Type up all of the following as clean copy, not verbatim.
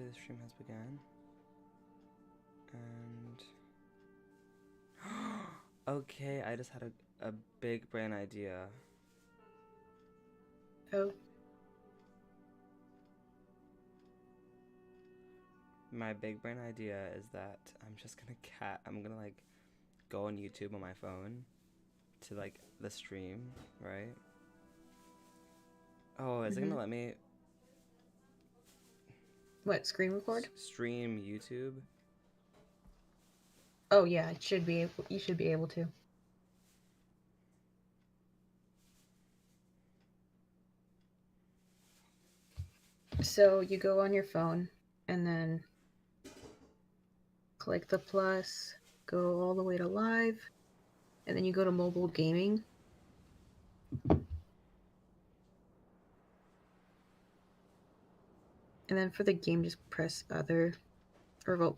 Successfully, the stream has begun. And okay, I just had a big brain idea. Oh. My big brain idea is that I'm gonna like go on YouTube on my phone to like the stream, right? Oh, is it gonna let me What, screen record? stream YouTube? Oh yeah, it should be able, you should be able to. So you go on your phone and then click the plus, go all the way to live, and then you go to mobile gaming. And then for the game, just press other, or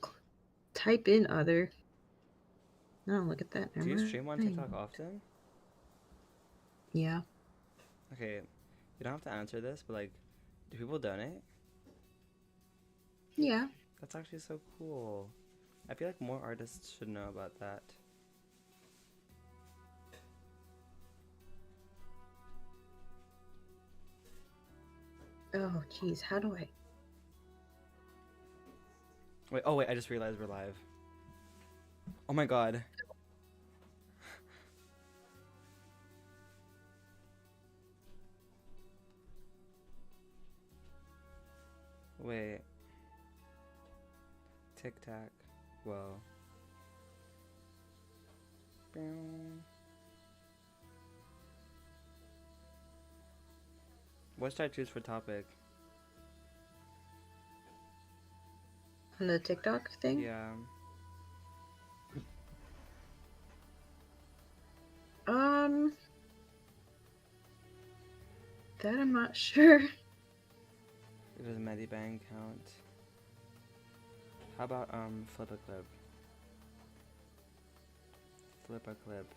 type in other. No, look at that. Do you stream on Mind. TikTok often? Yeah. Okay, you don't have to answer this, but like, do people donate? Yeah. That's actually so cool. I feel like more artists should know about that. Oh, jeez. How do I? Wait, oh wait, I just realized we're live. Oh my god. Wait. Tic Tac. Whoa. What should I choose for topic? On the TikTok thing? Yeah. That I'm not sure. It does Medibang count? How about flip a clip? Flip a clip.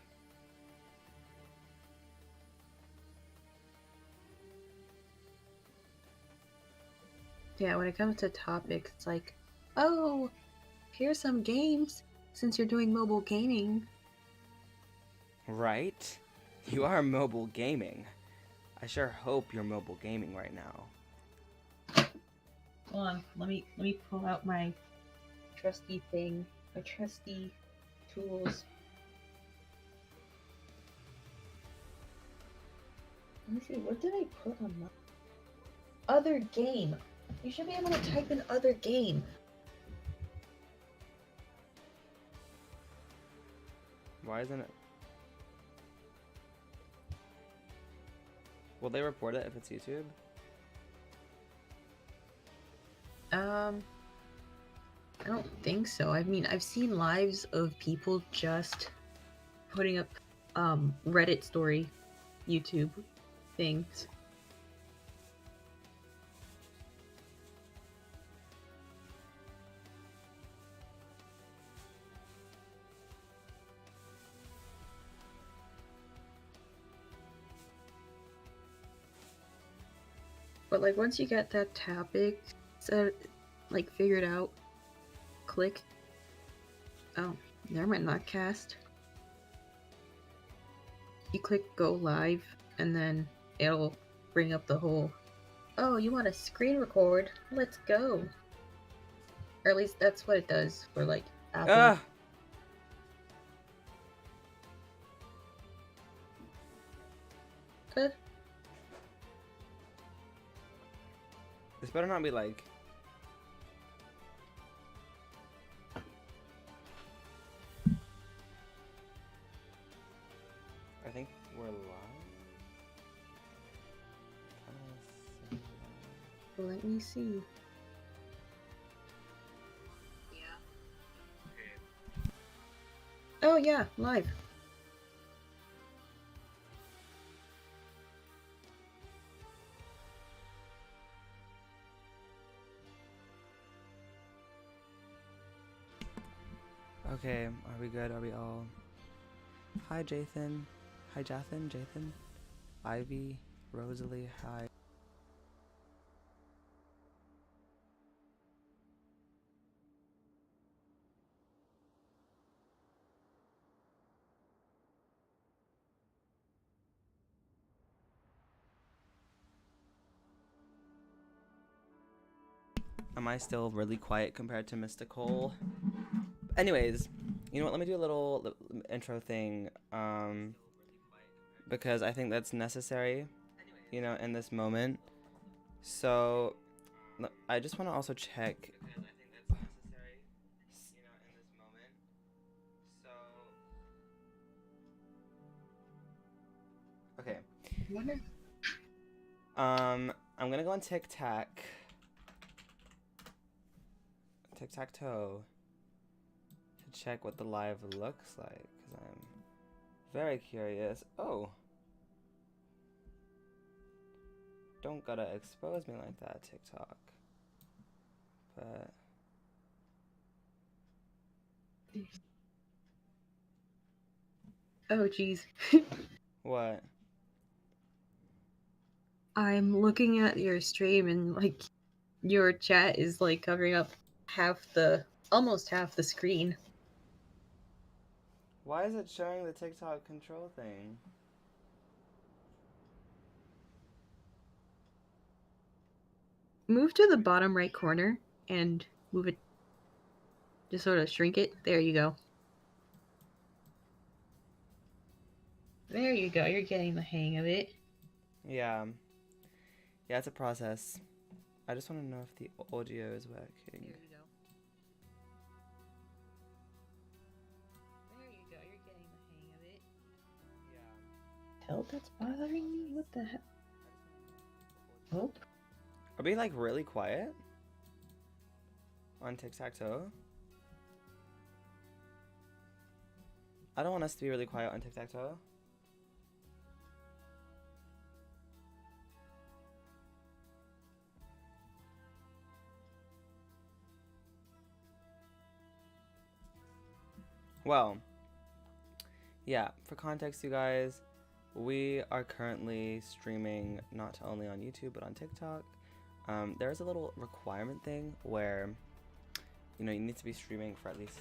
Yeah, when it comes to topics, it's like, oh, here's some games since you're doing mobile gaming. Right? You are mobile gaming. I sure hope you're mobile gaming right now. Hold on, let me pull out my trusty thing, my trusty tools. Let me see, what did I put on my other game? You should be able to type in other game. Why isn't it? Will they report it if it's YouTube? I don't think so. I mean, I've seen lives of people just putting up Reddit story YouTube things. But like once you get that topic set, like figured out, click. Oh, never mind, not cast. You click go live, and then it'll bring up the whole. Oh, you want to screen record? Let's go. Or at least that's what it does for like Apple. Ah! Good. This better not be like. I think we're live. Let me see. Oh yeah, live. Okay, are we good? Are we all? Hi, Jathan. Hi, Jathan. Ivy, Rosalie, hi. Am I still really quiet compared to Mystical? Anyways, you know what? Let me do a little intro thing, because I think that's necessary, you know, in this moment. So, I just want to also check. Okay. I'm gonna go on tic-tac-toe to check what the live looks like, because I'm very curious. Oh. Don't gotta expose me like that, TikTok. But Oh, jeez. what? I'm looking at your stream and, like, your chat is, like, covering up almost half the screen. Why is it showing the TikTok control thing? Move to the bottom right corner and move it. Just sort of shrink it. There you go. There you go. You're getting the hang of it. Yeah. Yeah, it's a process. I just want to know if the audio is working. There you go. There you go. You're getting the hang of it. Yeah. Hell, that's bothering me? What the hell? Oh. Are we like really quiet on tic-tac-toe? I don't want us to be really quiet on tic-tac-toe. Well, yeah, for context, you guys, we are currently streaming not only on YouTube but on TikTok. There's a little requirement thing where, you know, you need to be streaming for at least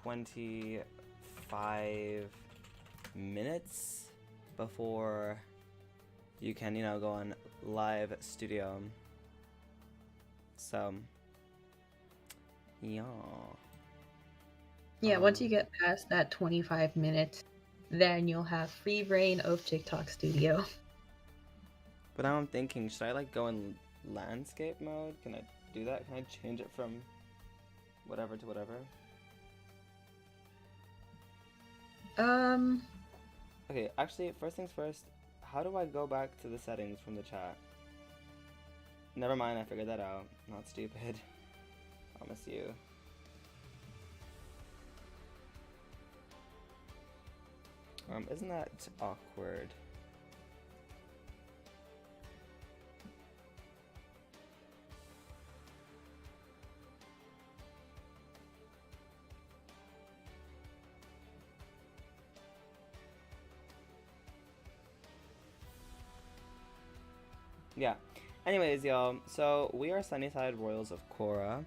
25 minutes before you can, you know, go on live studio. So, yeah. Yeah, once you get past that 25 minutes, then you'll have free reign of TikTok Studio. But now I'm thinking, should I like go in landscape mode? Can I do that? Can I change it from whatever to whatever? Okay, actually, first things first, how do I go back to the settings from the chat? Never mind, I figured that out. Not stupid. Promise you. Isn't that awkward? Yeah. Anyways, y'all, so we are Sunnyside Royals of Cora,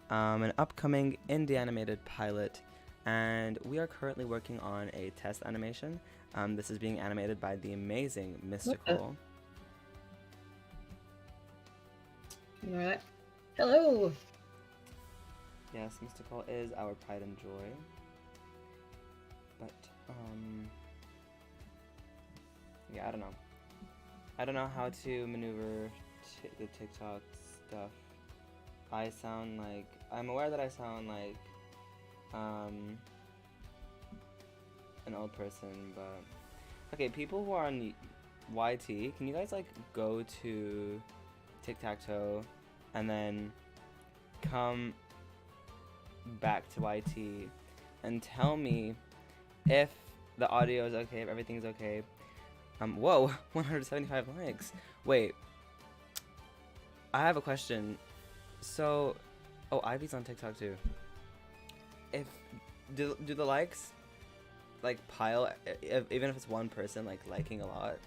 an upcoming indie animated pilot, and we are currently working on a test animation. This is being animated by the amazing Mystical. You know what? Hello! Yes, Mystical is our pride and joy. But, yeah, I don't know. I don't know how to maneuver the TikTok stuff. I'm aware that I sound like, an old person, but... Okay, people who are on YT, can you guys, like, go to tic-tac-toe and then come back to YT and tell me if the audio is okay, if everything's okay. Whoa, 175 likes. Wait, I have a question. So, oh, Ivy's on TikTok too. Do the likes like pile, even if it's one person like liking a lot?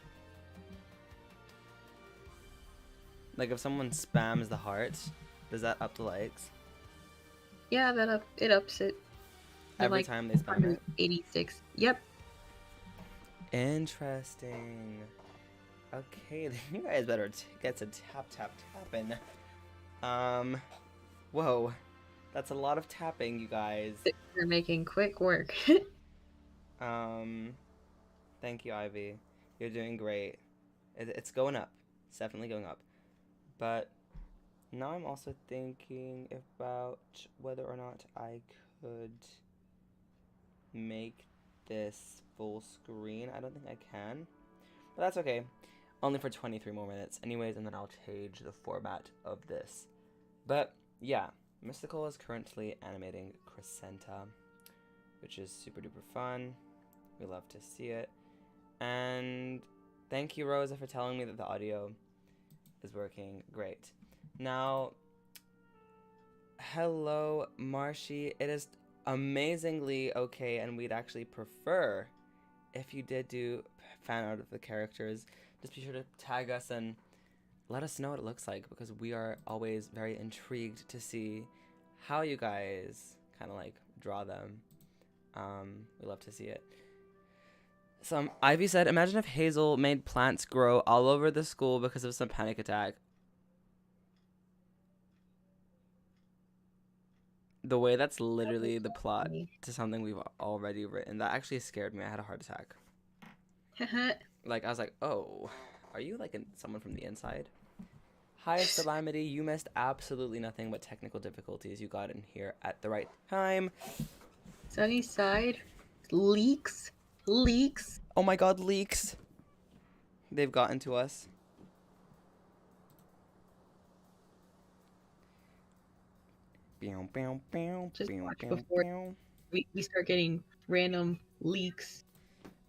Like if someone spams the heart, does that up the likes? Yeah, it ups it. Every time they spam it? 86. Yep. Interesting. Okay, then you guys better get to tapping. Whoa. That's a lot of tapping, you guys. We're making quick work. Thank you, Ivy. You're doing great. It's going up. It's definitely going up. But now I'm also thinking about whether or not I could make this full screen. I don't think I can, but that's okay. Only for 23 more minutes anyways, and then I'll change the format of this. But yeah, Mystical is currently animating Crescenta, which is super duper fun. We love to see it. And thank you, Rosa, for telling me that the audio is working great. Now, hello, Marshy. It is amazingly okay, and we'd actually prefer if you did do fan art of the characters. Just be sure to tag us and let us know what it looks like, because we are always very intrigued to see how you guys kind of like draw them. We love to see it. Ivy said, imagine if Hazel made plants grow all over the school because of some panic attack. The way that's literally the plot to something we've already written. That actually scared me. I had a heart attack. Like, I was like, oh, are you like someone from the inside? Hi, Salamity. You missed absolutely nothing but technical difficulties. You got in here at the right time. Sunnyside. Leaks. Leaks. Oh my god, leaks. They've gotten to us. Just watch before we start getting random leaks.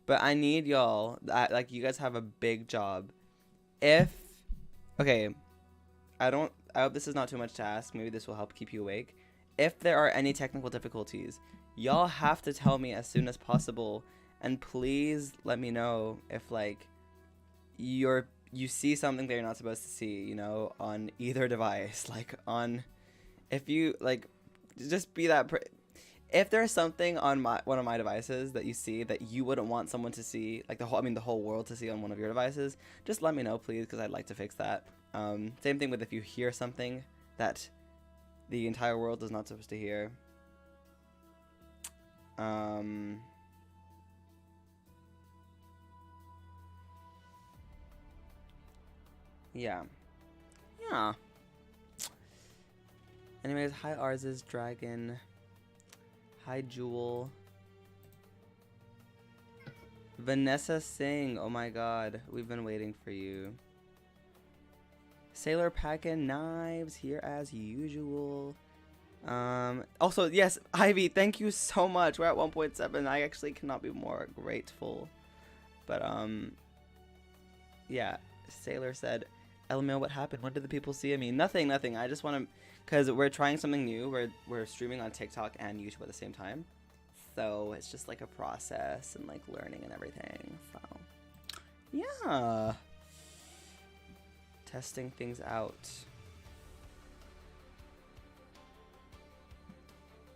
But I need y'all, like, you guys have a big job. Okay, I hope this is not too much to ask. Maybe this will help keep you awake. If there are any technical difficulties, y'all have to tell me as soon as possible. And please let me know if, like, you see something that you're not supposed to see, you know, on either device. Like, if you, like, just be that if there's something on one of my devices that you see that you wouldn't want someone to see, like the whole world to see on one of your devices, just let me know, please, because I'd like to fix that. Same thing with if you hear something that the entire world is not supposed to hear. Yeah. Anyways, hi Ars's Dragon. Hi Jewel. Vanessa Singh. Oh my god, we've been waiting for you. Sailor Packin' Knives here as usual. Also, yes, Ivy, thank you so much. We're at 1.7. I actually cannot be more grateful. But yeah, Sailor said, LMAO, what happened? When did the people see me? Nothing. I just want to, because we're trying something new. We're streaming on TikTok and YouTube at the same time. So it's just like a process and like learning and everything. So yeah. Testing things out.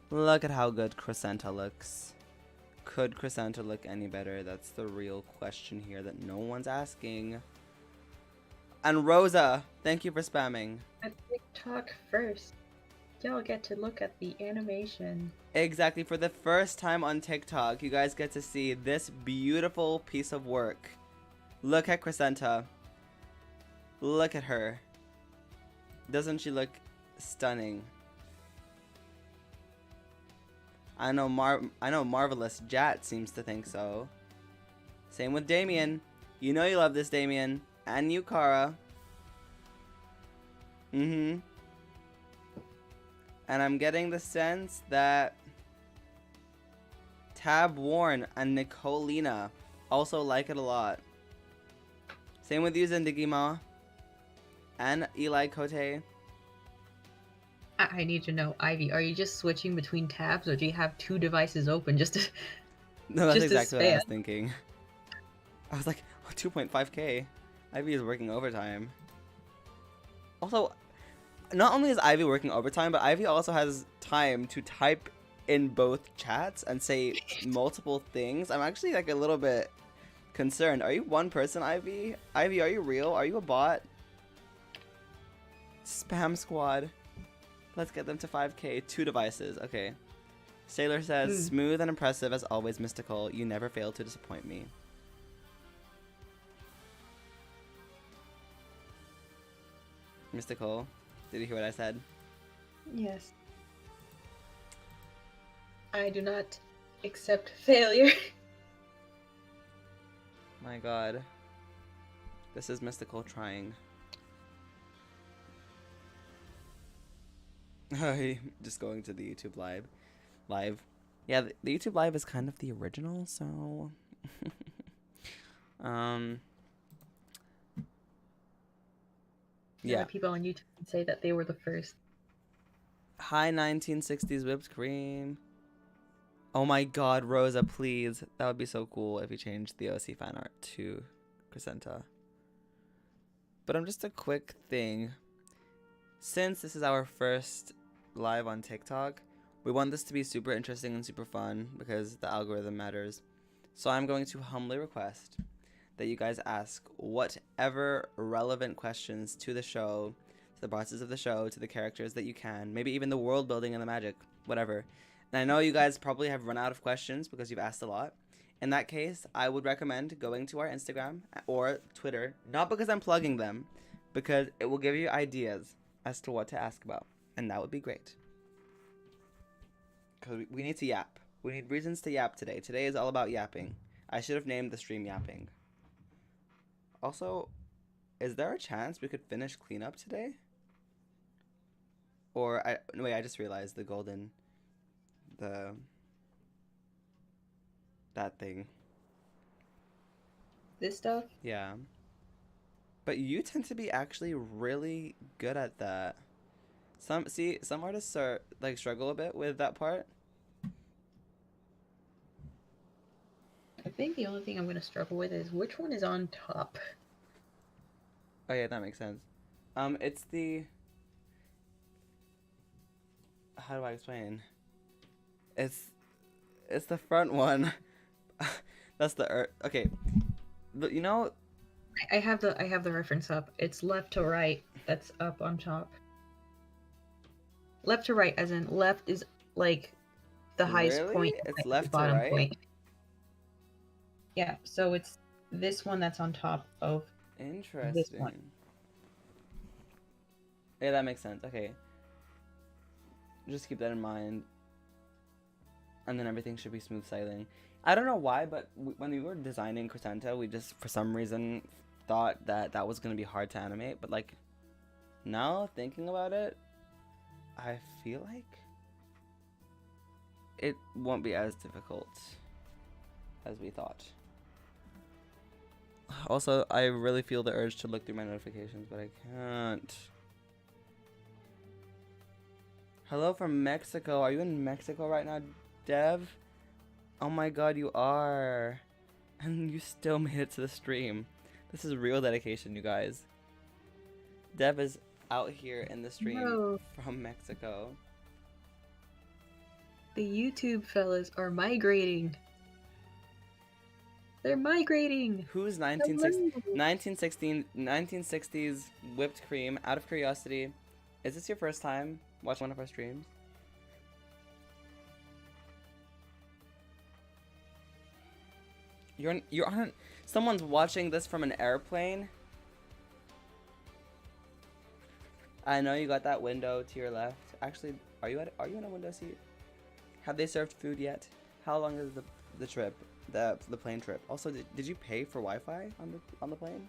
Look at how good Crescenta looks. Could Crescenta look any better? That's the real question here that no one's asking. And Rosa, thank you for spamming. At TikTok first. Y'all get to look at the animation. Exactly. For the first time on TikTok, you guys get to see this beautiful piece of work. Look at Crescenta. Look at her. Doesn't she look stunning? I know Marvelous Jat seems to think so. Same with Damien. You know you love this, Damien. And you, Cora. And I'm getting the sense that Tab Warren and Nicolina also like it a lot. Same with you, Zindigima. And Eli Cote. I need to know, Ivy, are you just switching between tabs, or do you have two devices open just to No, that's just exactly what I was thinking. I was like, 2.5k. Ivy is working overtime. Also, not only is Ivy working overtime, but Ivy also has time to type in both chats and say multiple things. I'm actually like a little bit concerned. Are you one person, Ivy? Ivy, are you real? Are you a bot? Spam squad. Let's get them to 5K. 2 devices. Okay. Sailor says, smooth and impressive as always, Mystical. You never fail to disappoint me. Mystical, did you hear what I said? Yes. I do not accept failure. My god. This is Mystical trying. Just going to the YouTube live. Yeah, the YouTube live is kind of the original, so yeah. People on YouTube say that they were the first. High 1960s whipped cream. Oh my god, Rosa, please. That would be so cool if you changed the OC fan art to Crescenta. But just a quick thing. Since this is our first live on TikTok, we want this to be super interesting and super fun because the algorithm matters. So I'm going to humbly request that you guys ask whatever relevant questions to the show, to the bosses of the show, to the characters that you can, maybe even the world building and the magic, whatever. And I know you guys probably have run out of questions because you've asked a lot. In that case, I would recommend going to our Instagram or Twitter, not because I'm plugging them, because it will give you ideas as to what to ask about, and that would be great. Because we need to yap. We need reasons to yap today. Today is all about yapping. I should have named the stream yapping. Also, is there a chance we could finish cleanup today? Or, wait, I just realized that thing. This stuff? Yeah. But you tend to be actually really good at that. Some artists are like struggle a bit with that part. I think the only thing I'm gonna struggle with is which one is on top. Oh yeah, that makes sense. It's the, how do I explain? It's the front one. That's the okay. But you know, I have the reference up. It's left to right. That's up on top. Left to right, as in left is like the highest point. It's left to bottom right. Point. Yeah, so it's this one that's on top of Interesting. this one. Yeah, that makes sense. Okay. Just keep that in mind. And then everything should be smooth sailing. I don't know why, but when we were designing Crescenta, we just, for some reason, thought that was going to be hard to animate. But, like, now thinking about it, I feel like it won't be as difficult as we thought. Also, I really feel the urge to look through my notifications, but I can't. Hello from Mexico. Are you in Mexico right now, Dev? Oh my god, you are. And you still made it to the stream. This is real dedication, you guys. Dev is out here in the stream from Mexico. The YouTube fellas are migrating. They're migrating. Who's 1960s whipped cream? Out of curiosity, is this your first time watching one of our streams? You're on. Someone's watching this from an airplane. I know you got that window to your left. Actually, are you in a window seat? Have they served food yet? How long is the trip? The plane trip. Also, did you pay for Wi-Fi on the plane?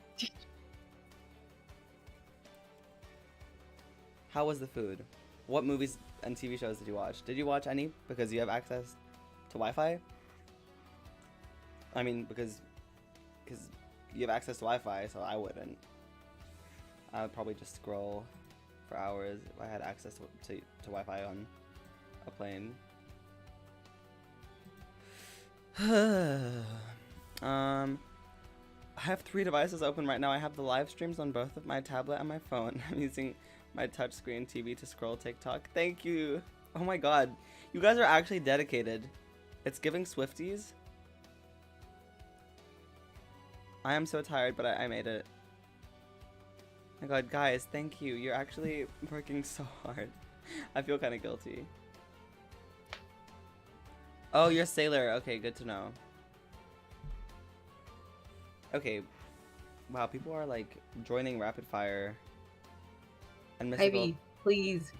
How was the food? What movies and TV shows did you watch? Did you watch any because you have access to Wi-Fi? I mean, because you have access to Wi-Fi, so I wouldn't. I would probably just scroll for hours if I had access to Wi-Fi on a plane. I have 3 devices open right now. I have the live streams on both of my tablet and my phone. I'm using my touchscreen TV to scroll TikTok. Thank you. Oh my god. You guys are actually dedicated. It's giving Swifties. I am so tired, but I made it. My god, guys, thank you. You're actually working so hard. I feel kind of guilty. Oh, you're Sailor. Okay, good to know. Okay. Wow, people are like joining rapid fire. And Mystical, Ivy, please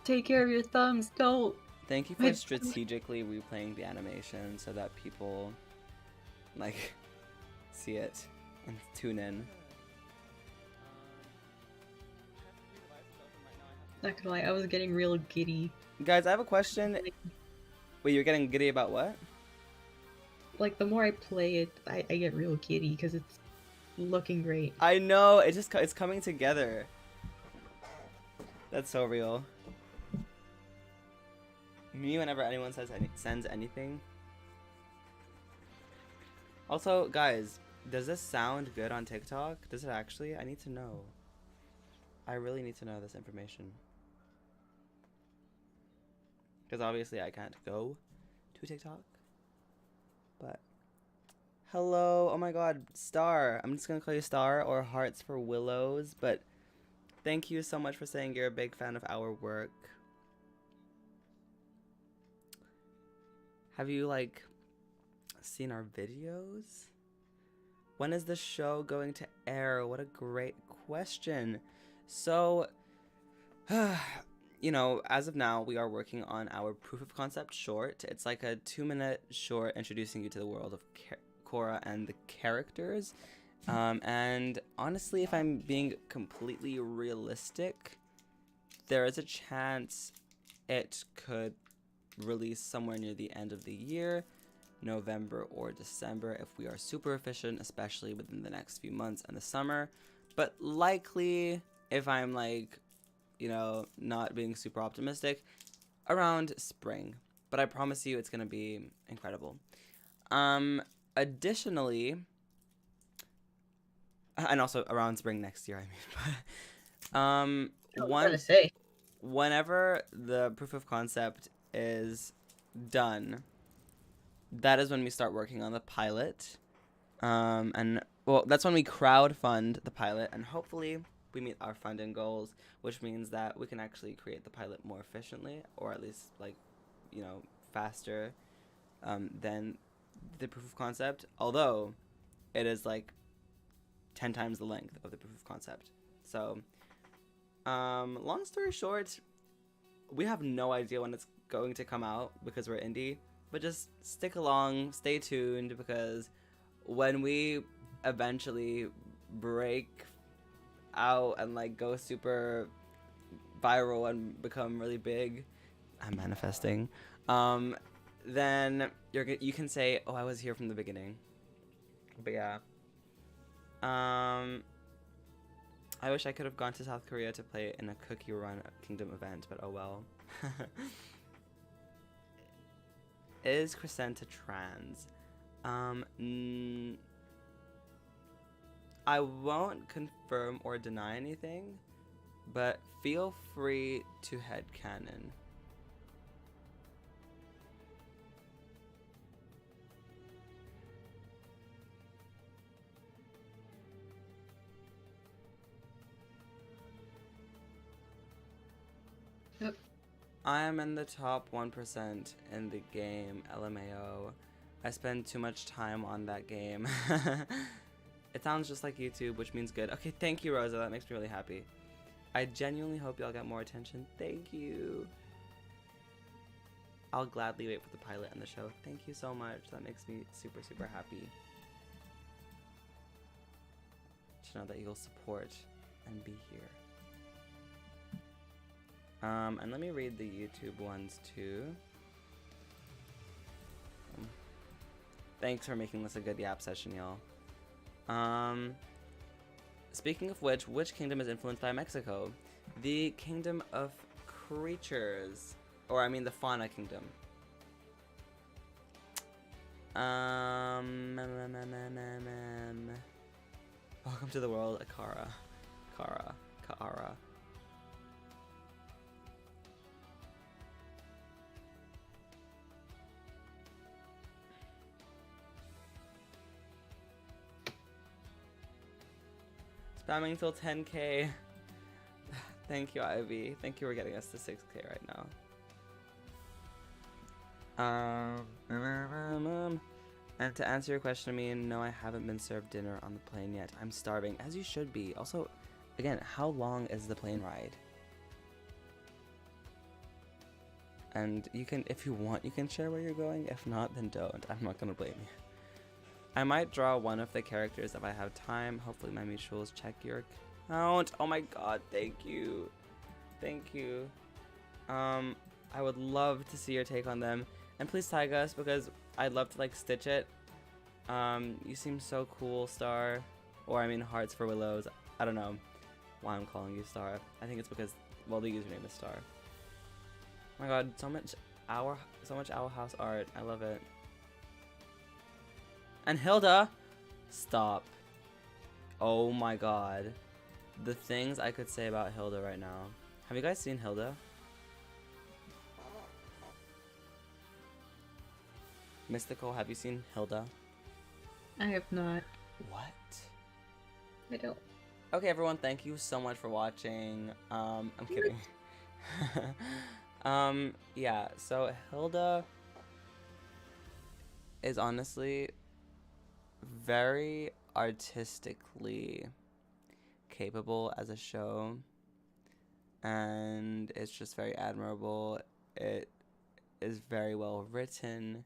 take care of your thumbs. Don't. thank you for strategically replaying the animation so that people like see it and tune in. Not gonna lie, I was getting real giddy. Guys, I have a question. Wait, you're getting giddy about what? Like, the more I play it, I get real giddy because it's looking great. I know, it's coming together. That's so real. Me, whenever anyone sends anything. Also, guys, does this sound good on TikTok? Does it actually? I need to know. I really need to know this information. Because obviously I can't go to TikTok. But hello, oh my god, Star. I'm just gonna call you Star or Hearts for Willows, but thank you so much for saying you're a big fan of our work. Have you like seen our videos? When is the show going to air? What a great question. So, you know, as of now, we are working on our proof of concept short. It's like a 2-minute short introducing you to the world of Cora and the characters. And honestly, if I'm being completely realistic, there is a chance it could release somewhere near the end of the year, November or December, if we are super efficient, especially within the next few months and the summer. But likely, if I'm like, you know, not being super optimistic, around spring. But I promise you it's gonna be incredible. Additionally, and also around spring next year, I mean. Whenever the proof of concept is done, that is when we start working on the pilot. And well, that's when we crowdfund the pilot, and hopefully we meet our funding goals, which means that we can actually create the pilot more efficiently, or at least like, you know, faster than the proof of concept, although it is like 10 times the length of the proof of concept. So long story short, we have no idea when it's going to come out because we're indie, but just stick along, stay tuned, because when we eventually break out and like go super viral and become really big, I'm manifesting, then you can say, oh, I was here from the beginning. But yeah, I wish I could have gone to South Korea to play in a Cookie Run Kingdom event, but oh well. Is Crescenta trans? I won't confirm or deny anything, but feel free to headcanon. Yep. I am in the top 1% in the game, LMAO. I spend too much time on that game. It sounds just like YouTube, which means good. Okay, thank you, Rosa. That makes me really happy. I genuinely hope y'all get more attention. Thank you. I'll gladly wait for the pilot and the show. Thank you so much. That makes me super, super happy to know that you'll support and be here. And let me read the YouTube ones too. Thanks for making this a good yap session, y'all. Speaking of which kingdom is influenced by Mexico? The kingdom of creatures, or I mean the fauna kingdom. Welcome to the world, Akara. Kaara. Spamming till 10k. Thank you, Ivy. Thank you for getting us to 6k right now. And to answer your question, I mean, no, I haven't been served dinner on the plane yet. I'm starving, as you should be. Also, again, how long is the plane ride? And you can, if you want, you can share where you're going. If not, then don't. I'm not gonna blame you. I might draw one of the characters if I have time. Hopefully my mutuals check your account. Oh my god, thank you. Thank you. I would love to see your take on them. And please tag us because I'd love to like stitch it. You seem so cool, Star. Or I mean hearts for willows. I don't know why I'm calling you Star. I think it's because, well, the username is Star. Oh my god, so much Owl House art. I love it. And Hilda, stop. Oh my god. The things I could say about Hilda right now. Have you guys seen Hilda? Mystical, have you seen Hilda? I have not. What? I don't. Okay, everyone, thank you so much for watching. I'm kidding. Yeah, so Hilda is honestly very artistically capable as a show, and it's just very admirable. It is very well written,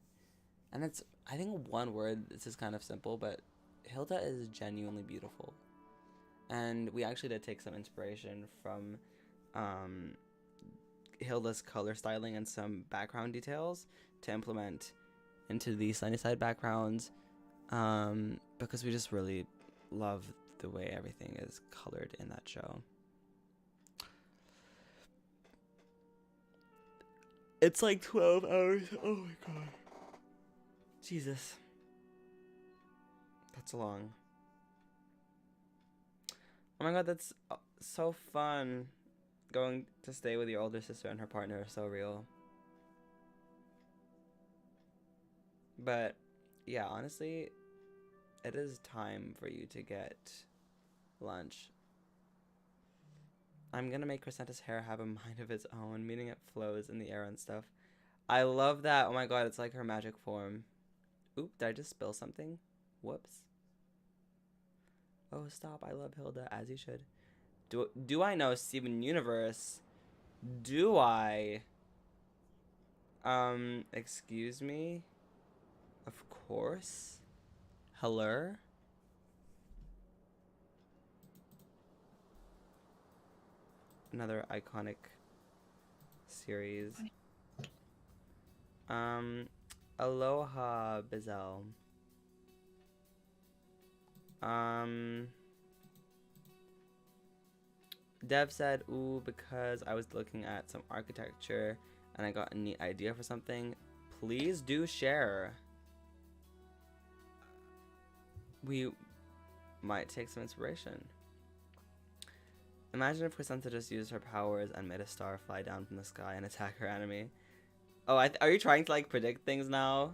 and it's, I think one word, this is kind of simple, but Hilda is genuinely beautiful. And we actually did take some inspiration from Hilda's color styling and some background details to implement into the Sunnyside backgrounds, because we just really love the way everything is colored in that show. It's like 12 hours. Oh my god. Jesus. That's long. Oh my god, that's so fun. Going to stay with your older sister and her partner is so real. But yeah, honestly, it is time for you to get lunch. I'm gonna make Crescenta's hair have a mind of its own, meaning it flows in the air and stuff. I love that. Oh my god, it's like her magic form. Oop, did I just spill something? Whoops. Oh, stop. I love Hilda, as you should. Do I know Steven Universe? Do I? Excuse me? Of course. Hello? Another iconic series. Aloha, Bizel. Dev said, ooh, because I was looking at some architecture and I got a neat idea for something. Please do share. We might take some inspiration. Imagine if Crescenta just used her powers and made a star fly down from the sky and attack her enemy. Oh, are you trying to like predict things now?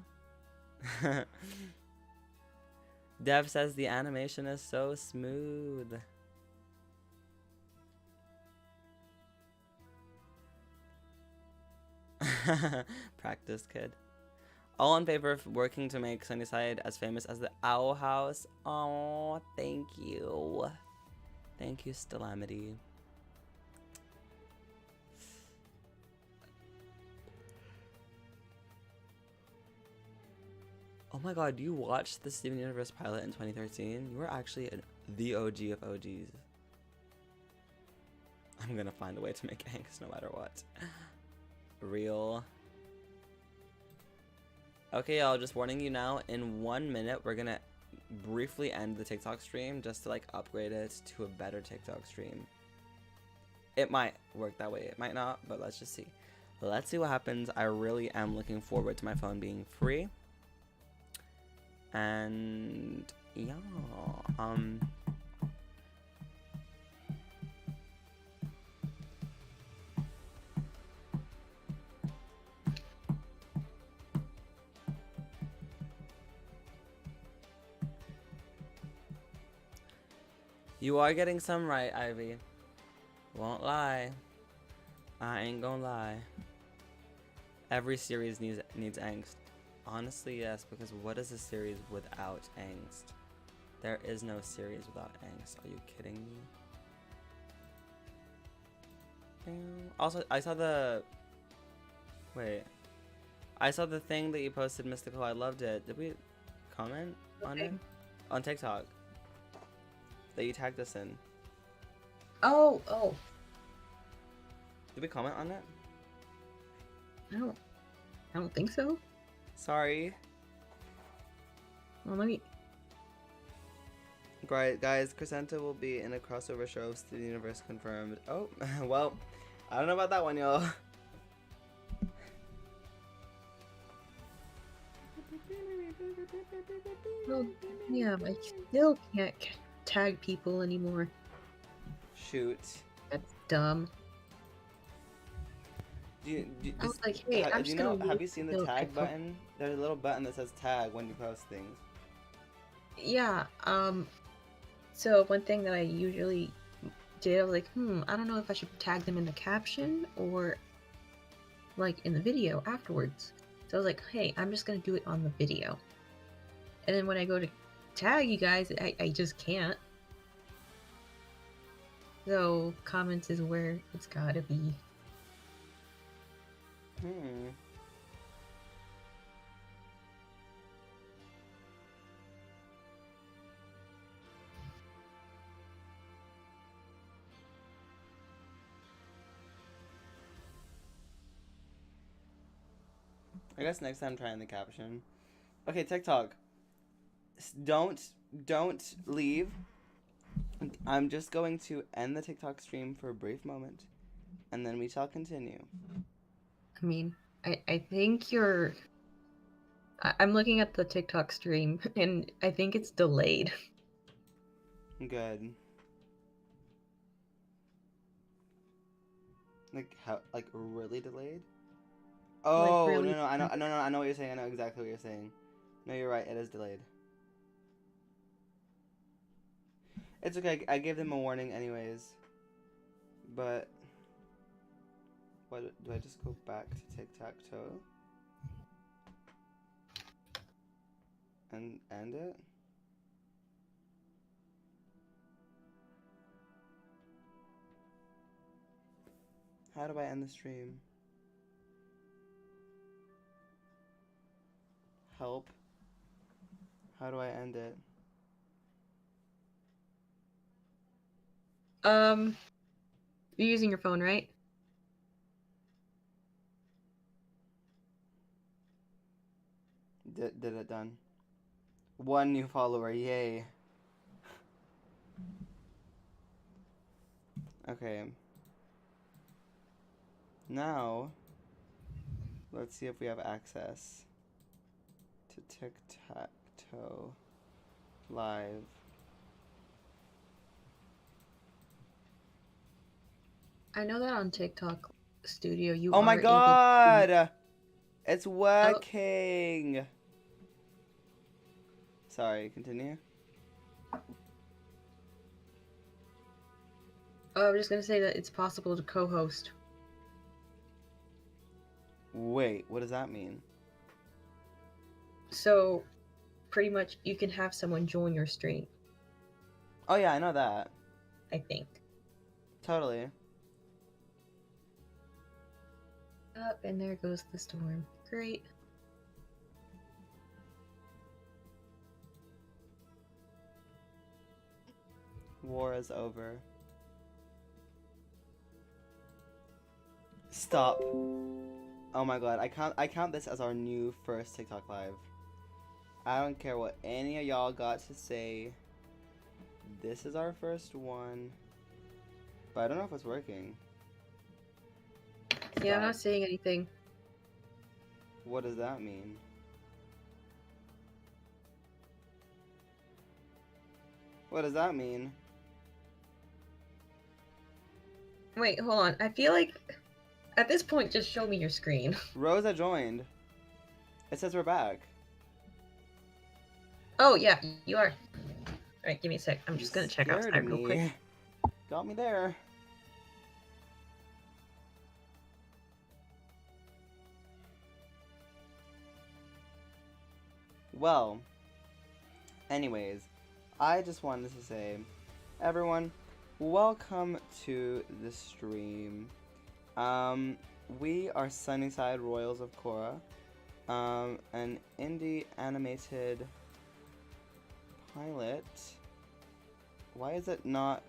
Dev says the animation is so smooth. Practice, kid. All in favor of working to make Sunnyside as famous as the Owl House. Oh, thank you. Thank you, Stillamity. Oh my god, you watched the Steven Universe pilot in 2013? You were actually the OG of OGs. I'm gonna find a way to make angst no matter what. Real. Okay, y'all, just warning you now, in 1 minute, we're gonna briefly end the TikTok stream just to like upgrade it to a better TikTok stream. It might work that way, it might not, but let's just see. Let's see what happens. I really am looking forward to my phone being free. And yeah, You are getting some right, Ivy. Won't lie. I ain't gonna lie. Every series needs angst. Honestly, yes, because what is a series without angst? There is no series without angst. Are you kidding me? Also, I saw the... Wait. I saw the thing that you posted, Mystical. I loved it. Did we comment on it? On TikTok. That you tagged us in. Oh. Did we comment on it? I don't think so. Sorry. Well, let me... Right, guys, Crescenta will be in a crossover show of Steven Universe confirmed. Oh, well, I don't know about that one, y'all. Well, yeah, I still can't tag people anymore. Shoot. That's dumb. I was like, hey, I'm just gonna... Have you seen the tag button? There's a little button that says tag when you post things. Yeah, so one thing that I usually did, I was like, I don't know if I should tag them in the caption or like in the video afterwards. So I was like, hey, I'm just gonna do it on the video. And then when I go to tag you guys, I just can't. So comments is where it's gotta be. I guess next time try in the caption. Okay, TikTok. Don't leave. I'm just going to end the TikTok stream for a brief moment, and then we shall continue. I mean, I think you're... I'm looking at the TikTok stream, and I think it's delayed. Good. Like how? Like really delayed? Oh, like really... no, I know what you're saying. I know exactly what you're saying. No, you're right. It is delayed. It's okay. I gave them a warning anyways. But what do I just go back to tic-tac-toe and end it? How do I end the stream? Help. How do I end it? You're using your phone, right? Did it done. 1 new follower, yay. Okay. Now, let's see if we have access to tic-tac-toe live. I know that on TikTok Studio you Oh my god! It's working! Oh. Sorry, continue. Oh, I'm just gonna say that it's possible to co-host. Wait, what does that mean? So, pretty much you can have someone join your stream. Oh yeah, I know that. I think. Totally. Up, and there goes the storm. Great. War is over. Stop. Oh my god, I count this as our new first TikTok live. I don't care what any of y'all got to say. This is our first one. But I don't know if it's working. Yeah, I'm not saying anything. What does that mean? What does that mean? Wait, hold on. I feel like at this point, just show me your screen. Rosa joined. It says we're back. Oh, yeah, you are. Alright, give me a sec. I'm You just gonna check scared outside real quick. me. Got me there. Well, anyways, I just wanted to say, everyone, welcome to the stream. We are Sunnyside Royals of Cora, an indie animated pilot. Why is it not?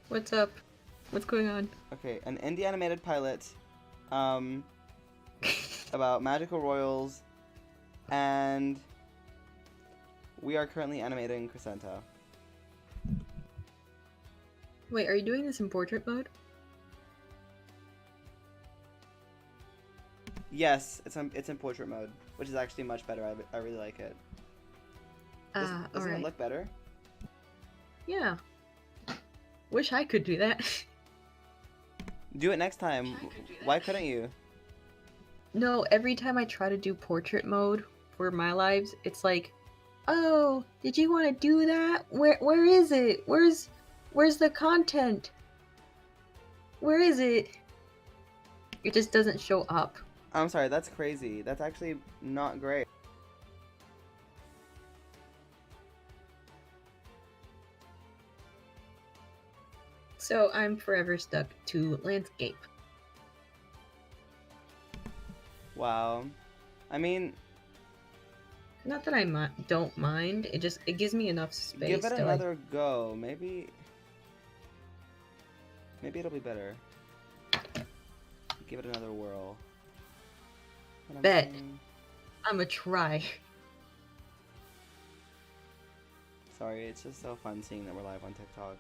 What's up? What's going on? Okay, an indie animated pilot, about magical royals, and we are currently animating Crescenta. Wait, are you doing this in portrait mode? Yes, it's in portrait mode, which is actually much better. I really like it. Doesn't Alright. it look better? Yeah. Wish I could do that. Do it next time. Why couldn't you? No, every time I try to do portrait mode for my lives, it's like, oh, did you want to do that? Where is it? Where's the content? Where is it? It just doesn't show up. I'm sorry, that's crazy. That's actually not great. So I'm forever stuck to landscape. Wow. I mean, Not that I don't mind. It gives me enough space. give it to, another go. Maybe it'll be better. Give it another whirl. What I'm Bet. saying. I'ma try. Sorry, it's just so fun seeing that we're live on TikTok.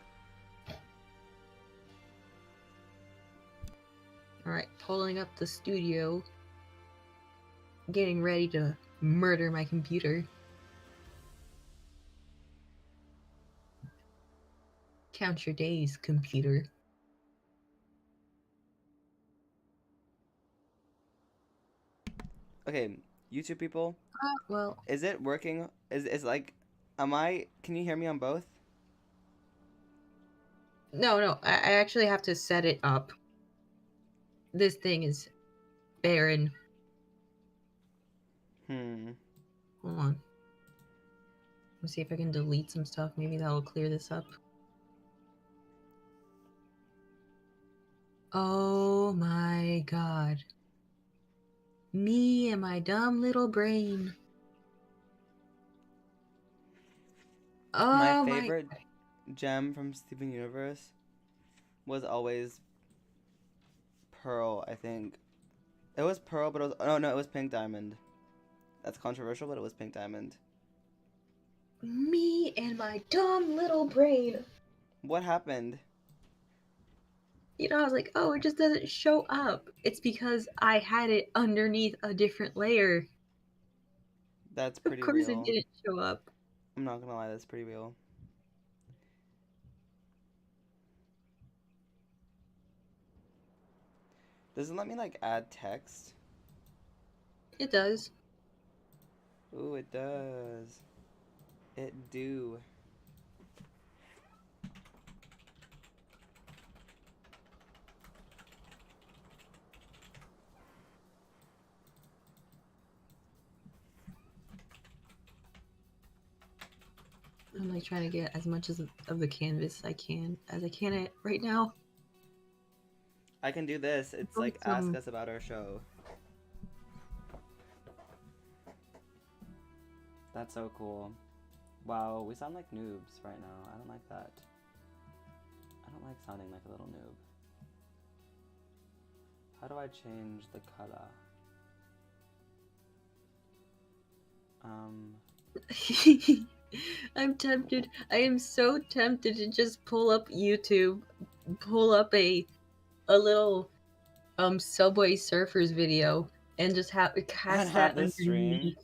Alright, pulling up the studio. Getting ready to murder my computer. Count your days, computer. Okay, YouTube people, Well, is it working? Is like, can you hear me on both? no, I actually have to set it up. This thing is barren. Hmm. Hold on. Let's see if I can delete some stuff. Maybe that'll clear this up. Oh my god. Me and my dumb little brain. Oh My favorite gem from Steven Universe was always Pearl, I think. It was Pearl, but it was... Oh, no, it was Pink Diamond. That's controversial, but it was Pink Diamond. Me and my dumb little brain. What happened? You know, I was like, oh, it just doesn't show up. It's because I had it underneath a different layer. That's Of pretty course real. it didn't show up. I'm not gonna lie, that's pretty real. Does it let me, like, add text? It does. Ooh, it does. It do. I'm like trying to get as much of the canvas as I can right now. I can do this. It's like, ask us about our show. That's so cool. Wow, we sound like noobs right now. I don't like that. I don't like sounding like a little noob. How do I change the color? I'm tempted. I am so tempted to just pull up YouTube, pull up a little Subway Surfers video and just cast that the stream.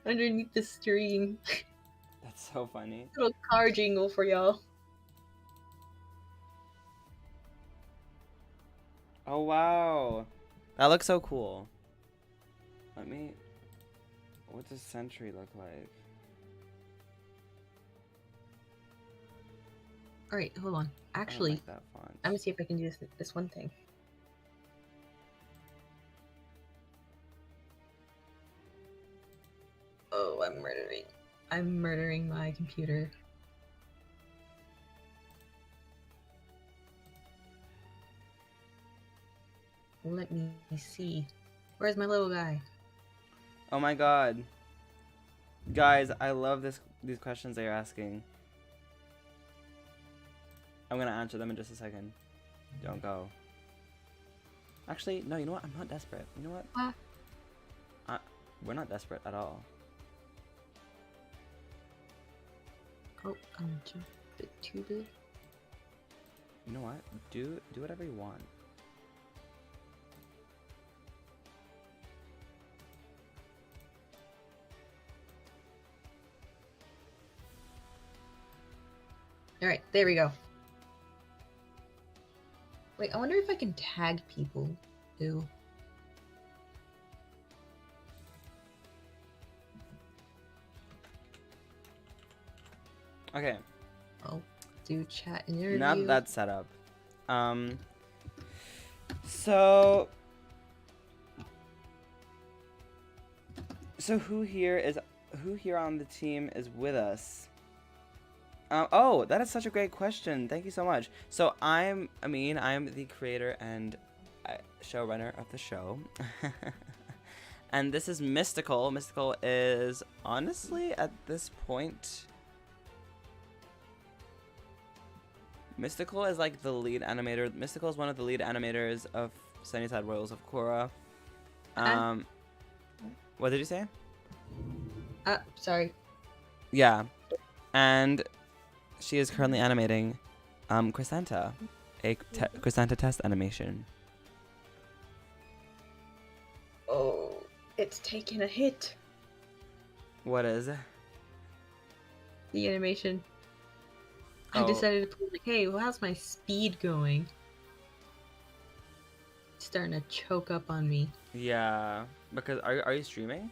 underneath the stream. That's so funny. Little car jingle for y'all. Oh wow, that looks so cool. Let me. What does Sentry look like? All right, hold on. I don't Actually, like that font. I'm gonna see if I can do this one thing. Oh, I'm murdering my computer. Let me see. Where's my little guy? Oh my god. Guys, I love these questions they're asking. I'm gonna answer them in just a second. Don't go. Actually, no, you know what? I'm not desperate. You know what? We're not desperate at all. Oh, I'm just a bit too big. You know what? Do whatever you want. Alright, there we go. Wait, I wonder if I can tag people. Ew. Okay. Oh, do chat interview. Now that that's set up. So who here on the team is with us? Oh, that is such a great question. Thank you so much. So I'm Amin. I'm the creator and showrunner of the show. And this is Mystical. Mystical is honestly at this point. Mystical is like the lead animator. Mystical is one of the lead animators of Sunnyside Royals of Cora. What did you say? Sorry. Yeah, and she is currently animating Crescenta, a Crescenta test animation. Oh, it's taken a hit. What is? The animation. Oh. I decided to put like, hey, well, how's my speed going? It's starting to choke up on me. Yeah, because are you streaming?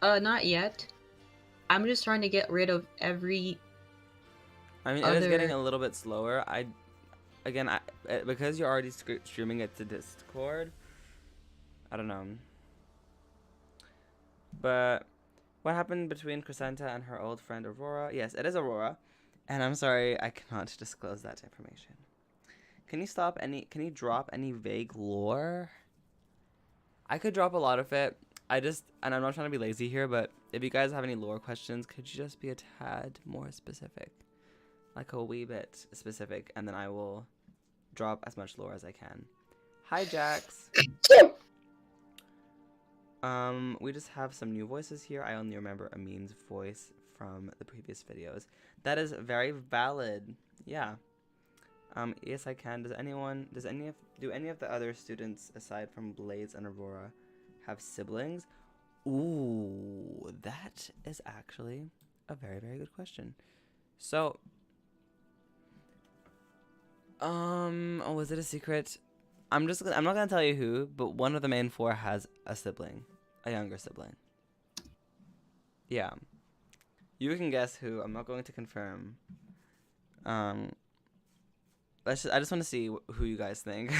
Not yet. I'm just trying to get rid of every. I mean, it is getting a little bit slower. Because you're already streaming it to Discord. I don't know. But what happened between Crescenta and her old friend Aurora? Yes, it is Aurora, and I'm sorry I cannot disclose that information. Can you drop any vague lore? I could drop a lot of it. And I'm not trying to be lazy here, but if you guys have any lore questions, could you just be a tad more specific? Like a wee bit specific, and then I will drop as much lore as I can. Hi, Jax. We just have some new voices here. I only remember Amin's voice from the previous videos. That is very valid. Yeah. Yes, I can. Do any of the other students aside from Blaze and Aurora have siblings? Ooh, that is actually a very, very good question. So, oh, was it a secret? I'm not gonna tell you who, but one of the main four has a sibling, a younger sibling. Yeah, you can guess who. I'm not going to confirm. I just want to see who you guys think.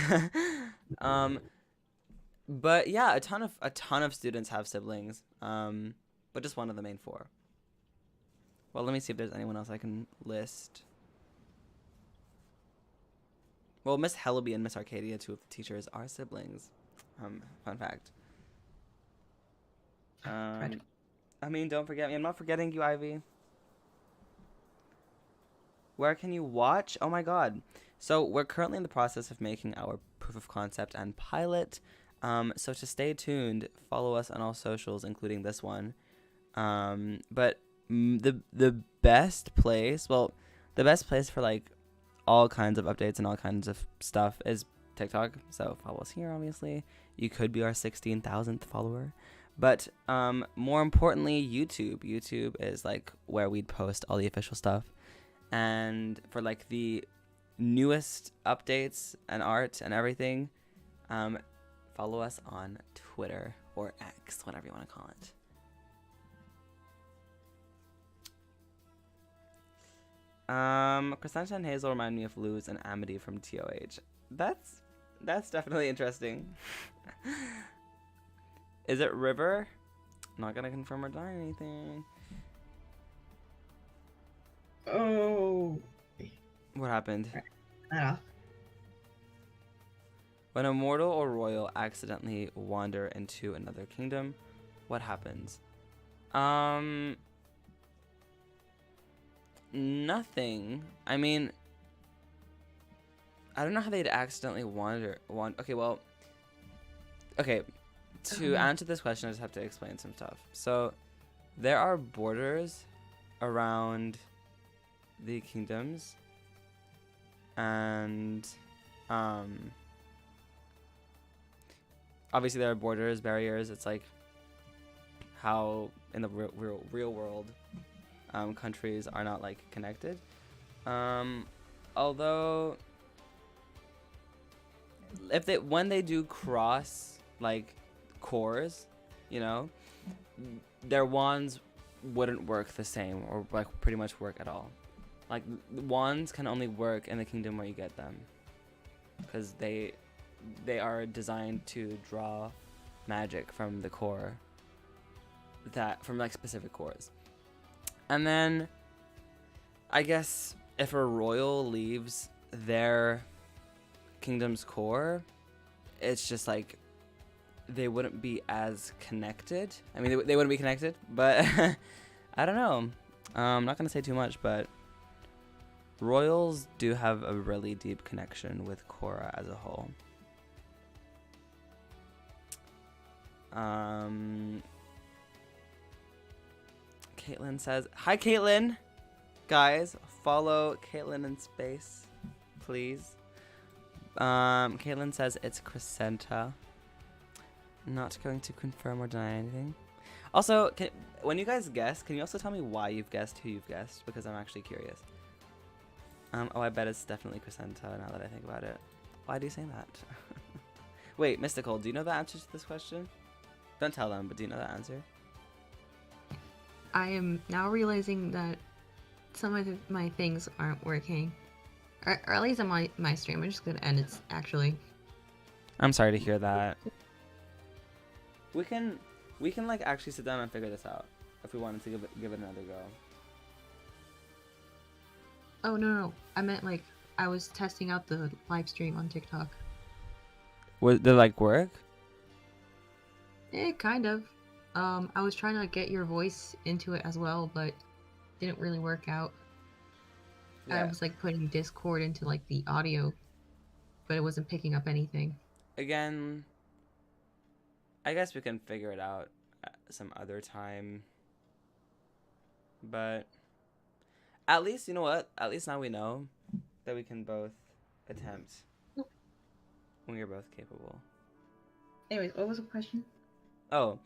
But yeah, a ton of students have siblings. But just one of the main four. Well, let me see if there's anyone else I can list. Well, Miss Hellaby and Miss Arcadia, two of the teachers, are siblings. Fun fact. I mean, don't forget me. I'm not forgetting you, Ivy. Where can you watch? Oh my god. So we're currently in the process of making our proof of concept and pilot. So to stay tuned, follow us on all socials, including this one. But the best place, for like all kinds of updates and all kinds of stuff is TikTok. So follow us here, obviously. You could be our 16,000th follower. But more importantly, YouTube. YouTube is like where we'd post all the official stuff. And for like the newest updates and art and everything, follow us on Twitter or X, whatever you want to call it. Crescenta and Hazel remind me of Luz and Amity from TOH. That's definitely interesting. Is it River? I'm not gonna confirm or deny anything. Oh. What happened? Ah. When a mortal or royal accidentally wander into another kingdom, what happens? Nothing. I mean, I don't know how they'd accidentally wander. Okay, well, okay. To answer this question, I just have to explain some stuff. So, there are borders around the kingdoms, and obviously there are borders, barriers. It's like how in the real world, countries are not like connected. Although, when they do cross like cores, you know, their wands wouldn't work the same or like pretty much work at all. Like wands can only work in the kingdom where you get them, because they are designed to draw magic from the core, from like specific cores. And then I guess if a royal leaves their kingdom's core, it's just like they wouldn't be as connected. I mean, they wouldn't be connected, but I don't know. I'm not gonna say too much, but royals do have a really deep connection with Cora as a whole. Caitlin says, hi Caitlin! Guys, follow Caitlin in space, please. Caitlin says it's Crescenta. Not going to confirm or deny anything. Also, when you guys guess, can you also tell me why you've guessed who you've guessed? Because I'm actually curious. Oh, I bet it's definitely Crescenta now that I think about it. Why do you say that? Wait, Mystical, do you know the answer to this question? Don't tell them, but do you know the answer? I am now realizing that some of my things aren't working. Or at least on my stream. I'm just gonna end it, actually. I'm sorry to hear that. We can like actually sit down and figure this out if we wanted to give it another go. Oh no, I meant like I was testing out the live stream on TikTok. Did it like work? Kind of. I was trying to get your voice into it as well, but didn't really work out. Yeah. I was like putting Discord into like the audio, but it wasn't picking up anything. Again, I guess we can figure it out some other time. But at least, you know what? At least now we know that we can both attempt when we are both capable. Anyways, what was the question? Oh,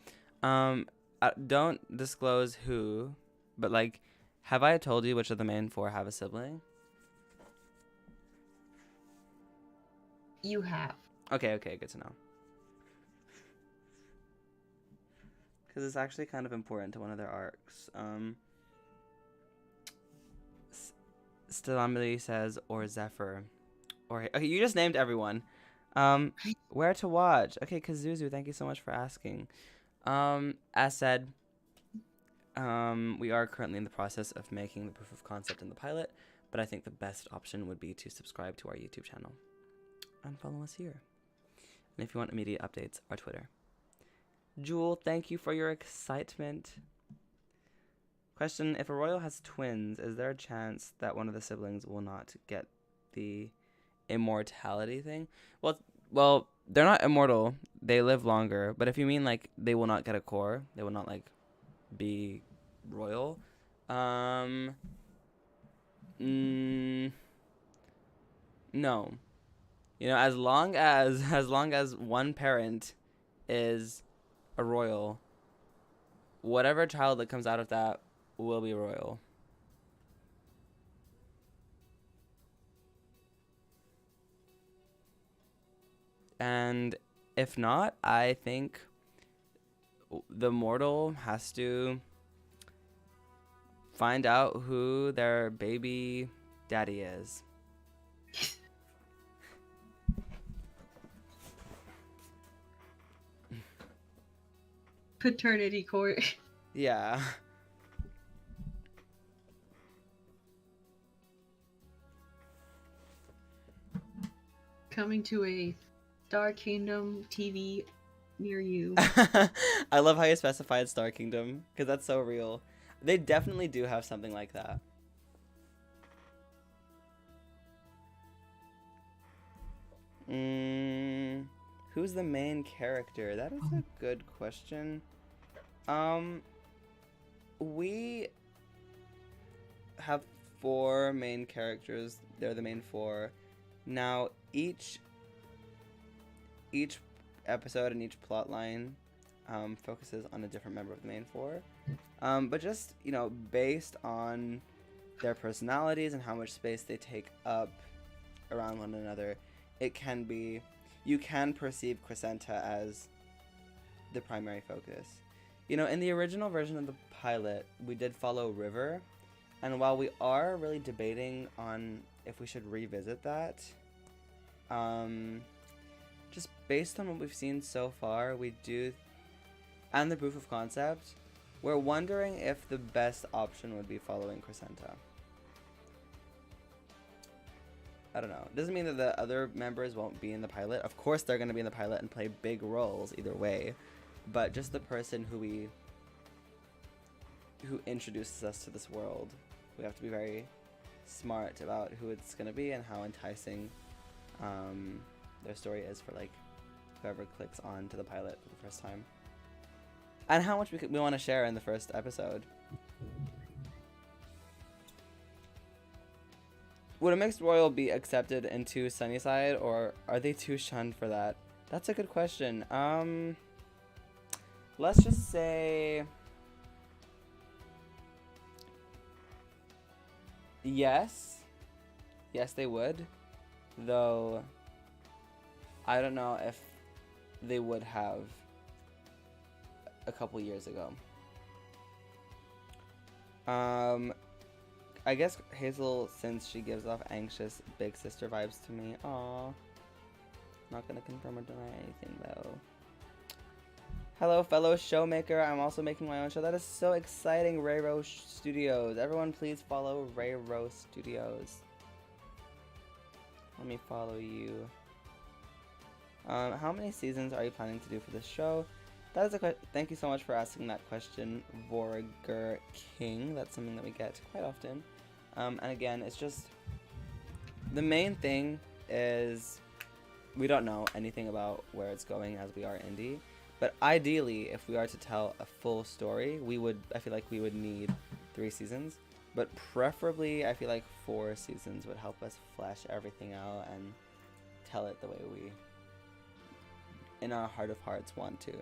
don't disclose who, but like, have I told you which of the main four have a sibling? You have. Okay, good to know. Because it's actually kind of important to one of their arcs. Stilamity says, or Zephyr. Okay, you just named everyone. Where to watch? Okay, Kazuzu, thank you so much for asking. As said, we are currently in the process of making the proof of concept in the pilot, but I think the best option would be to subscribe to our YouTube channel and follow us here. And if you want immediate updates, our Twitter. Jewel, thank you for your excitement. Question, if a royal has twins, is there a chance that one of the siblings will not get the immortality thing? Well, they're not immortal. They live longer. But if you mean like they will not get a core, they will not like be royal. No. You know, as long as one parent is a royal, whatever child that comes out of that will be royal. And if not, I think the mortal has to find out who their baby daddy is. Paternity court. Yeah. Coming to a Star Kingdom TV near you. I love how you specified Star Kingdom, because that's so real. They definitely do have something like that. Who's the main character? That is a good question. We have 4 main characters. They're the main 4. Now, each episode and each plot line focuses on a different member of the main 4. But just, you know, based on their personalities and how much space they take up around one another, it can be, you can perceive Crescenta as the primary focus. You know, in the original version of the pilot, we did follow River, and while we are really debating on if we should revisit that, just based on what we've seen so far, we do, and the proof of concept, we're wondering if the best option would be following Crescenta. I don't know. It doesn't mean that the other members won't be in the pilot. Of course they're going to be in the pilot and play big roles either way. But just the person who introduces us to this world. We have to be very smart about who it's going to be and how enticing their story is for like whoever clicks on to the pilot for the first time. And how much we want to share in the first episode. Would a mixed royal be accepted into Sunnyside, or are they too shunned for that? That's a good question. Let's just say yes. Yes, they would. Though I don't know if they would have a couple years ago. I guess Hazel, since she gives off anxious big sister vibes to me. Aww. Not gonna confirm or deny anything though. Hello, fellow showmaker. I'm also making my own show. That is so exciting, Rayro Studios. Everyone, please follow Rayro Studios. Let me follow you. How many seasons are you planning to do for this show? That is a question. Thank you so much for asking that question, Vorger King. That's something that we get quite often. And again, it's just the main thing is we don't know anything about where it's going as we are indie. But ideally, if we are to tell a full story, I feel like we would need 3 seasons. But preferably, I feel like 4 seasons would help us flesh everything out and tell it the way we, in our heart of hearts, want to.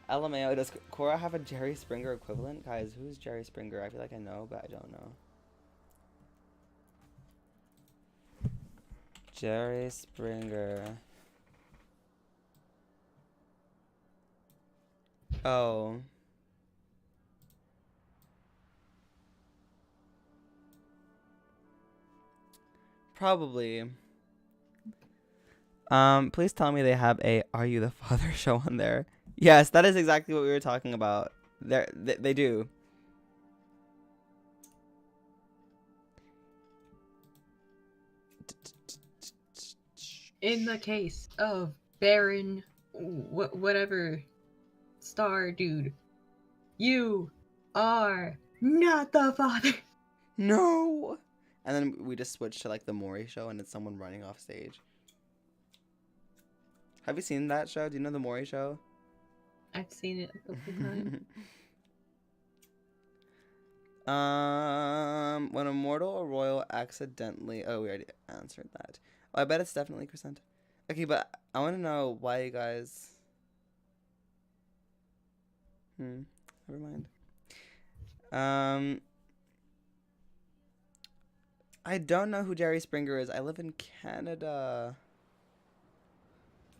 LMAO, does Cora have a Jerry Springer equivalent? Guys, who's Jerry Springer? I feel like I know, but I don't know. Jerry Springer. Oh. Probably. Please tell me they have a Are You the Father show on there. Yes, that is exactly what we were talking about. They do. In the case of Baron, whatever star dude, you are not the father. No. And then we just switch to like the Maury show and it's someone running off stage. Have you seen that show? Do you know the Maury show? I've seen it a couple times. When a mortal or royal accidentally... Oh, we already answered that. Oh, I bet it's definitely Crescenta. Okay, but I want to know why you guys... Never mind. I don't know who Jerry Springer is. I live in Canada.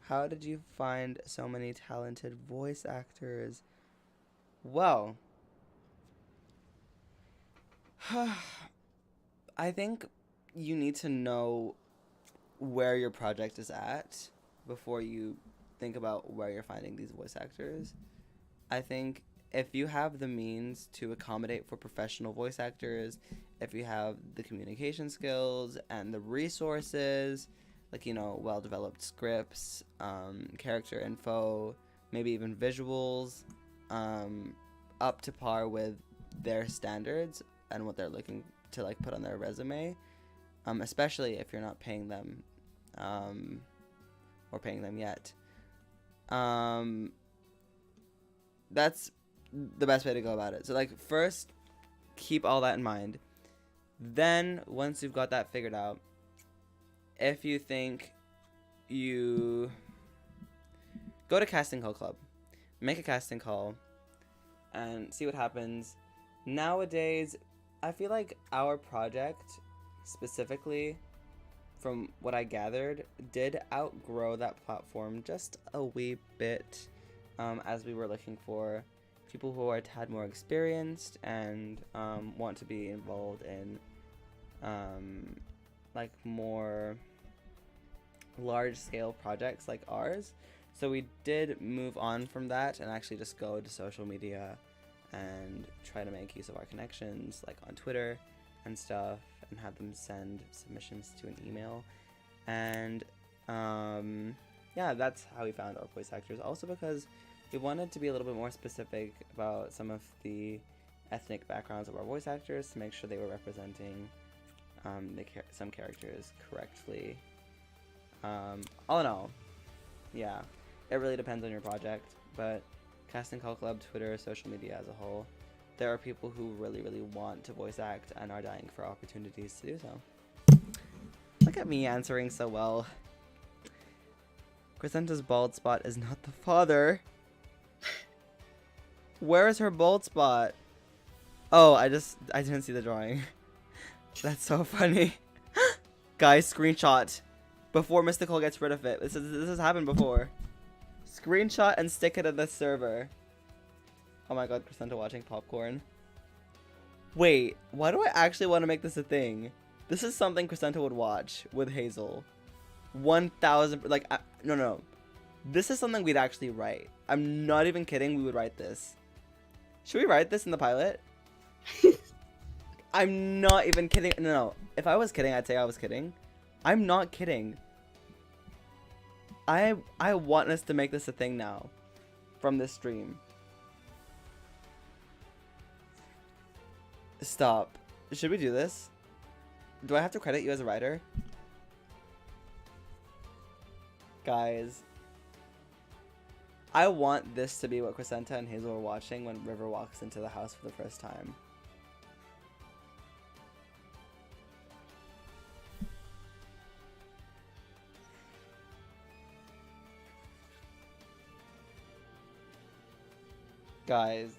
How did you find so many talented voice actors? Well, I think you need to know where your project is at before you think about where you're finding these voice actors. I think if you have the means to accommodate for professional voice actors, if you have the communication skills and the resources, like, you know, well developed scripts, character info, maybe even visuals, up to par with their standards and what they're looking to like put on their resume, especially if you're not paying them or paying them yet. That's the best way to go about it. So like first keep all that in mind. Then once you've got that figured out, if you think you go to casting call club, make a casting call and see what happens. Nowadays, I feel like our project specifically, from what I gathered, did outgrow that platform just a wee bit, as we were looking for people who are a tad more experienced and want to be involved in like more large-scale projects like ours. So we did move on from that and actually just go to social media and try to make use of our connections, like on Twitter and stuff, and have them send submissions to an email. And yeah, that's how we found our voice actors. Also because we wanted to be a little bit more specific about some of the ethnic backgrounds of our voice actors to make sure they were representing some characters correctly. All in all, yeah, it really depends on your project, but Casting Call Club, Twitter, social media as a whole, there are people who really, really want to voice act and are dying for opportunities to do so. Look at me answering so well. Crescenta's bald spot is not the father. Where is her bald spot? Oh, I didn't see the drawing. That's so funny. Guys, screenshot before Mystical gets rid of it. This has happened before. Screenshot and stick it in the server. Oh my god, Crescenta watching popcorn. Wait, why do I actually want to make this a thing? This is something Crescenta would watch with Hazel. 1000, like, no. This is something we'd actually write. I'm not even kidding, we would write this. Should we write this in the pilot? I'm not even kidding. No. If I was kidding, I'd say I was kidding. I'm not kidding. I want us to make this a thing now. From this stream. Stop. Should we do this? Do I have to credit you as a writer? Guys. I want this to be what Crescenta and Hazel are watching when River walks into the house for the first time. Guys,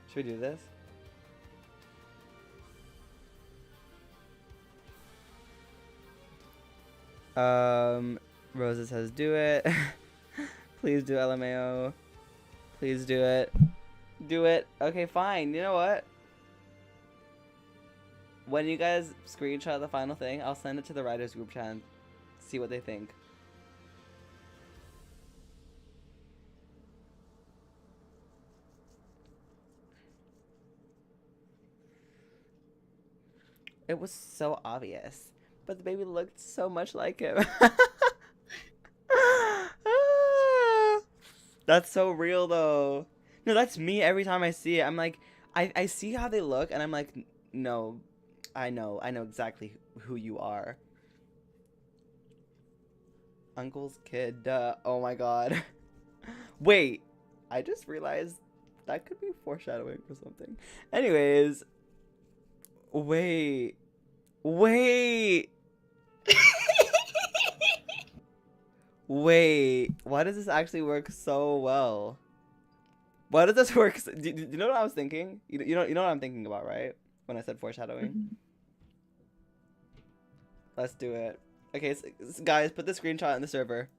should we do this? Rosa says do it. Please do, LMAO. Please do it. Do it. Okay, fine. You know what? When you guys screenshot the final thing, I'll send it to the writers group chat and see what they think. It was so obvious, but the baby looked so much like him. That's so real though. No, that's me every time I see it. I'm like, I see how they look and I'm like, no, I know exactly who you are. Uncle's kid, duh. Oh my god. Wait, I just realized that could be foreshadowing for something. Anyways, wait. Wait, why does this actually work so well? Why does this work? Do you know what I was thinking? You know what I'm thinking about, right? When I said foreshadowing. Mm-hmm. Let's do it. Okay, so guys, put the screenshot in the server.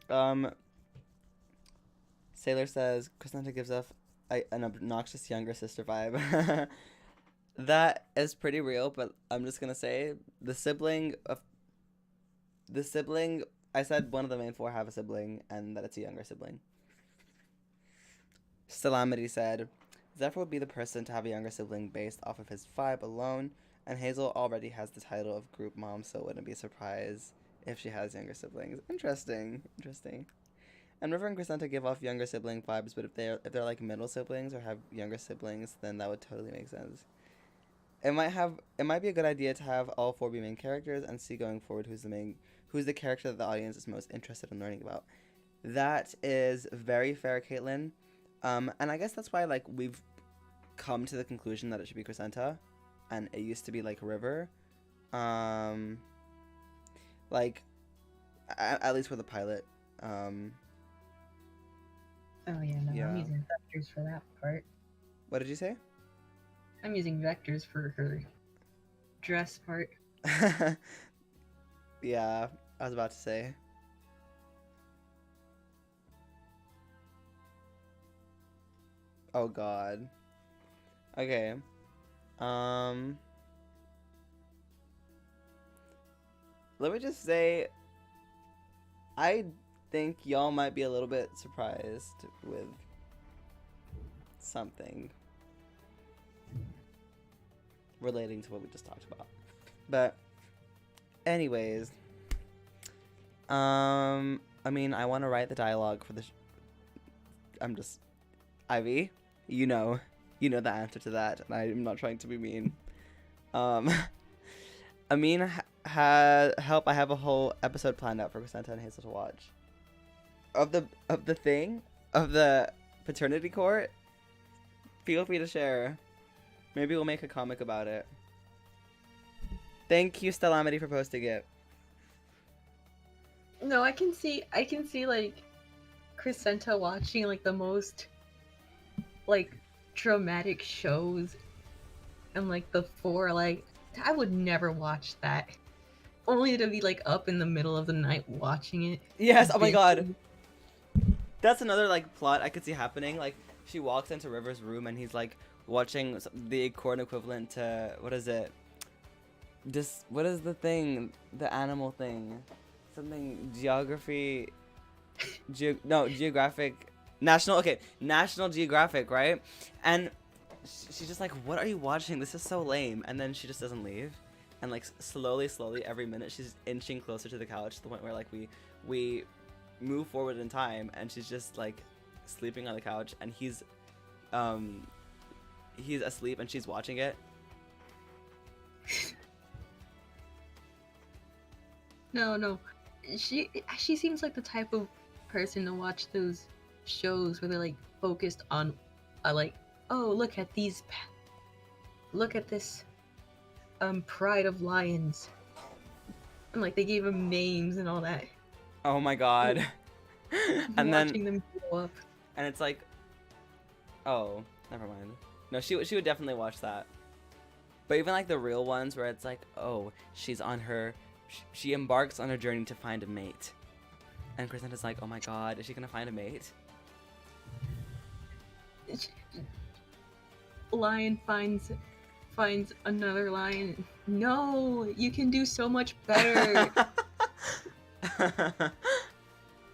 Um, Sailor says Crescenta gives off an obnoxious younger sister vibe. That is pretty real, but I'm just gonna say the sibling. I said one of the main four have a sibling, and that it's a younger sibling. Salamity said, Zephyr would be the person to have a younger sibling based off of his vibe alone, and Hazel already has the title of group mom, so it wouldn't be a surprise if she has younger siblings. Interesting, interesting. And River and Crescenta give off younger sibling vibes, but if they're like middle siblings or have younger siblings, then that would totally make sense. It might be a good idea to have all four be main characters and see going forward who's the character that the audience is most interested in learning about. That is very fair, Caitlin. And I guess that's why like we've come to the conclusion that it should be Crescenta, and it used to be like River. Like at least for the pilot. Oh yeah, no, Yeah. I'm using vectors for that part. What did you say? I'm using vectors for her dress part. Yeah, I was about to say. Oh God. Okay. Let me just say, I think y'all might be a little bit surprised with something relating to what we just talked about. But anyways, I mean, I want to write the dialogue for the I'm just Ivy, you know the answer to that, and I'm not trying to be mean. I mean, help! I have a whole episode planned out for Crescenta and Hazel to watch. Of the paternity court. Feel free to share. Maybe we'll make a comic about it. Thank you, Stellamity, for posting it. No, I can see like Crescenta watching like the most like dramatic shows, and like the four, like I would never watch that. Only to be like up in the middle of the night watching it. Yes, oh my God. That's another like plot I could see happening. Like she walks into River's room and he's like watching the Acorn equivalent to what is it? What is the thing? The animal thing? Something geography. Geographic. National Geographic, right? And she's just like, what are you watching? This is so lame. And then she just doesn't leave. And like slowly, every minute, she's inching closer to the couch to the point where like we move forward in time, and she's just like sleeping on the couch, and he's asleep, and she's watching it. No. She seems like the type of person to watch those shows where they're like focused on like, oh, look at this pride of lions, and like they gave them names and all that. Oh my God. And watching then them grow up. and it's like, oh, never mind. No, she would definitely watch that. But even like the real ones where it's like, oh, she embarks on her journey to find a mate, and Crescenta's like, oh my God, is she gonna find a mate? Lion finds another lion. No, you can do so much better.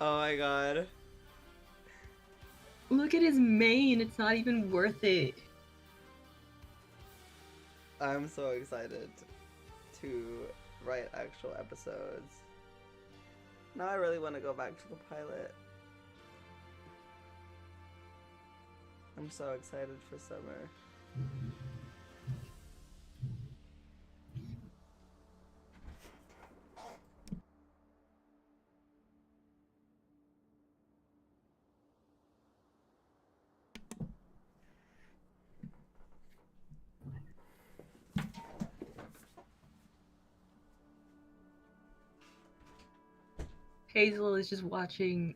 Oh my God. Look at his mane. It's not even worth it. I'm so excited to write actual episodes. Now I really want to go back to the pilot. I'm so excited for summer. Hazel is just watching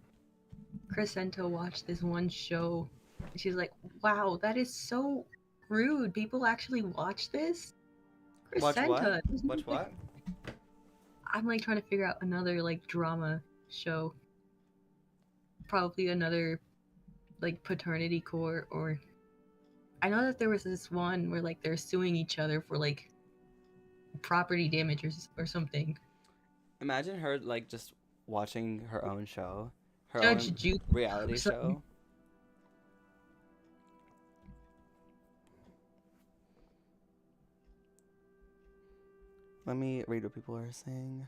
Crescenta watch this one show. She's like, wow, that is so rude. People actually watch this? Crescenta. Watch what? I'm like trying to figure out another like drama show. probably another like paternity court, or I know that there was this one where like they're suing each other for like property damage or something. Imagine her like just watching her own show, her Judge own Judy or reality something. show. Let me read what people are saying.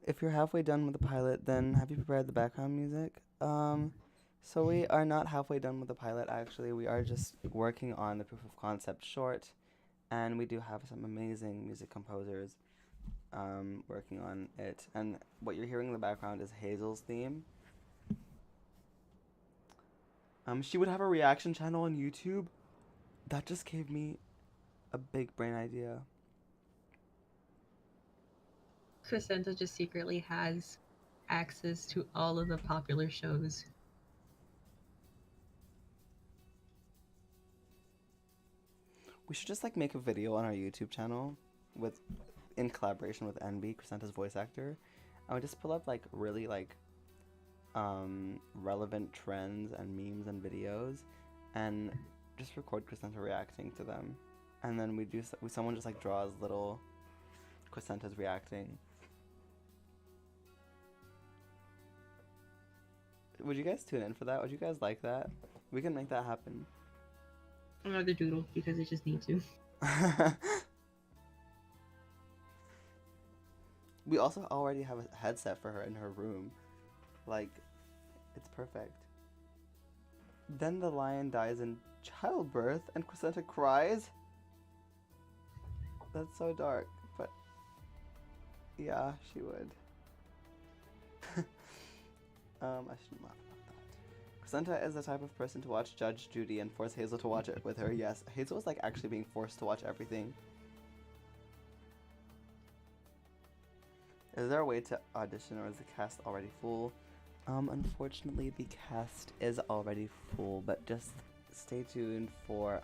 If you're halfway done with the pilot, then have you prepared the background music? So we are not halfway done with the pilot, actually. We are just working on the proof of concept short, and we do have some amazing music composers working on it. And what you're hearing in the background is Hazel's theme. She would have a reaction channel on YouTube. That just gave me a big brain idea. Crescenta just secretly has access to all of the popular shows. We should just like make a video on our YouTube channel with in collaboration with NB, Crescenta's voice actor. I would just pull up like really like relevant trends and memes and videos and just record Crescenta reacting to them. And then someone just like draws little Crescentas reacting. Would you guys tune in for that? Would you guys like that? We can make that happen. Another doodle because I just need to. We also already have a headset for her in her room. Like, it's perfect. Then the lion dies in childbirth and Crescenta cries? That's so dark, but yeah, she would. I shouldn't laugh about that. Crescenta is the type of person to watch Judge Judy and force Hazel to watch it with her. Yes, Hazel is like actually being forced to watch everything. Is there a way to audition or is the cast already full? Unfortunately the cast is already full, but just stay tuned for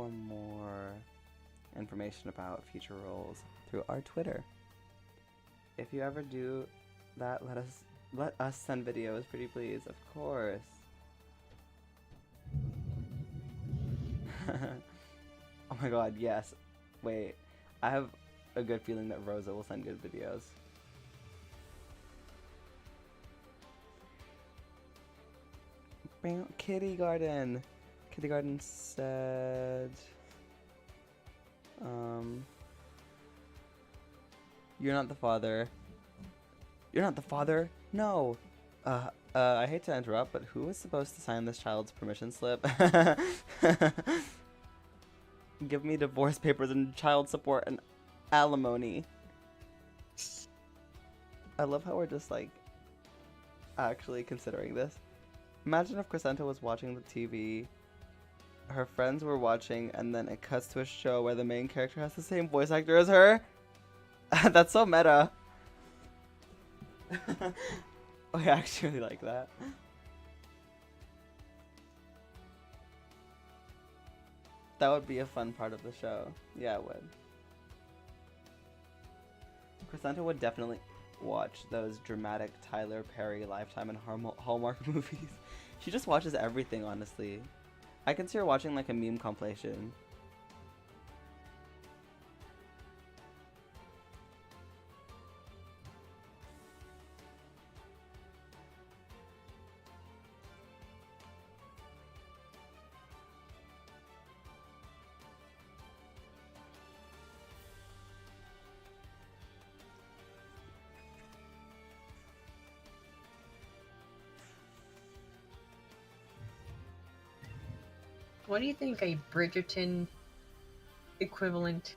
more information about future roles through our Twitter. If you ever do that, let us send videos, pretty please, of course. Oh my god, yes. Wait, I have a good feeling that Rosa will send good videos. Kitty Garden. Kitty Garden said, you're not the father. You're not the father? No. I hate to interrupt, but who was supposed to sign this child's permission slip? Give me divorce papers and child support and alimony. I love how we're just like actually considering this. Imagine if Crescenta was watching the TV, her friends were watching, and then it cuts to a show where the main character has the same voice actor as her. That's so meta. I actually like that. That would be a fun part of the show. Yeah, it would. Crescenta would definitely watch those dramatic Tyler Perry Lifetime and Hallmark movies. She just watches everything, honestly. I can see her watching like a meme compilation. What do you think a Bridgerton equivalent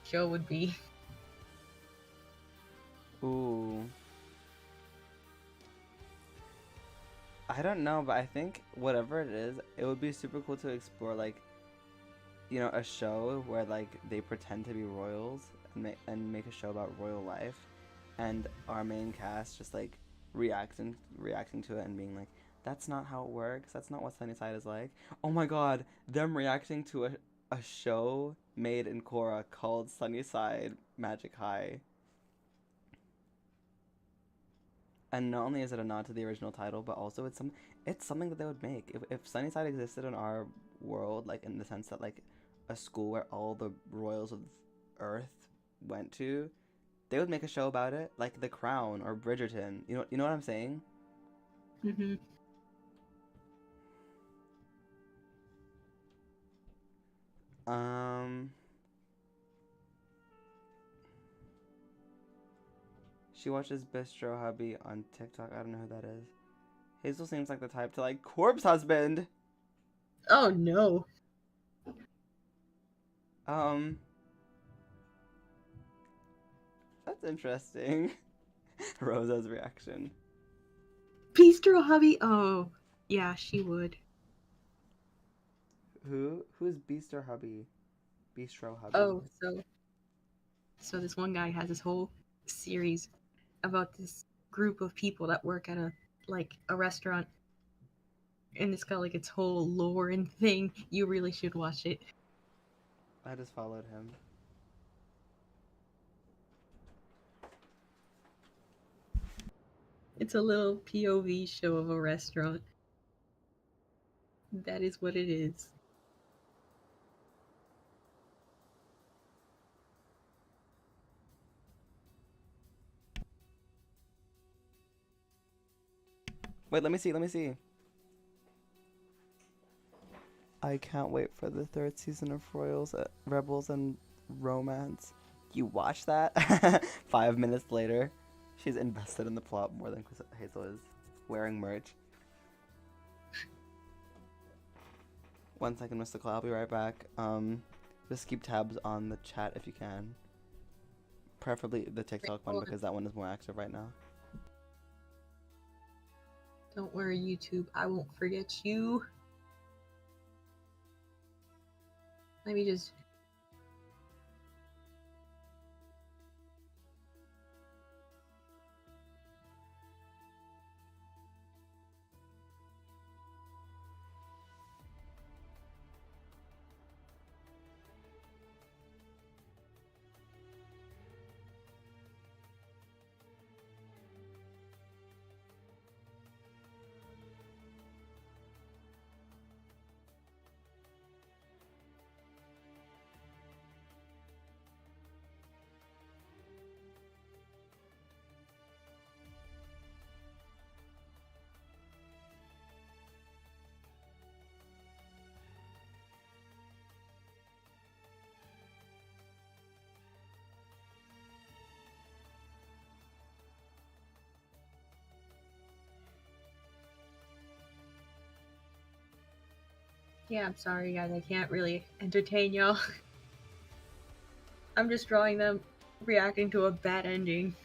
show would be? Ooh. I don't know, but I think whatever it is, it would be super cool to explore, like, you know, a show where, like, they pretend to be royals and make a show about royal life, and our main cast just, like, reacting to it and being like, that's not how it works, that's not what Sunnyside is like. Oh my god, them reacting to a show made in Cora called Sunnyside Magic High. And not only is it a nod to the original title, but also it's something that they would make. If Sunnyside existed in our world, like in the sense that like a school where all the royals of Earth went to, they would make a show about it, like The Crown or Bridgerton. You know what I'm saying? Mm-hmm. Um, she watches Bistro Hubby on TikTok. I don't know who that is. Hazel seems like the type to like corpse husband. Oh no. Um, that's interesting. Rosa's reaction. Bistro hubby. Oh, yeah, she would. Who's Bistro Hubby? Bistro Hubby. Oh, so this one guy has this whole series about this group of people that work at a restaurant, and it's got like its whole lore and thing. You really should watch it. I just followed him. It's a little POV show of a restaurant. That is what it is. Wait, let me see. I can't wait for the third season of Royals, Rebels, and Romance. You watch that? 5 minutes later, she's invested in the plot more than Hazel is. Wearing merch. 1 second, Mr. Claw. I'll be right back. Just keep tabs on the chat if you can. Preferably the TikTok one because that one is more active right now. Don't worry, YouTube. I won't forget you. Let me just... Yeah, I'm sorry, guys. I can't really entertain y'all. I'm just drawing them reacting to a bad ending.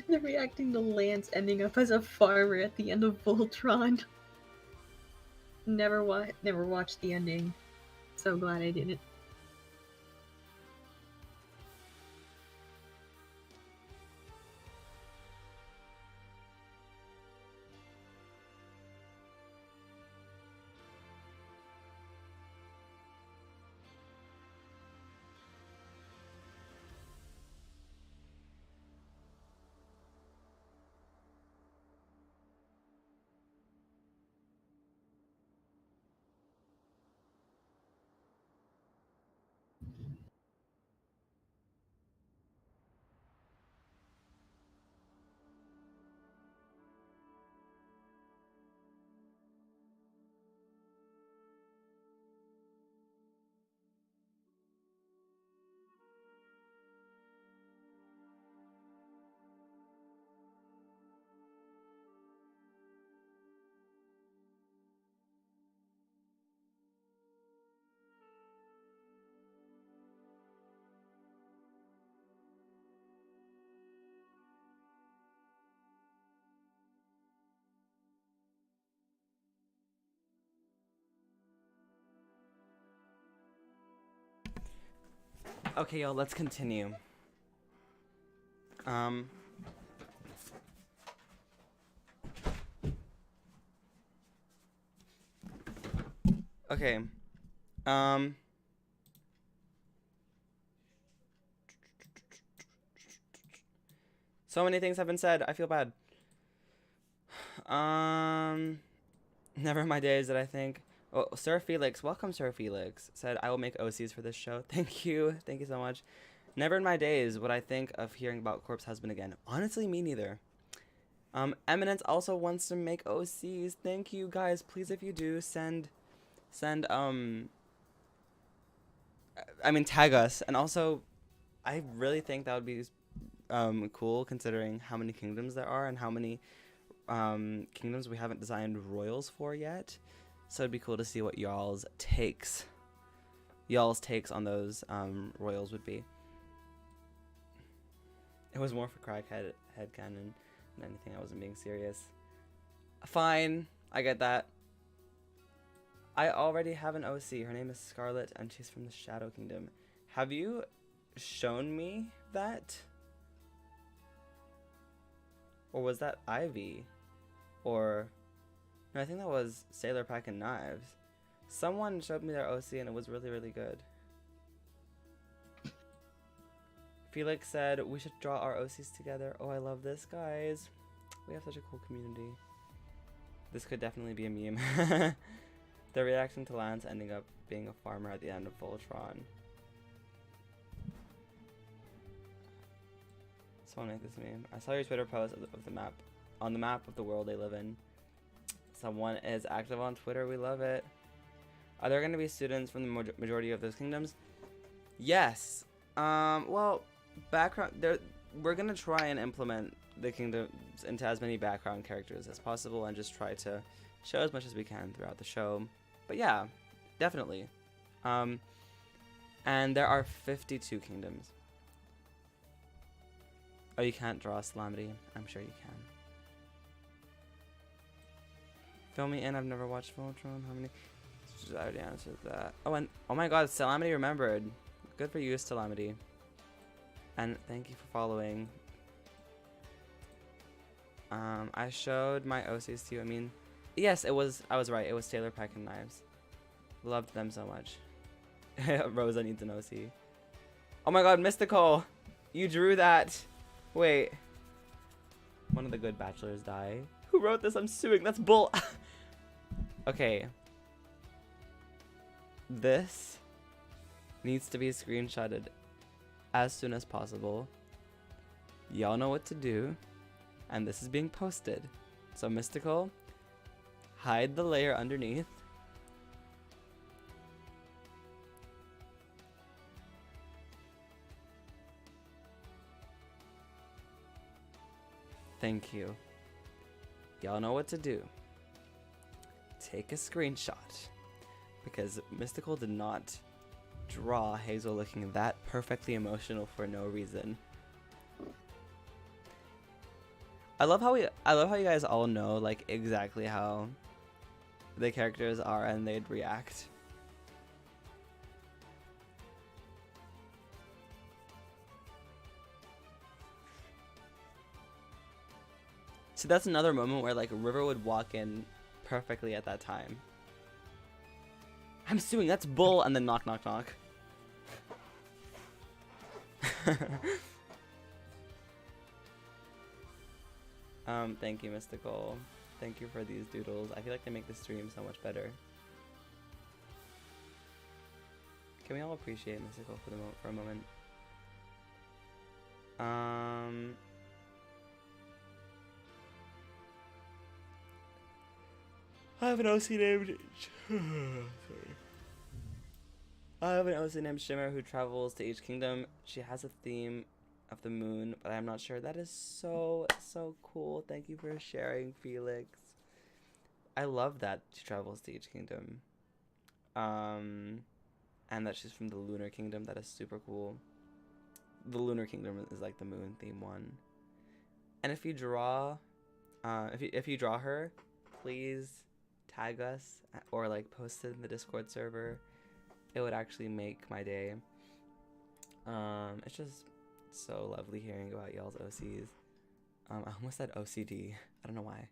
They're reacting to Lance ending up as a farmer at the end of Voltron. Never watched the ending. So glad I didn't. Okay, y'all, let's continue. Okay. So many things have been said. I feel bad. Never in my days did I think. Oh, Sir Felix, welcome, Sir Felix. Said I will make OCs for this show. Thank you so much. Never in my days would I think of hearing about Corpse Husband again. Honestly, me neither. Eminence also wants to make OCs. Thank you guys. Please, if you do, send tag us. And also, I really think that would be cool considering how many kingdoms there are and how many kingdoms we haven't designed royals for yet. So it'd be cool to see what y'all's takes on those royals would be. It was more for crackhead headcanon than anything. I wasn't being serious. Fine, I get that. I already have an OC. Her name is Scarlet, and she's from the Shadow Kingdom. Have you shown me that? Or was that Ivy? Or no, I think that was Sailor Pack and Knives. Someone showed me their OC and it was really, really good. Felix said we should draw our OCs together. Oh, I love this, guys. We have such a cool community. This could definitely be a meme. The reaction to Lance ending up being a farmer at the end of Voltron. So I'll make this meme. I saw your Twitter post of the map. On the map of the world they live in. Someone is active on Twitter. We love it. Are there going to be students from the majority of those kingdoms? Yes. Well, background. We're going to try and implement the kingdoms into as many background characters as possible and just try to show as much as we can throughout the show. But yeah, definitely. And there are 52 kingdoms. Oh, you can't draw Salamity? I'm sure you can. Fill me in. I've never watched Voltron. How many? I already answered that. Oh, and oh my God, Salamity remembered. Good for you, Salamity. And thank you for following. I showed my OCs to you. I mean, yes, it was. I was right. It was Taylor Pack and Knives. Loved them so much. Rosa needs an OC. Oh my God, Mystical, you drew that. Wait. One of the good bachelors die. Who wrote this? I'm suing. That's bull. Okay. This needs to be screenshotted as soon as possible. Y'all know what to do. And this is being posted. So Mystical, hide the layer underneath. Thank you. Y'all know what to do. Take a screenshot. Because Mystical did not draw Hazel looking that perfectly emotional for no reason. I love how you guys all know like exactly how the characters are and they'd react. So that's another moment where like River would walk in perfectly at that time. I'm suing, that's bull, and then knock knock knock. Thank you, Mystical. Thank you for these doodles. I feel like they make the stream so much better. Can we all appreciate Mystical for a moment? I have an OC named sorry. I have an OC named Shimmer who travels to each kingdom. She has a theme of the moon, but I'm not sure. That is so cool. Thank you for sharing, Felix. I love that she travels to each kingdom. And that she's from the Lunar Kingdom. That is super cool. The Lunar Kingdom is like the moon theme one. And if you draw if you draw her, please tag us or like post it in the Discord server. It would actually make my day. It's just so lovely hearing about y'all's OCs. I almost said OCD. I don't know why.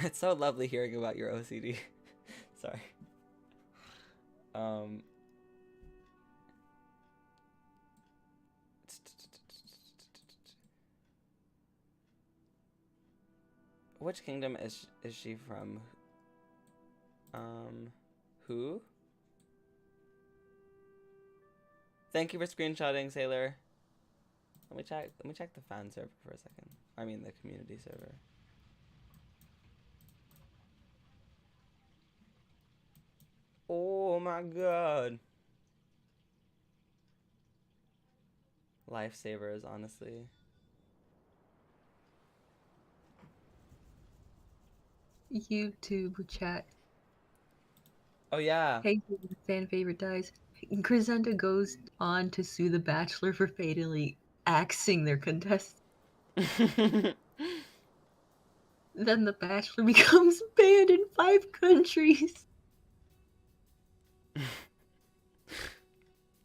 It's so lovely hearing about your OCD. Sorry. Which kingdom is she from? Who? Thank you for screenshotting, Sailor. Let me check the fan server for a second. I mean the community server. Oh my god. Lifesavers, honestly. YouTube chat. Oh yeah. Hey, fan favorite dies. Crescenta goes on to sue The Bachelor for fatally axing their contestant. Then The Bachelor becomes banned in 5 countries.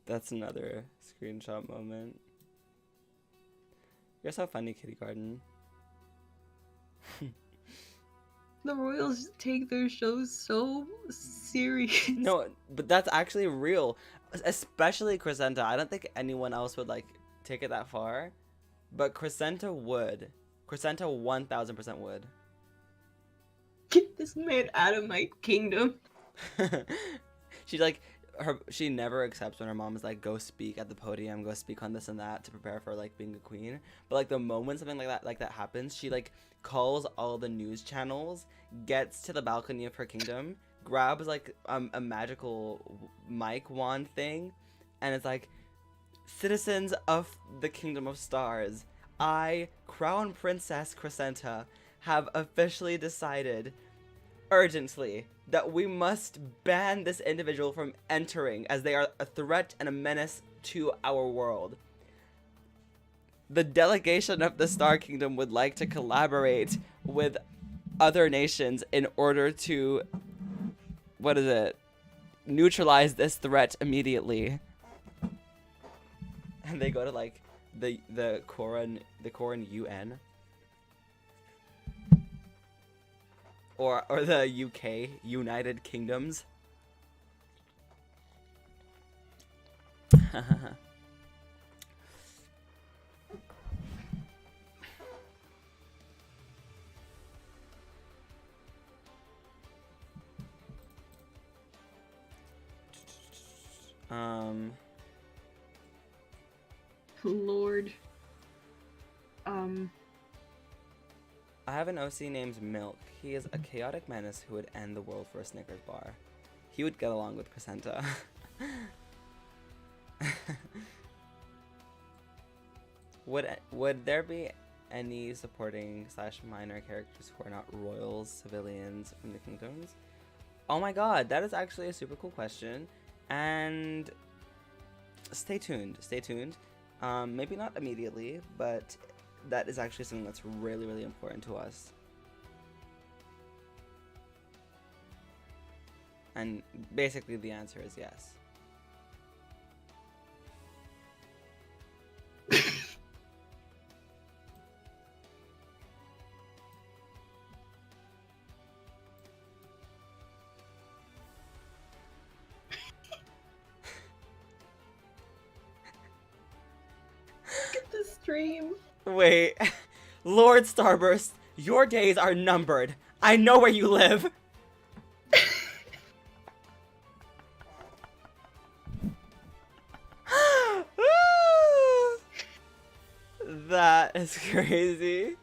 That's another screenshot moment. You're so funny, Kitty Garden. The Royals take their shows so serious. No, but that's actually real. Especially Crescenta. I don't think anyone else would like take it that far. But Crescenta would. Crescenta 1000% would. Get this man out of my kingdom. She never accepts when her mom is like, go speak at the podium, go speak on this and that to prepare for like being a queen. But like the moment something like that happens, she like calls all the news channels, gets to the balcony of her kingdom, grabs like a magical mic wand thing, and it's like, citizens of the Kingdom of Stars, I, Crown Princess Crescenta, have officially decided urgently that we must ban this individual from entering as they are a threat and a menace to our world. The delegation of the Star Kingdom would like to collaborate with other nations in order to, neutralize this threat immediately. And they go to like the Cora UN. Or the UK, United Kingdoms. Lord. I have an OC named Milk. He is a chaotic menace who would end the world for a Snickers bar. He would get along with Crescenta. Would there be any supporting / minor characters who are not royals, civilians from the kingdoms? Oh my god, that is actually a super cool question. And stay tuned. Maybe not immediately, but that is actually something that's really, really important to us. And basically the answer is yes. Get the stream. Wait, Lord Starburst, your days are numbered. I know where you live. That is crazy.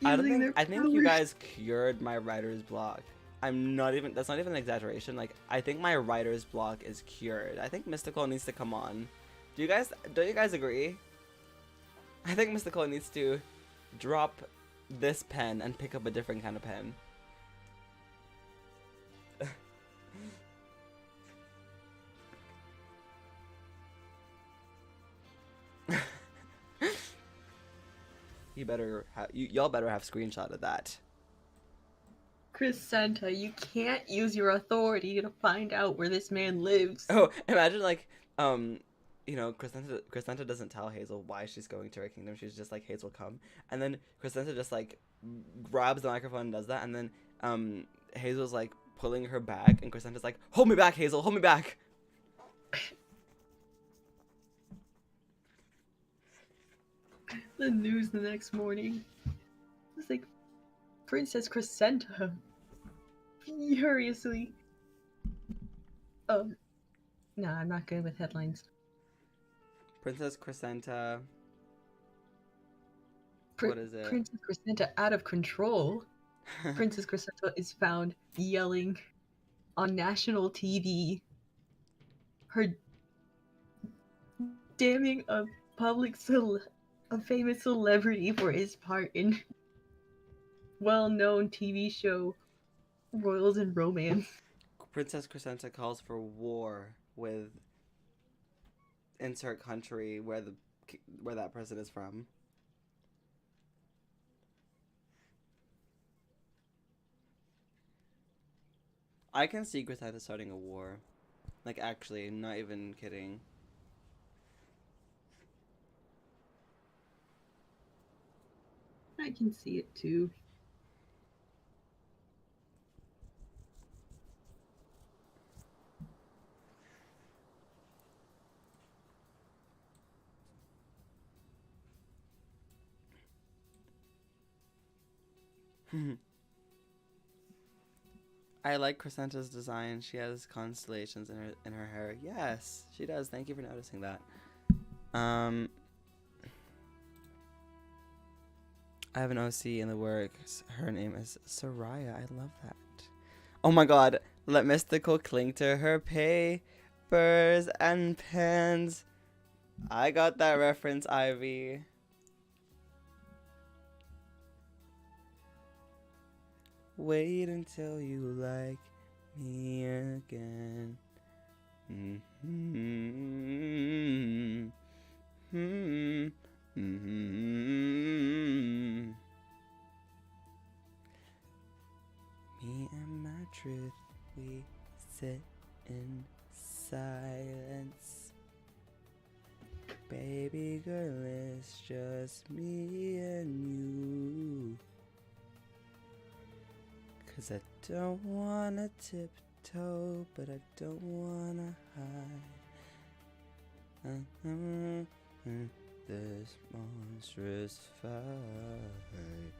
I think you guys cured my writer's block. That's not even an exaggeration. Like, I think my writer's block is cured. I think Mystical needs to come on. Don't you guys agree? I think Mystical needs to drop this pen and pick up a different kind of pen. Y'all better have screenshot of that. Chris Santa, you can't use your authority to find out where this man lives. Oh, imagine like, you know, Crescenta doesn't tell Hazel why she's going to her kingdom. She's just like, Hazel, come. And then Crescenta just like grabs the microphone and does that. And then Hazel's like pulling her back, and Crescenta's like, hold me back, Hazel, hold me back. The news the next morning. It's like, Princess Crescenta furiously. Nah, I'm not good with headlines. Princess Crescenta. What is it? Princess Crescenta out of control. Princess Crescenta is found yelling on national TV. Her damning a famous celebrity for his part in well-known TV show Royals and Romance. Princess Crescenta calls for war with insert country where that person is from. I can see Crescenta starting a war. Like, actually, not even kidding. I can see it too. I like Crescenta's design. She has constellations in her hair. Yes, she does. Thank you for noticing that. I have an OC in the works. Her name is Soraya. I love that. Oh my god. Let Mystical cling to her papers and pens. I got that reference, Ivy. Wait until you like me again. Me and my truth, we sit in silence. Baby girl, it's just me and you. 'Cause I don't wanna tiptoe, but I don't wanna hide. This monstrous fight.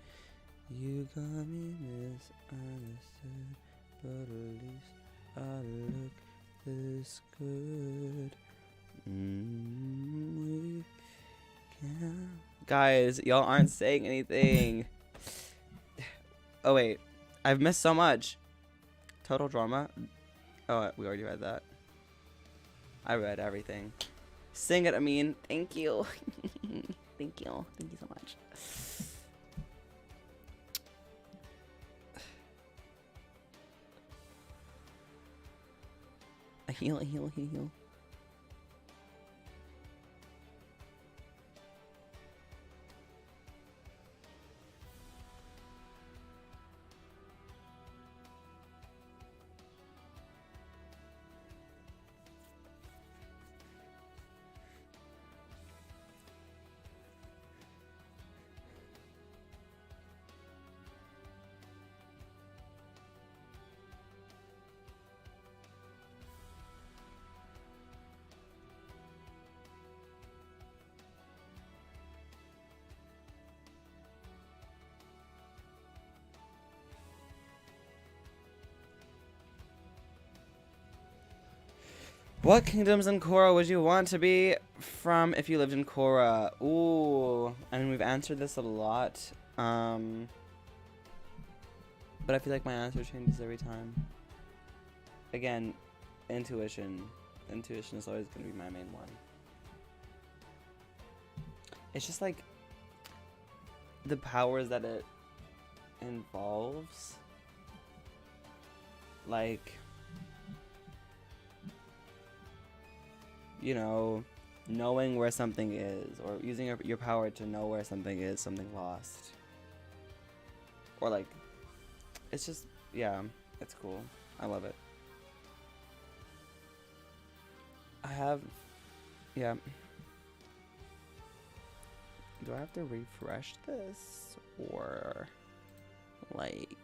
You got me misunderstood, but at least I look this good. We can. Guys, y'all aren't saying anything. Oh wait, I've missed so much. Total drama. Oh, we already read that. I read everything. Sing it, Amin. Thank you. Thank you. Thank you so much. A heal, a heal, a heal, a heal. What kingdoms in Cora would you want to be from if you lived in Cora? Ooh, I mean, we've answered this a lot. But I feel like my answer changes every time. Again, intuition. Intuition is always going to be my main one. It's just like the powers that it involves. Like, you know, knowing where something is, or using your power to know where something is, something lost. Or like, it's just yeah, it's cool. I love it. I have, yeah. Do I have to refresh this or like?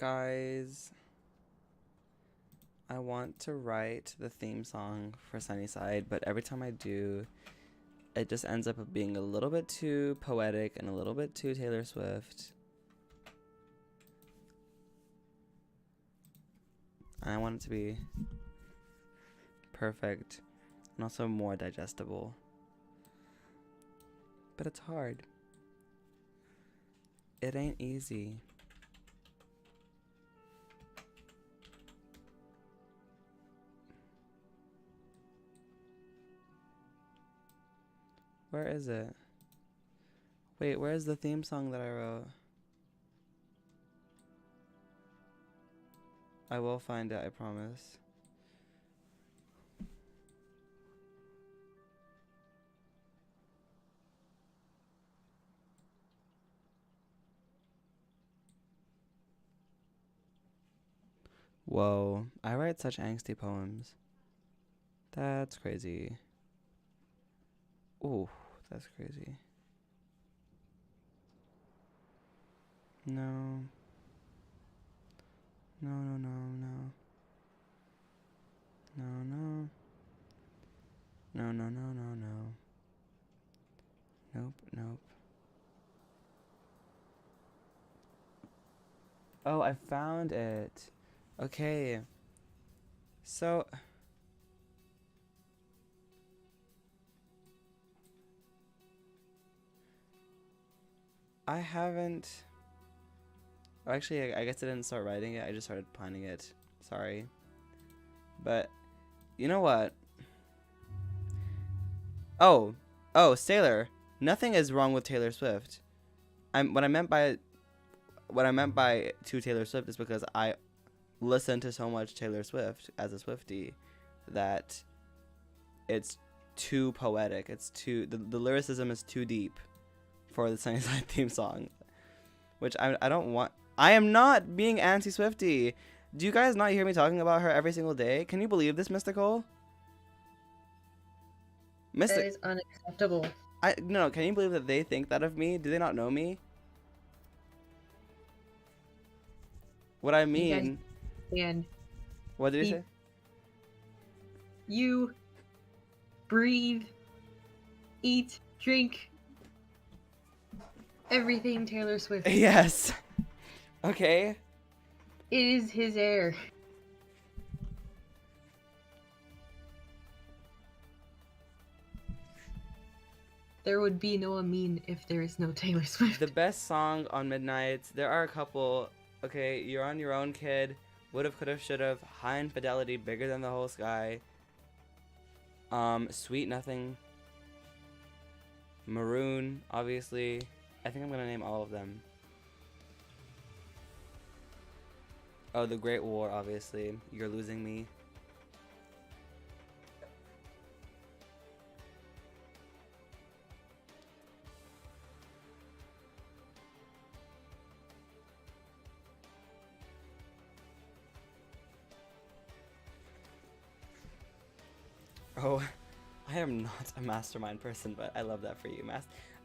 Guys, I want to write the theme song for Sunnyside, but every time I do, it just ends up being a little bit too poetic and a little bit too Taylor Swift. And I want it to be perfect and also more digestible. But it's hard. It ain't easy. Where is it? Wait, where's the theme song that I wrote? I will find it, I promise. Whoa, I write such angsty poems. That's crazy. Ooh, that's crazy. No. No, no, no, no. No, no. No, no, no, no, no. Nope, nope. Oh, I found it. Okay. So I haven't. Actually, I guess I didn't start writing it. I just started planning it. Sorry. But you know what? Oh, Sailor. Nothing is wrong with Taylor Swift. What I meant by to Taylor Swift is because I listen to so much Taylor Swift as a Swiftie that it's too poetic. It's too the lyricism is too deep for the Sunnyside theme song, which I don't want. I am not being anti-Swiftie. Do you guys not hear me talking about her every single day? Can you believe this, Mystical? That is unacceptable. No, can you believe that they think that of me? Do they not know me? What I mean. And What did he say? You breathe, eat, drink, everything Taylor Swift. Yes. Okay. It is his air. There would be no Amin if there is no Taylor Swift. The best song on Midnights. There are a couple. Okay, You're on Your Own, Kid. Would've, Could've, Should've. High Infidelity, Bigger Than the Whole Sky. Sweet Nothing. Maroon, obviously. I think I'm gonna name all of them. Oh, The Great War, obviously. You're Losing Me. Oh, I am not a Mastermind person, but I love that for you.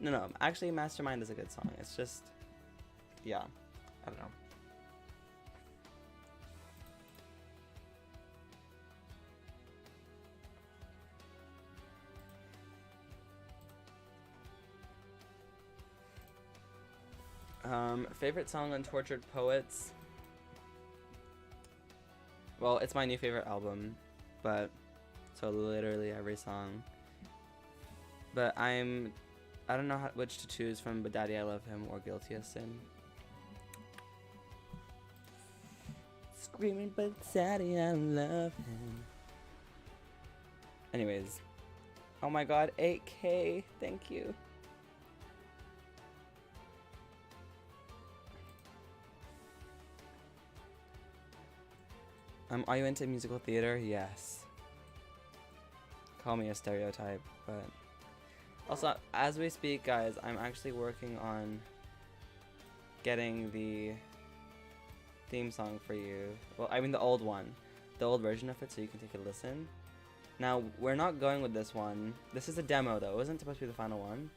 No, actually, Mastermind is a good song. It's just, yeah, I don't know. Favorite song on Tortured Poets? Well, it's my new favorite album, but so literally every song. But I don't know which to choose from, but Daddy I Love Him or Guilty as Sin. Screaming, but Daddy I love him. Anyways, oh my god, 8K, thank you. Are you into musical theater? Yes. Call me a stereotype, but also, as we speak, guys, I'm actually working on getting the theme song for you. Well, I mean the old one. The old version of it, so you can take a listen. Now, we're not going with this one. This is a demo, though. It wasn't supposed to be the final one.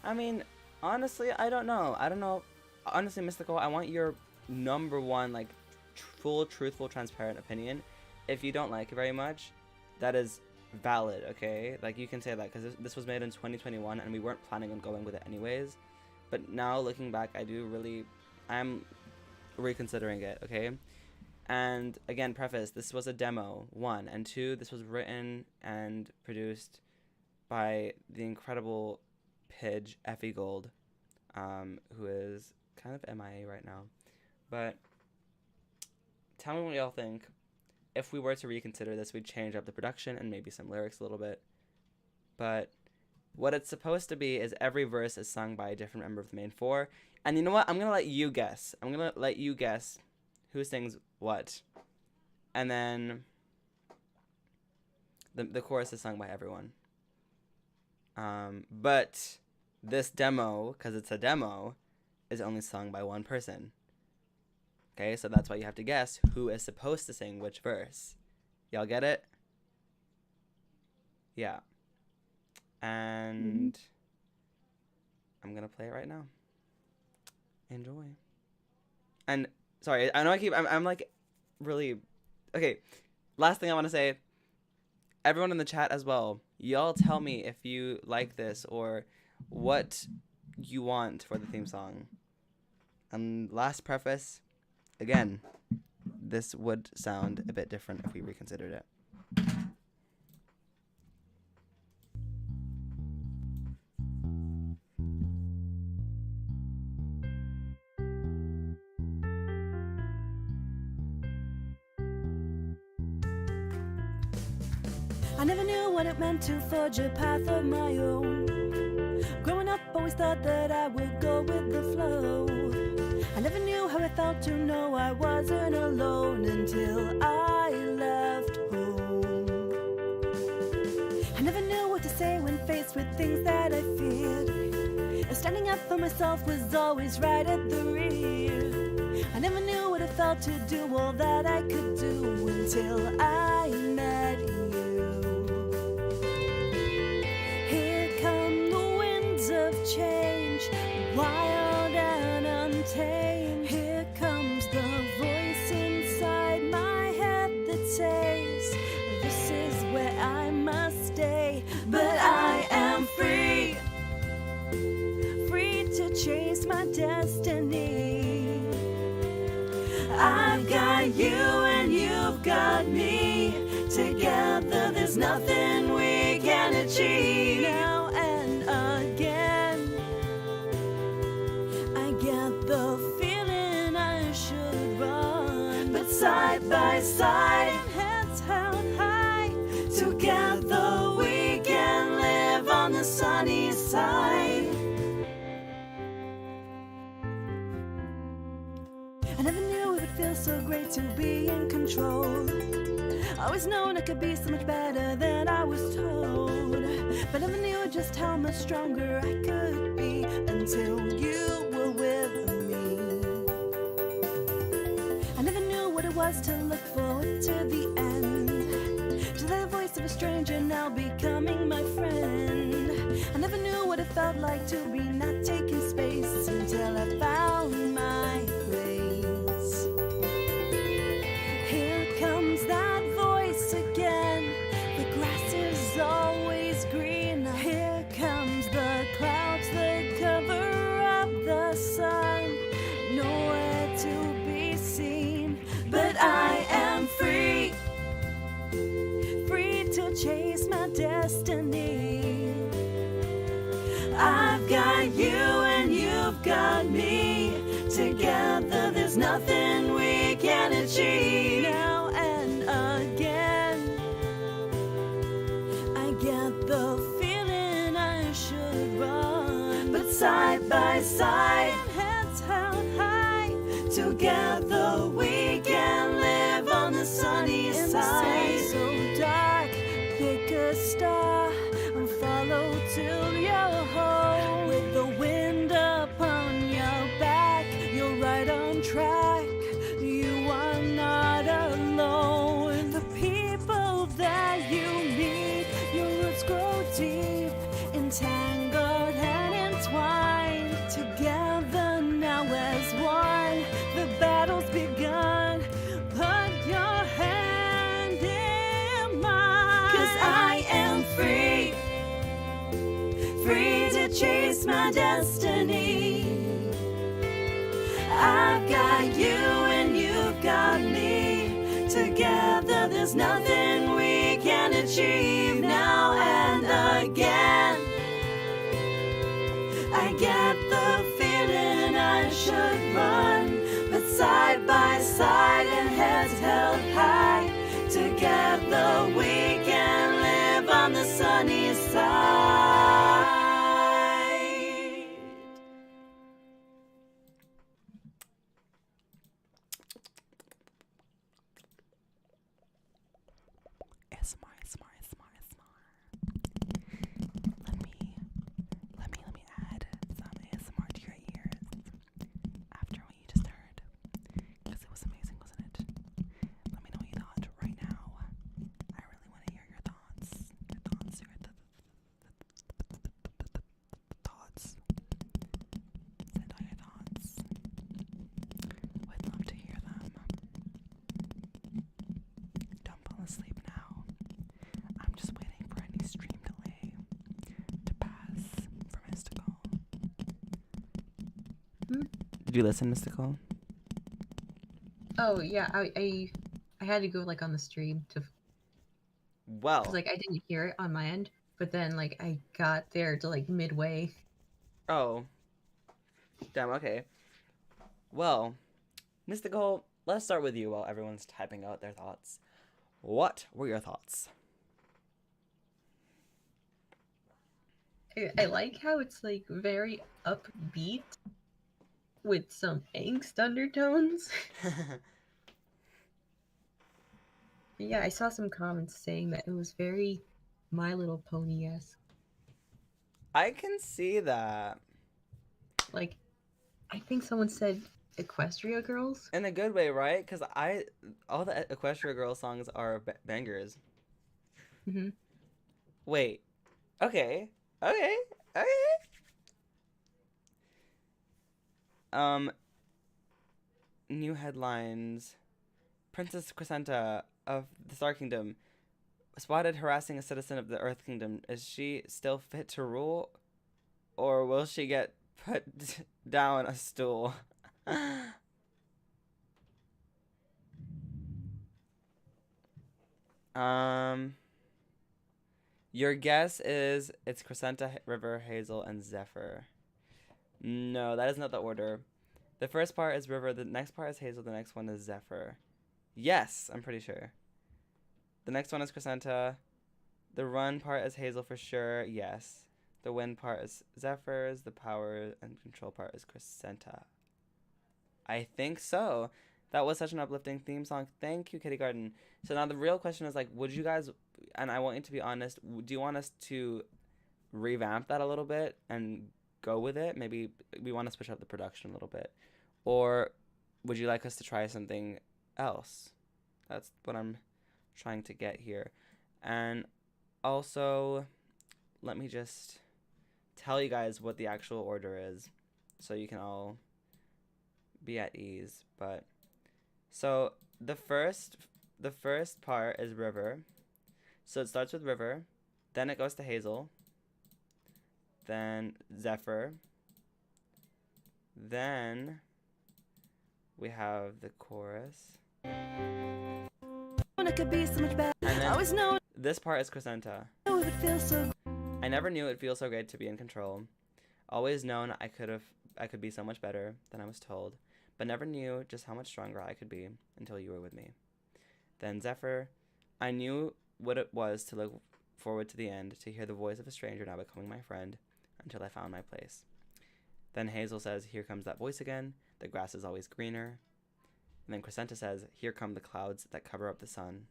I mean, honestly, I don't know. Honestly, Mystical, I want your number one, like, full, truthful, transparent opinion. If you don't like it very much, that is valid, okay? Like, you can say that, because this was made in 2021, and we weren't planning on going with it anyways. But now, looking back, I'm reconsidering it, okay? And again, preface, this was a demo, 1, and 2, this was written and produced by the incredible Pidge, Effie Gold, who is kind of MIA right now. But tell me what y'all think. If we were to reconsider this, we'd change up the production and maybe some lyrics a little bit. But what it's supposed to be is every verse is sung by a different member of the main 4. And you know what? I'm going to let you guess. Who sings what. And then the chorus is sung by everyone. But this demo, because it's a demo, is only sung by one person. Okay, so that's why you have to guess who is supposed to sing which verse. Y'all get it? Yeah. And I'm gonna play it right now. Enjoy. And sorry, I know I'm like really okay. Last thing I want to say, everyone in the chat as well, y'all tell me if you like this or what you want for the theme song. And last preface, again, this would sound a bit different if we reconsidered it. I never knew what it meant to forge a path of my own. Growing up, always thought that I would go with the flow. I never knew how it felt to know I wasn't alone until I left home. I never knew what to say when faced with things that I feared. And standing up for myself was always right at the rear. I never knew what it felt to do all that I could do until I met you. Change, wild and untamed. Here comes the voice inside my head that says, this is where I must stay. But I am free, free to chase my destiny. I've got you and you've got me. Together there's nothing we can achieve. Now and again, the feeling I should run, but side by side, heads held high, together we can live on the sunny side. I never knew it would feel so great to be in control. Always known I could be so much better than I was told, but never knew just how much stronger I could be until you were with me. I never knew what it was to look forward to the end, to the voice of a stranger now becoming my friend. I never knew what it felt like to be not taking space until I found my place. Here comes that voice again, the grass is always green. Here comes the clouds that cover up the sun, nowhere to be seen. But I am free, free to chase my destiny. I've got you and you've got me. Together there's nothing we can achieve. Now and again, I get the feeling I should run, but side by side, heads held high, together we can live on the sunny my destiny. I've got you and you've got me. Together there's nothing we can achieve. Now and again, I get the feeling I should run, but side by side and heads held high, together we can live on the sunny side. Let me add some ASMR to your ears after what you just heard, because it was amazing, wasn't it? Let me know what you thought right now. I really want to hear your thoughts. Thoughts. Send all your thoughts. Would love to hear them. Don't fall asleep now. I'm just waiting for any stream delay to pass for Mystical. Did you listen, Mystical? Oh yeah, I had to go like on the stream to, Well, 'cause, like I didn't hear it on my end, but then like I got there to like midway. oh. Damn, okay. Well, Mystical, let's start with you while everyone's typing out their thoughts. What were your thoughts? I like how it's like very upbeat with some angst undertones. Yeah, I saw some comments saying that it was very My Little Pony-esque. I can see that. Like, I think someone said Equestria Girls. In a good way, right? Because all the Equestria Girl songs are bangers. Mm-hmm. Wait. Okay. New headlines. Princess Crescenta of the Star Kingdom spotted harassing a citizen of the Earth Kingdom. Is she still fit to rule? Or will she get put down a stool? Your guess is it's Crescenta, River, Hazel, and Zephyr. No, that is not the order. The first part is River, the next part is Hazel, the next one is Zephyr. Yes, I'm pretty sure. The next one is Crescenta. The run part is Hazel for sure, yes. The wind part is Zephyr's, the power and control part is Crescenta. I think so. That was such an uplifting theme song. Thank you, Kitty Garden. So now the real question is, like, would you guys, and I want you to be honest, do you want us to revamp that a little bit and go with it? Maybe we want to switch up the production a little bit. Or would you like us to try something else? That's what I'm trying to get here. And also, let me just tell you guys what the actual order is so you can all be at ease. But so the first part is River. So it starts with River, then it goes to Hazel, then Zephyr, then we have the chorus, It could be so much better. and I always know then this part is Crescenta. it would feel so. I never knew it'd feel so great to be in control. Always known I could be so much better than I was told, but never knew just how much stronger I could be until you were with me. Then Zephyr, I knew what it was to look forward to the end, to hear the voice of a stranger now becoming my friend, until I found my place. Then Hazel says, here comes that voice again, the grass is always greener. And then Crescenta says, here come the clouds that cover up the sun,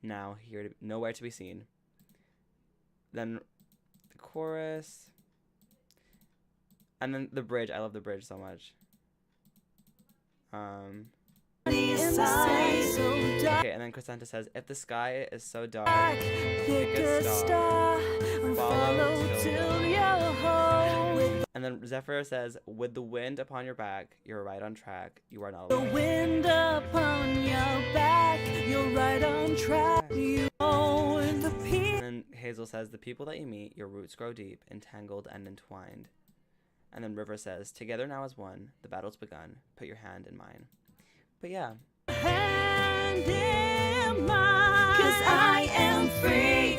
now nowhere to be seen. Then the chorus, and then the bridge. I love the bridge so much. Okay, and then Crescenta says, if the sky is so dark, pick a star and follow till you're home. And then Zephyr says, with the wind upon your back, you're right on track. You are not alone. The wind upon your back, you're right on track. You own the peace. And then Hazel says, the people that you meet, your roots grow deep, entangled and entwined. And then River says, together now as one, the battle's begun, put your hand in mine. But yeah. Hand in mine, 'cause I am free.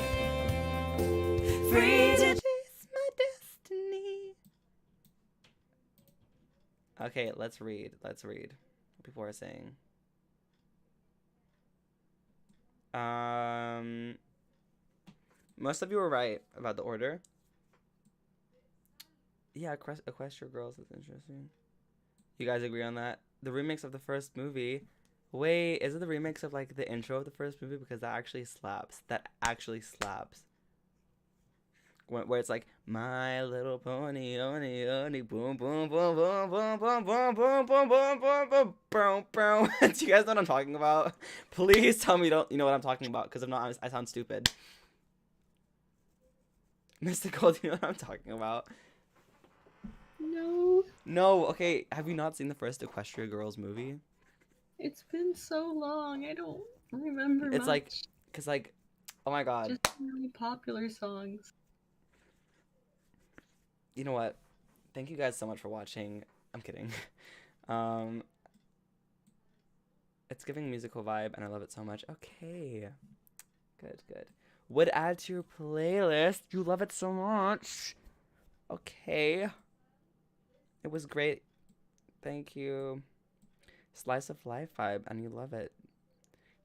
Free to chase my destiny. Okay, let's read. Let's read what people are saying. Most of you were right about the order. Yeah, Equestria Girls is interesting. You guys agree on that? The remix of the first movie. Wait, is it the remix of like the intro of the first movie? Because that actually slaps. That actually slaps. Where it's like, My Little Pony, oni, oni, boom, boom, boom, boom, boom, boom, boom, boom, boom, boom, boom, boom, boom, boom. Do you guys know what I'm talking about? Please tell me you know what I'm talking about, because if not, I sound stupid. Mystical, do you know what I'm talking about? No. No, okay, have you not seen the first Equestria Girls movie? It's been so long. I don't remember It's much. like, because like, oh my god. Just really popular songs. You know what? Thank you guys so much for watching. I'm kidding. It's giving musical vibe, and I love it so much. Okay. Good, good. Would add to your playlist. You love it so much. Okay. It was great. Thank you. Slice of life vibe, and you love it.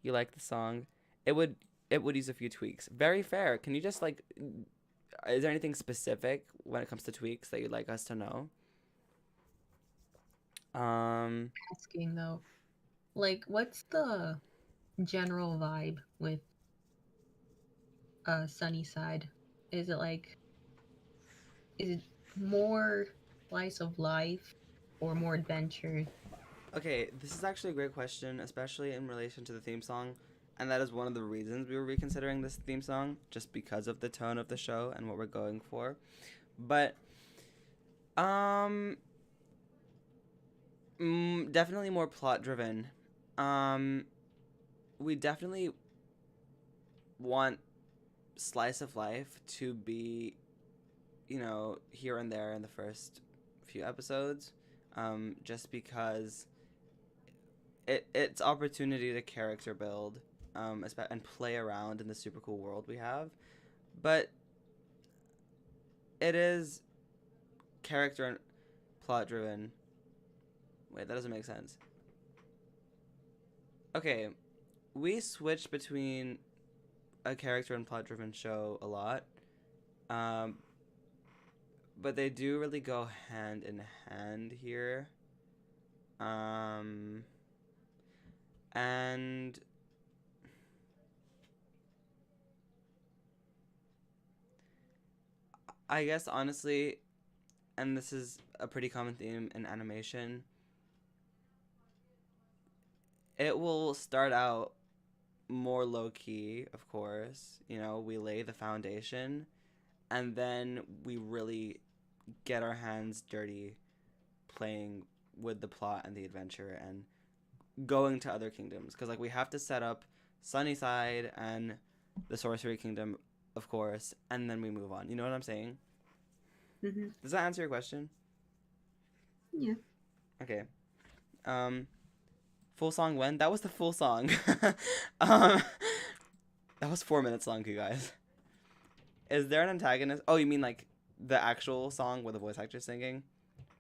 You like the song. It would use a few tweaks. Very fair. Can you just like, is there anything specific when it comes to tweaks that you'd like us to know? Asking though, like, what's the general vibe with Sunnyside? Is it more slice of life or more adventure? Okay, this is actually a great question, especially in relation to the theme song, and that is one of the reasons we were reconsidering this theme song, just because of the tone of the show and what we're going for. But definitely more plot driven. We definitely want slice of life to be, you know, here and there in the first few episodes, just because it's opportunity to character build, and play around in the super cool world we have, but it is character and plot driven. Wait, that doesn't make sense. Okay, we switch between a character and plot driven show a lot, but they do really go hand in hand here. And I guess honestly, and this is a pretty common theme in animation, it will start out more low-key, of course. You know, we lay the foundation, and then we really get our hands dirty playing with the plot and the adventure and going to other kingdoms, because like we have to set up Sunnyside and the Sorcery Kingdom, of course, and then we move on. You know what I'm saying? Mm-hmm. Does that answer your question? Yeah. Okay. Full song when? That was the full song. That was 4 minutes long, you guys. Is there an antagonist? Oh, you mean like the actual song with the voice actor singing?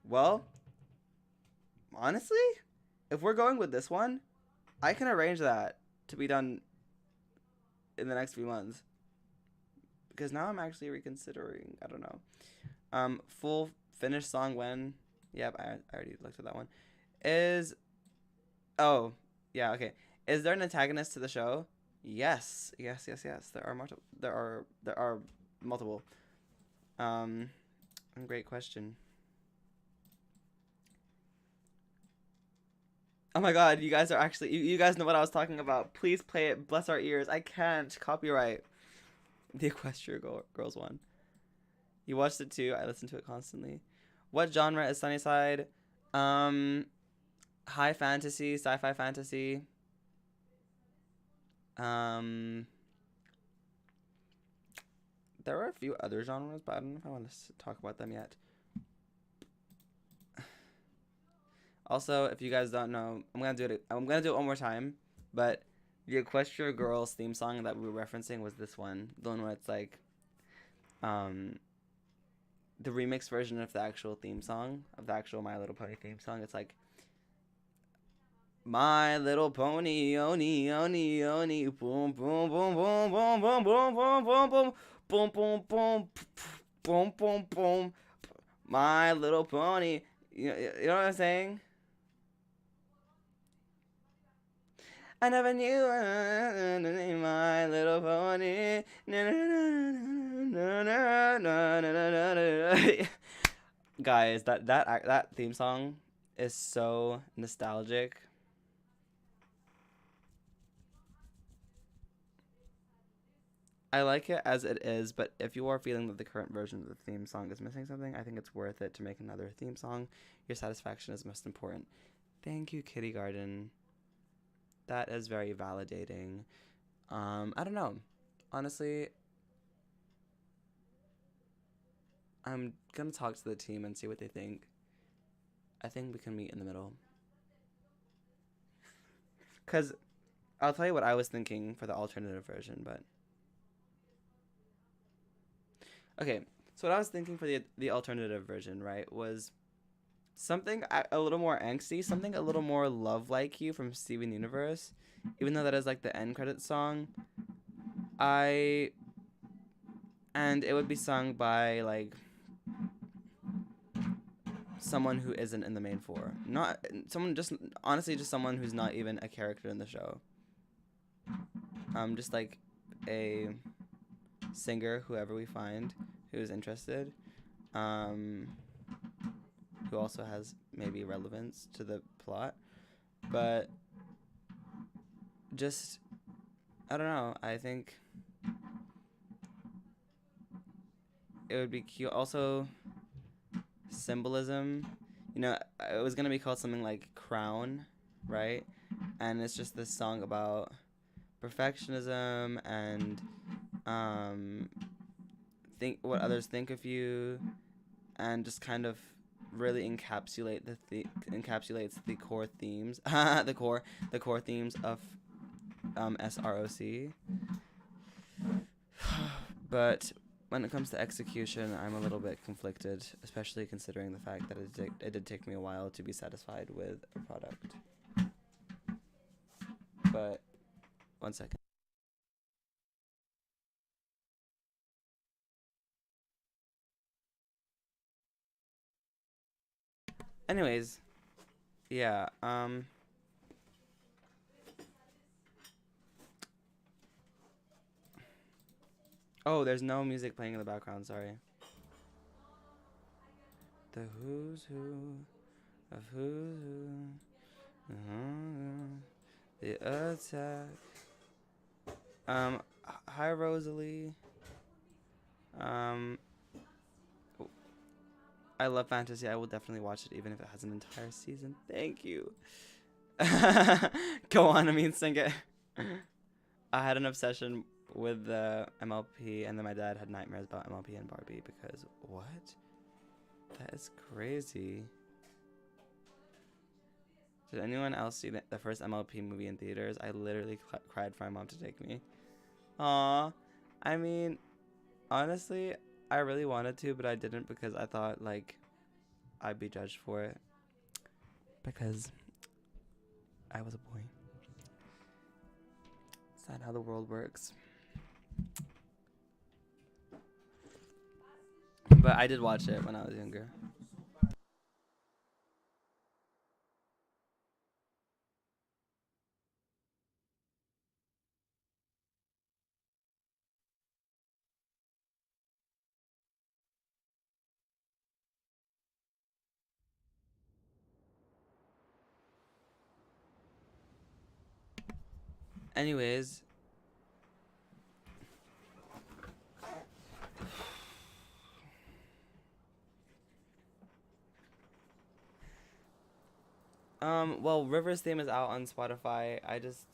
Well, honestly, if we're going with this one, I can arrange that to be done in the next few months. Because now I'm actually reconsidering. I don't know. Full finished song when? Yep, I already looked at that one. Oh, yeah, okay. Is there an antagonist to the show? Yes. There are multiple. Great question. Oh my god, you guys are actually, you guys know what I was talking about. Please play it. Bless our ears. I can't. Copyright. The Equestria Girls one. You watched it too? I listen to it constantly. What genre is Sunnyside? High fantasy, sci-fi fantasy. there are a few other genres, but I don't know if I want to talk about them yet. Also, if you guys don't know, I'm gonna do it one more time. But the Equestria Girls theme song that we were referencing was this one, the one where it's like, the remix version of the actual theme song, of the actual My Little Pony theme song. It's like, My Little Pony, oni, oni, oni, boom, boom, boom, boom, boom, boom, boom, boom, boom, boom, boom, boom, boom, boom, boom, boom, My Little Pony. You know what I'm saying? I never knew My Little Pony. Guys, that theme song is so nostalgic. I like it as it is, but if you are feeling that the current version of the theme song is missing something, I think it's worth it to make another theme song. Your satisfaction is most important. Thank you, Kitty Garden. That is very validating. I don't know. Honestly, I'm gonna talk to the team and see what they think. I think we can meet in the middle. Because I'll tell you what I was thinking for the alternative version, but... Okay, so what I was thinking for the alternative version, right, was something a little more angsty, something a little more Love Like You from Steven Universe. Even though that is like the end credits song. And it would be sung by like someone who isn't in the main four. Not someone, just honestly just someone who's not even a character in the show. Just like a singer, whoever we find who's interested. Who also has maybe relevance to the plot. But just, I don't know, I think it would be cute. Also, symbolism, you know, it was gonna be called something like Crown, right? And it's just this song about perfectionism and think what others think of you, and just kind of really encapsulates the core themes the core themes of SROC. But when it comes to execution, I'm a little bit conflicted, especially considering the fact that it did take me a while to be satisfied with a product. But one second. Anyways, yeah, oh, there's no music playing in the background, sorry. The who's who of who's who. The attack. Hi Rosalie. I love fantasy. I will definitely watch it even if it has an entire season. Thank you. Go on, I mean, sing it. I had an obsession with the MLP, and then my dad had nightmares about MLP and Barbie because what? That is crazy. Did anyone else see the first MLP movie in theaters? I literally cried for my mom to take me. Aww. I mean, honestly, I really wanted to, but I didn't because I thought, like, I'd be judged for it. Because I was a boy. Is that how the world works? But I did watch it when I was younger. Anyways, well, River's theme is out on Spotify. I just,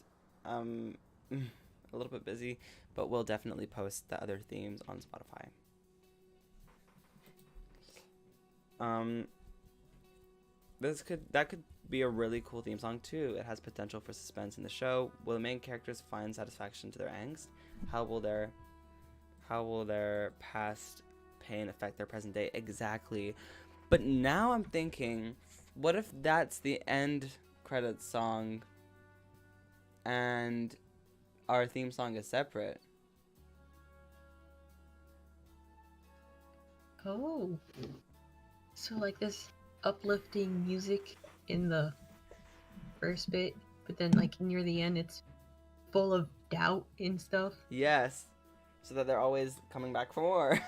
a little bit busy, but we'll definitely post the other themes on Spotify. That could be a really cool theme song too. It has potential for suspense in the show. Will the main characters find satisfaction to their angst? How will their past pain affect their present day? Exactly. But now I'm thinking, what if that's the end credits song and our theme song is separate? Oh. So like this uplifting music in the first bit, but then like near the end it's full of doubt and stuff. Yes. So that they're always coming back for more.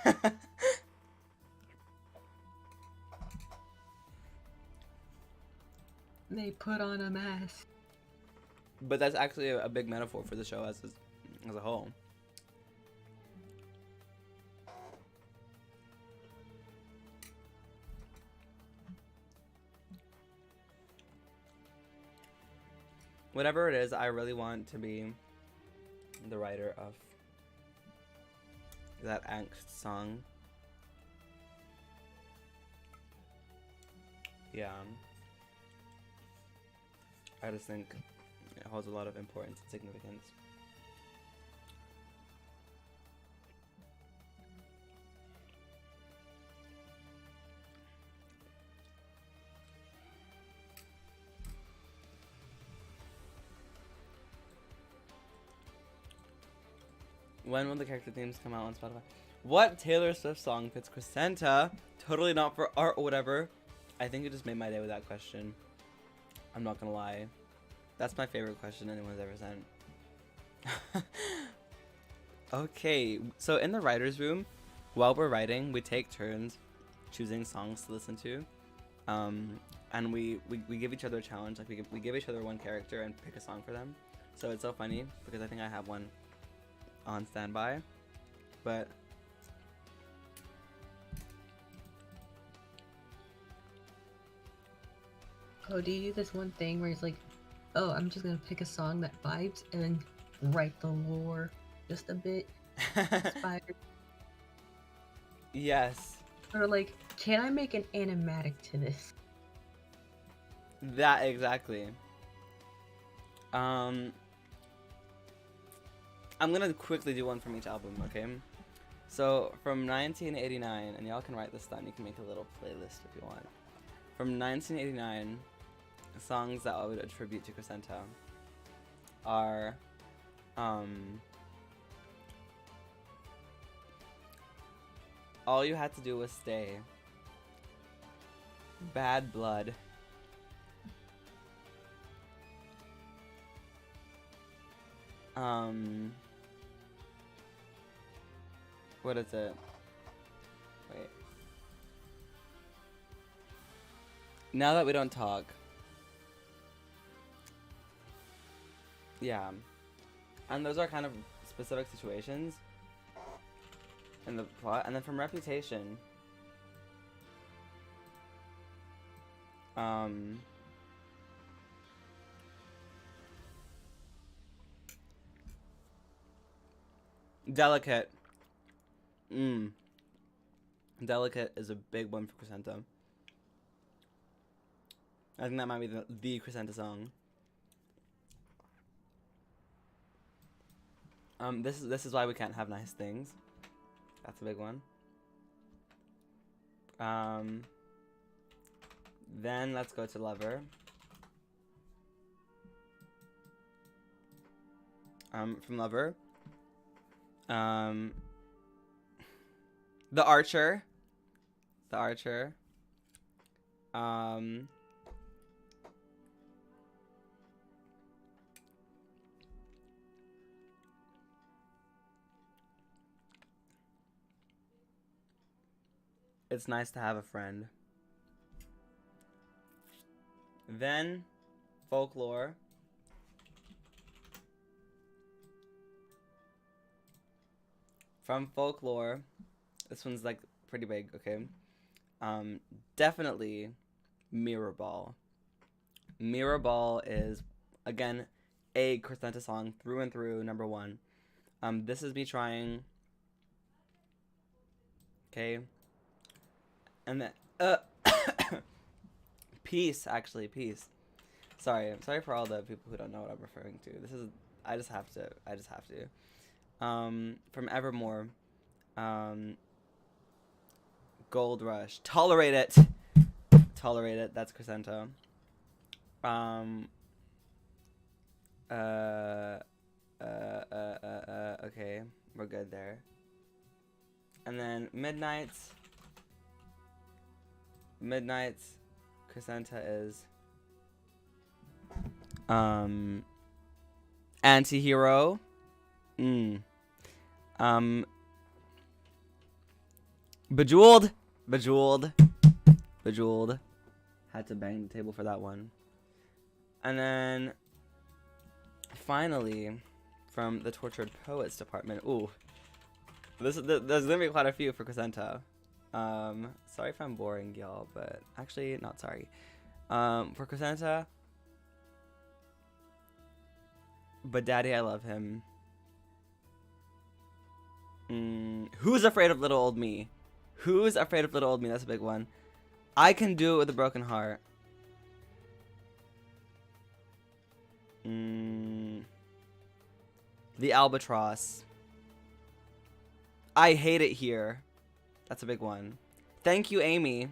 They put on a mask. But that's actually a big metaphor for the show as a whole. Whatever it is, I really want to be the writer of that angst song. Yeah. I just think it holds a lot of importance and significance. When will the character themes come out on Spotify? What Taylor Swift song fits Crescenta? Totally not for art or whatever. I think you just made my day with that question. I'm not gonna lie. That's my favorite question anyone's ever sent. Okay, so in the writer's room, while we're writing, we take turns choosing songs to listen to. And we give each other a challenge. Like we give each other one character and pick a song for them. So it's so funny because I think I have one on standby. But Oh, do you do this one thing where it's like, oh, I'm just gonna pick a song that vibes and then write the lore just a bit inspired? Yes. Or like, can I make an animatic to this? That exactly. I'm gonna quickly do one from each album, okay? So from 1989, and y'all can write this down. You can make a little playlist if you want. From 1989, songs that I would attribute to Crescenta are All You Had to Do Was Stay, Bad Blood, what is it? Wait. Now That We Don't Talk. Yeah. And those are kind of specific situations in the plot. And then from Reputation, Delicate. Delicate is a big one for Crescenta. I think that might be the Crescenta song. This is Why We Can't Have Nice Things. That's a big one. Then let's go to Lover. From Lover. The Archer. The Archer. It's Nice to Have a Friend. Then Folklore. From Folklore, this one's like pretty big, okay? Definitely Mirror Ball. Mirror Ball is, again, a Crescenta song through and through, number one. This is me trying. Okay. And then peace, actually, peace. Sorry, I'm sorry for all the people who don't know what I'm referring to. This is I just have to. From Evermore. Gold Rush. Tolerate it. Tolerate it. That's Crescento. Okay, we're good there. And then Midnight's Crescenta is Antihero. Bejeweled. Had to bang the table for that one. And then finally, from the Tortured Poets department. Ooh, there's gonna be quite a few for Crescenta. Sorry if I'm boring y'all, but actually not sorry. For Crescenta, but Daddy, I love him. Who's afraid of little old me? Who's afraid of little old me? That's a big one. I can do it with a broken heart. The Albatross. I hate it here. That's a big one. Thank you, Amy.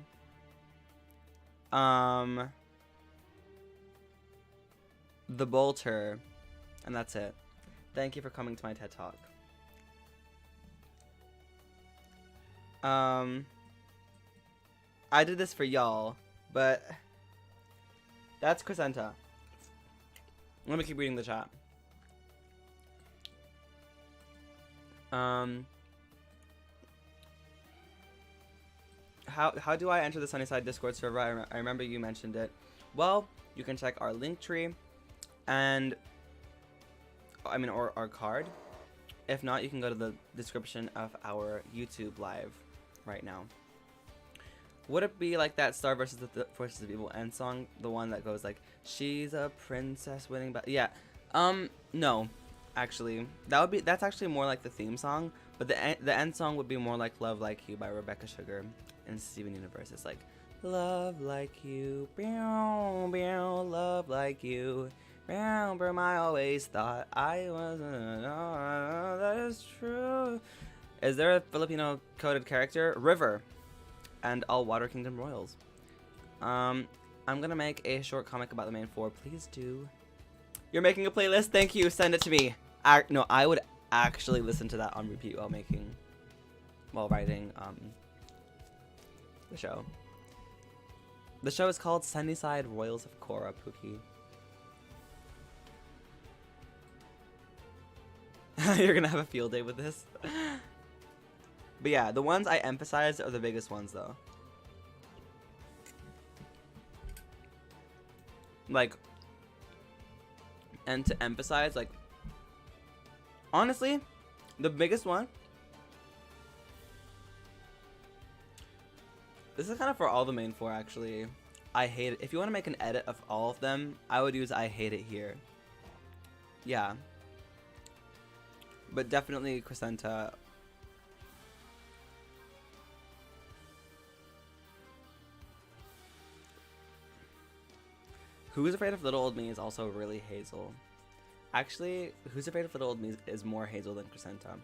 The Bolter. And that's it. Thank you for coming to my TED Talk. I did this for y'all, but that's Crescenta. Let me keep reading the chat. How do I enter the Sunnyside Discord server? I remember you mentioned it. Well, you can check our link tree, and or our card. If not, you can go to the description of our YouTube live right now. Would it be like that Star versus the Forces of Evil end song, the one that goes like, "She's a princess winning but yeah." No, actually, that's actually more like the theme song, but the end song would be more like "Love Like You" by Rebecca Sugar in Steven Universe. It's like, "Love like you, love like you, I always thought I wasn't, that is true." Is there a Filipino coded character? River. And all Water Kingdom Royals. I'm gonna make a short comic about the main four. Please do. You're making a playlist? Thank you. Send it to me. No, I would actually listen to that on repeat while writing the show. The show is called Sunnyside Royals of Cora, Pookie. You're gonna have a field day with this. But yeah, the ones I emphasized are the biggest ones, though. Like, and to emphasize, like, honestly, the biggest one, this is kind of for all the main four, actually. I hate it. If you want to make an edit of all of them, I would use I hate it here. Yeah. But definitely Crescenta. Who's Afraid of Little Old Me is also really Hazel. Actually, Who's Afraid of Little Old Me is more Hazel than Crescenta.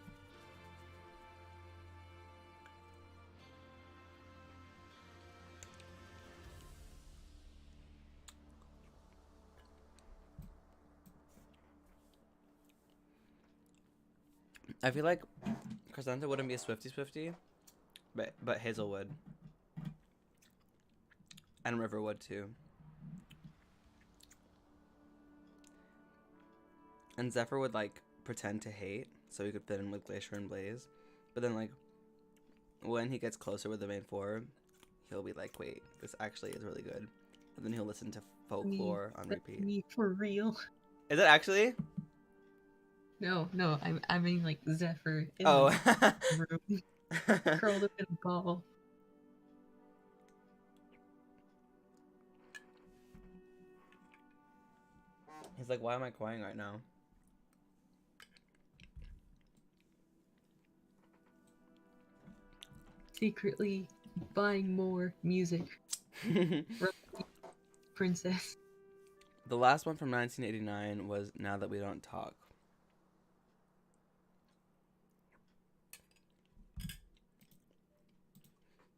I feel like Crescenta wouldn't be a Swifty, but Hazel would. And River would too. And Zephyr would, like, pretend to hate, so he could fit in with Glacier and Blaze. But then, like, when he gets closer with the main four, he'll be like, wait, this actually is really good. And then he'll listen to Folklore on repeat. Me for real. Is it actually? No, I mean, like, Zephyr in Oh. the room, curled up in a ball. He's like, why am I crying right now? secretly buying more music from Princess. The last one from 1989 was Now That We Don't Talk.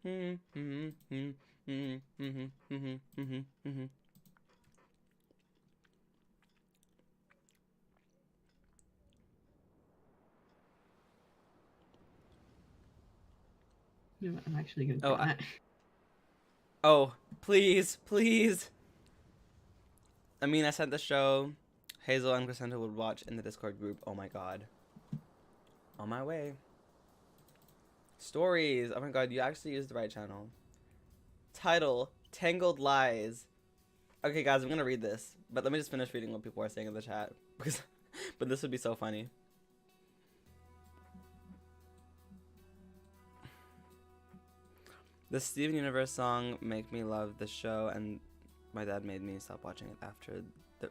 No, I'm actually gonna Oh, do that. Oh, please, please. I mean, I sent the show. Hazel and Crescendo would watch in the Discord group. Oh my god. On my way. Stories. Oh my god, you actually used the right channel. Title, Tangled Lies. Okay, guys, I'm gonna read this. But let me just finish reading what people are saying in the chat. Because, but this would be so funny. The Steven Universe song Make Me Love the show, and my dad made me stop watching it after the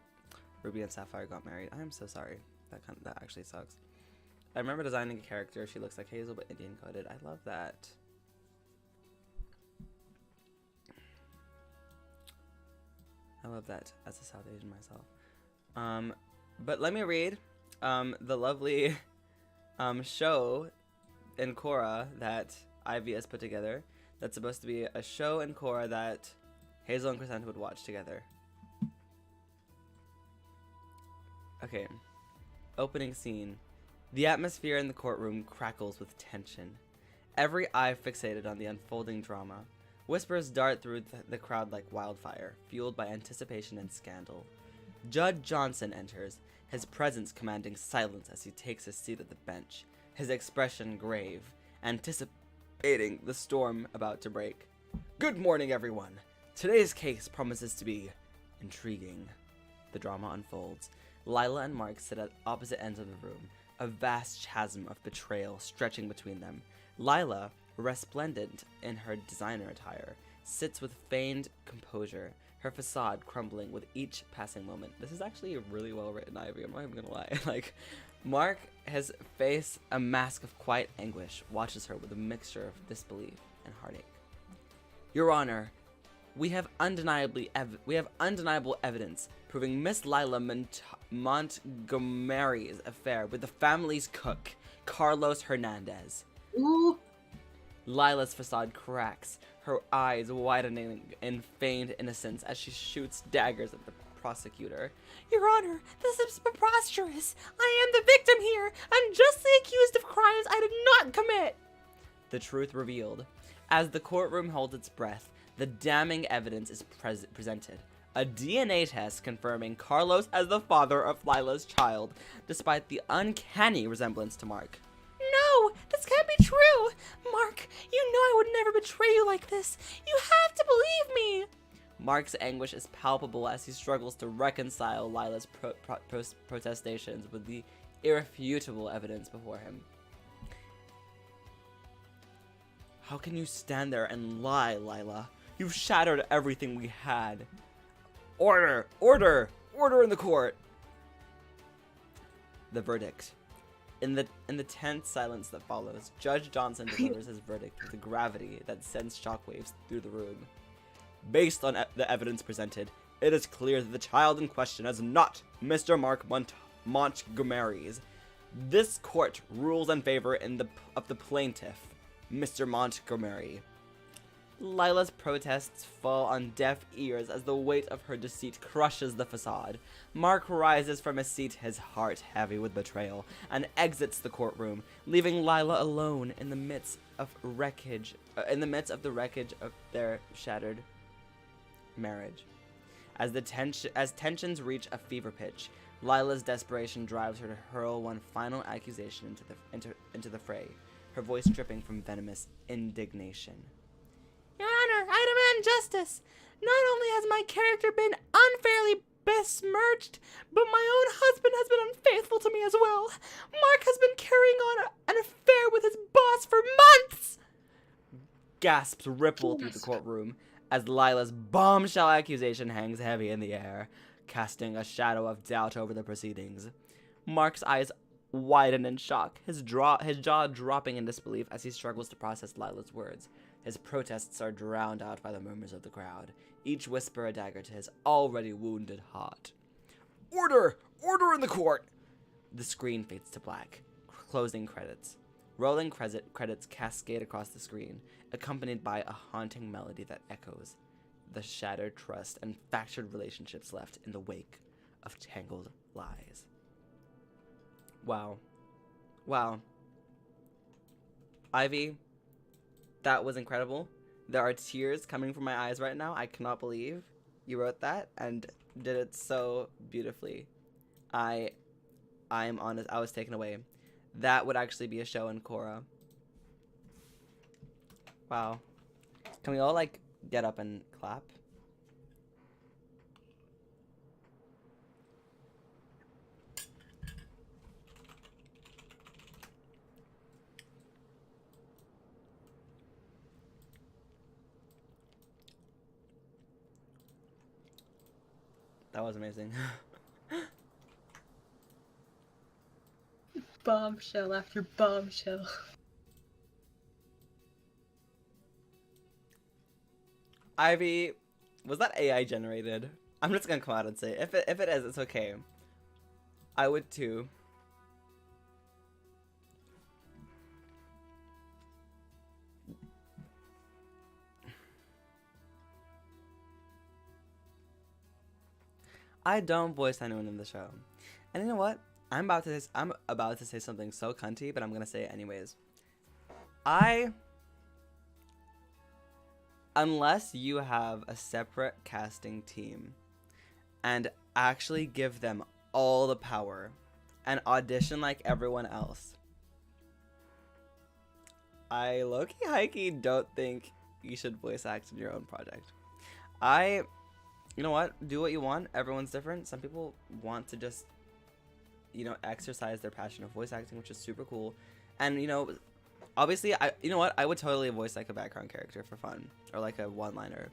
Ruby and Sapphire got married. I am so sorry. That actually sucks. I remember designing a character. She looks like Hazel but Indian coded. I love that. I love that as a South Asian myself. But let me read the lovely show in Cora that Ivy has put together. That's supposed to be a show in Cora that Hazel and Crescent would watch together. Okay. Opening scene. The atmosphere in the courtroom crackles with tension. Every eye fixated on the unfolding drama. Whispers dart through the crowd like wildfire, fueled by anticipation and scandal. Judge Johnson enters, his presence commanding silence as he takes his seat at the bench, his expression grave, anticipating the storm about to break. Good morning, everyone. Today's case promises to be intriguing. The drama unfolds. Lila and Mark sit at opposite ends of the room, a vast chasm of betrayal stretching between them. Lila, resplendent in her designer attire, sits with feigned composure, her facade crumbling with each passing moment. This is actually a really well written, Ivy, I'm not even gonna lie. Like, Mark, his face a mask of quiet anguish, watches her with a mixture of disbelief and heartache. Your Honor, we have undeniable evidence proving Miss Lila Montgomery's affair with the family's cook, Carlos Hernandez. Ooh. Lila's facade cracks, her eyes widening in feigned innocence as she shoots daggers at the prosecutor. Your Honor, this is preposterous. I am the victim here, unjustly accused of crimes I did not commit. The truth revealed. As the courtroom holds its breath, the damning evidence is presented. A DNA test confirming Carlos as the father of Lila's child, despite the uncanny resemblance to Mark. No, this can't be true! Mark, you know I would never betray you like this. You have to believe me! Mark's anguish is palpable as he struggles to reconcile Lila's protestations with the irrefutable evidence before him. How can you stand there and lie, Lila? You've shattered everything we had. Order! Order! Order in the court! The verdict. In the tense silence that follows, Judge Johnson delivers his verdict with a gravity that sends shockwaves through the room. Based on the evidence presented, it is clear that the child in question is not Mr. Mark Montgomery's. This court rules in favor of the plaintiff, Mr. Montgomery. Lila's protests fall on deaf ears as the weight of her deceit crushes the facade. Mark rises from his seat, his heart heavy with betrayal, and exits the courtroom, leaving Lila alone in the midst of the wreckage of their shattered marriage. As tensions reach a fever pitch, Lila's desperation drives her to hurl one final accusation into the fray, her voice dripping from venomous indignation. Your Honor, I demand justice. Not only has my character been unfairly besmirched, but my own husband has been unfaithful to me as well. Mark has been carrying on an affair with his boss for months. Gasps ripple through the courtroom as Lila's bombshell accusation hangs heavy in the air, casting a shadow of doubt over the proceedings. Mark's eyes widen in shock, his jaw dropping in disbelief as he struggles to process Lila's words. His protests are drowned out by the murmurs of the crowd, each whisper a dagger to his already wounded heart. Order! Order in the court! The screen fades to black. Closing credits. Rolling credits cascade across the screen, accompanied by a haunting melody that echoes the shattered trust and fractured relationships left in the wake of tangled lies. Wow. Wow. Ivy, that was incredible. There are tears coming from my eyes right now. I cannot believe you wrote that and did it so beautifully. I'm honest, I was taken away. That would actually be a show in Cora. Wow. Can we all, like, get up and clap? That was amazing. Bombshell after bombshell. Ivy, was that AI generated? I'm just gonna come out and say, if it is, it's okay. I would too. I don't voice anyone in the show. And you know what? I'm about to say something so cunty, but I'm gonna say it anyways. Unless you have a separate casting team and actually give them all the power and audition like everyone else, I low-key high-key don't think you should voice act in your own project. You know what? Do what you want. Everyone's different. Some people want to just, you know, exercise their passion of voice acting, which is super cool. And, you know, obviously, you know what? I would totally voice like a background character for fun, or like a one-liner,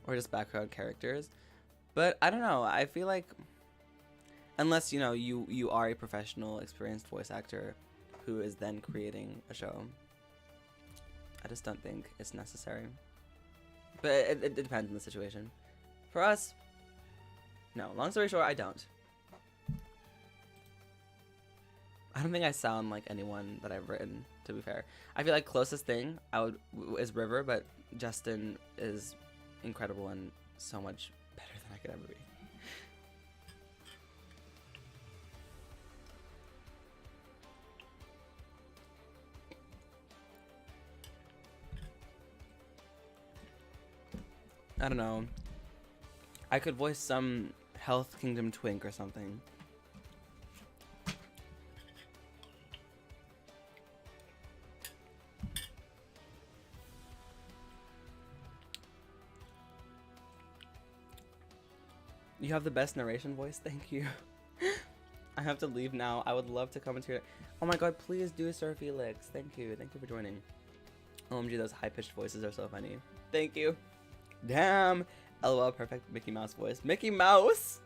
or just background characters. But I don't know. I feel like, unless, you know, you are a professional, experienced voice actor who is then creating a show, I just don't think it's necessary. But it depends on the situation. For us, no. Long story short, I don't. I don't think I sound like anyone that I've written, to be fair. I feel like closest thing is River, but Justin is incredible and so much better than I could ever be. I don't know. I could voice some Health Kingdom twink or something. You have the best narration voice, thank you. I have to leave now. I would love to come into your... Oh my god, please do Sir Felix. Thank you for joining. OMG, those high-pitched voices are so funny. Thank you. Damn. LOL, perfect Mickey Mouse voice. Mickey Mouse?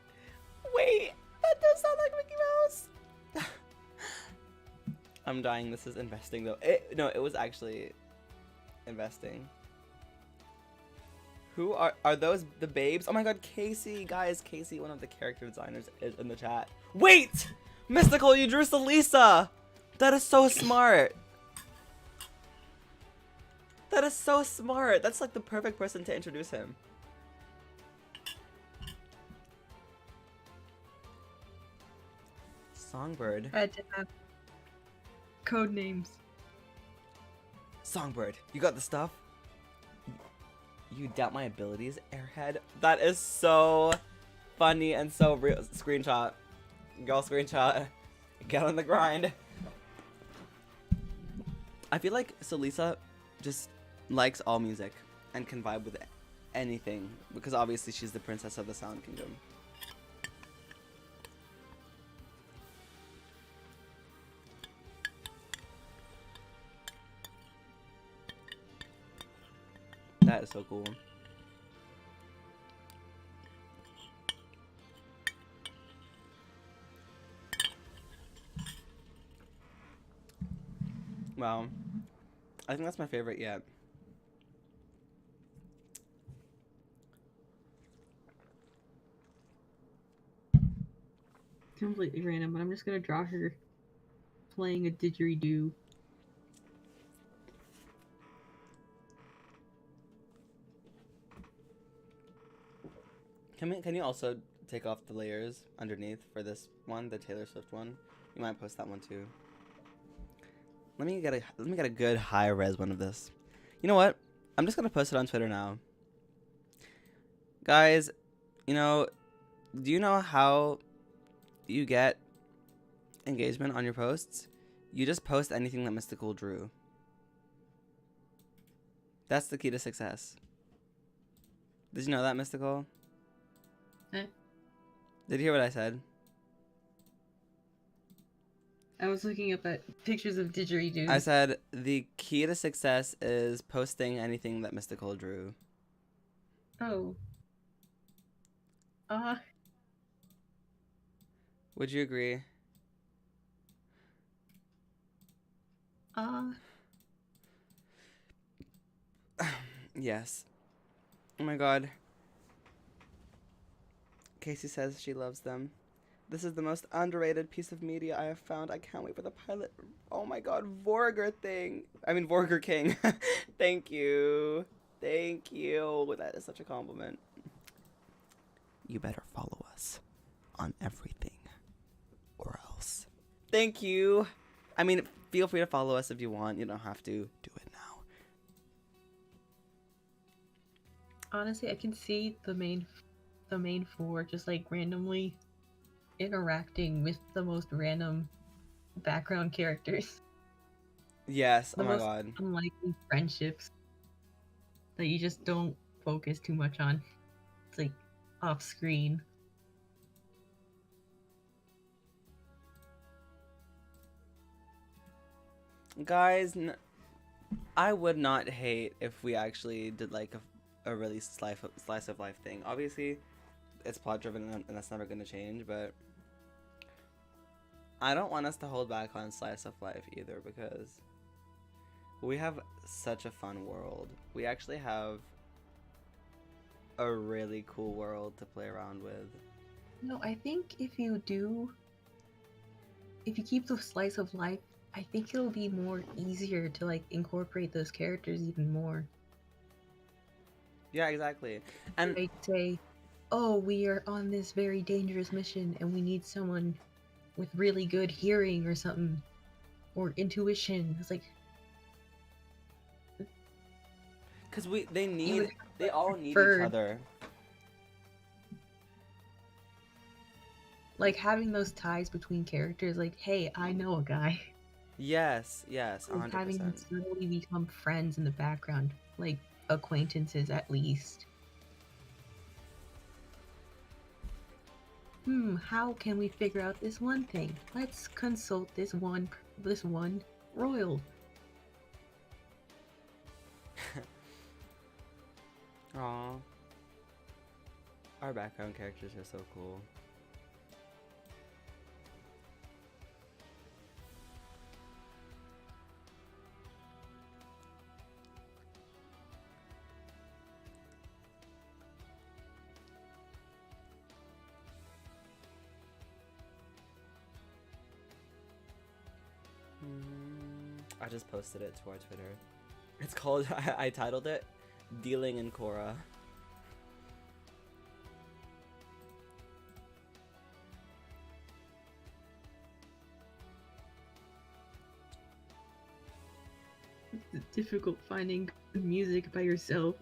Wait, that does sound like Mickey Mouse. I'm dying. This is investing though. No, it was actually investing. Who are those, the babes? Oh my god, Casey. Guys, Casey, one of the character designers, is in the chat. Wait! Mystical, you drew Salisa! That is so smart. That is so smart. That's like the perfect person to introduce him. Songbird. I did have code names. Songbird, you got the stuff? You doubt my abilities, Airhead? That is so funny and so real. Screenshot. Girl, screenshot. Get on the grind. I feel like Salisa just likes all music and can vibe with anything because obviously she's the princess of the Sound Kingdom. That is so cool. Wow. I think that's my favorite yet. Completely random, but I'm just gonna draw her playing a didgeridoo. Can you also take off the layers underneath for this one, the Taylor Swift one? You might post that one too. Let me get a good high res one of this. You know what? I'm just gonna post it on Twitter now. Guys, you know, do you know how you get engagement on your posts? You just post anything that Mystical drew. That's the key to success. Did you know that, Mystical? Eh? Did you hear what I said? I was looking up at pictures of didgeridoos. I said the key to success is posting anything that Mystical drew. Oh. Would you agree? Yes. Oh my god. Casey says she loves them. This is the most underrated piece of media I have found. I can't wait for the pilot. Oh my god, Vorger King. Thank you. Thank you. That is such a compliment. You better follow us on everything or else. Thank you. I mean, feel free to follow us if you want. You don't have to do it now. Honestly, I can see the main four just like randomly interacting with the most random background characters. Yes. The Oh my most god. unlikely friendships that you just don't focus too much on. It's like off screen. Guys, I would not hate if we actually did like a really slice of life thing. Obviously, it's plot driven and that's never going to change, but I don't want us to hold back on slice of life either because we have such a fun world. We actually have a really cool world to play around with. No, I think if you keep the slice of life, I think it'll be more easier to like incorporate those characters even more. Yeah, exactly. And I'd say, oh, we are on this very dangerous mission and we need someone with really good hearing or something, or intuition. It's like, because they all need each preferred- other. like having those ties between characters, like, hey, I know a guy. Yes, Like, having them 100%. suddenly become friends in the background, like acquaintances at least. How can we figure out this one thing? Let's consult this one royal. Aw. Our background characters are so cool. I just posted it to our Twitter. It's called, I titled it, Dealing in Cora. It's difficult finding good music by yourself.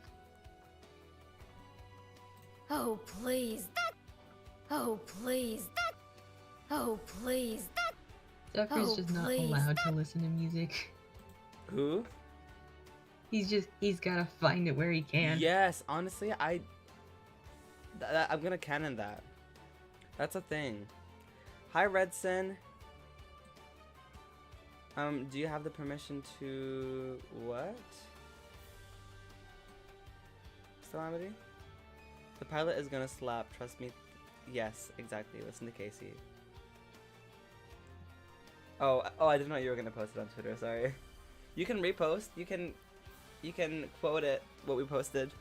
Oh, please. Oh, please. Oh, please. Jeffrey's Oh, just not please. allowed to listen to music. Who? He's gotta find it where he can. Yes, honestly, I'm gonna canon that. That's a thing. Hi, Redson. Do you have the permission to what? Calamity? The pilot is gonna slap, trust me. Yes, exactly. Listen to Casey. Oh, I didn't know you were gonna post it on Twitter, sorry. You can repost. You can quote it, what we posted.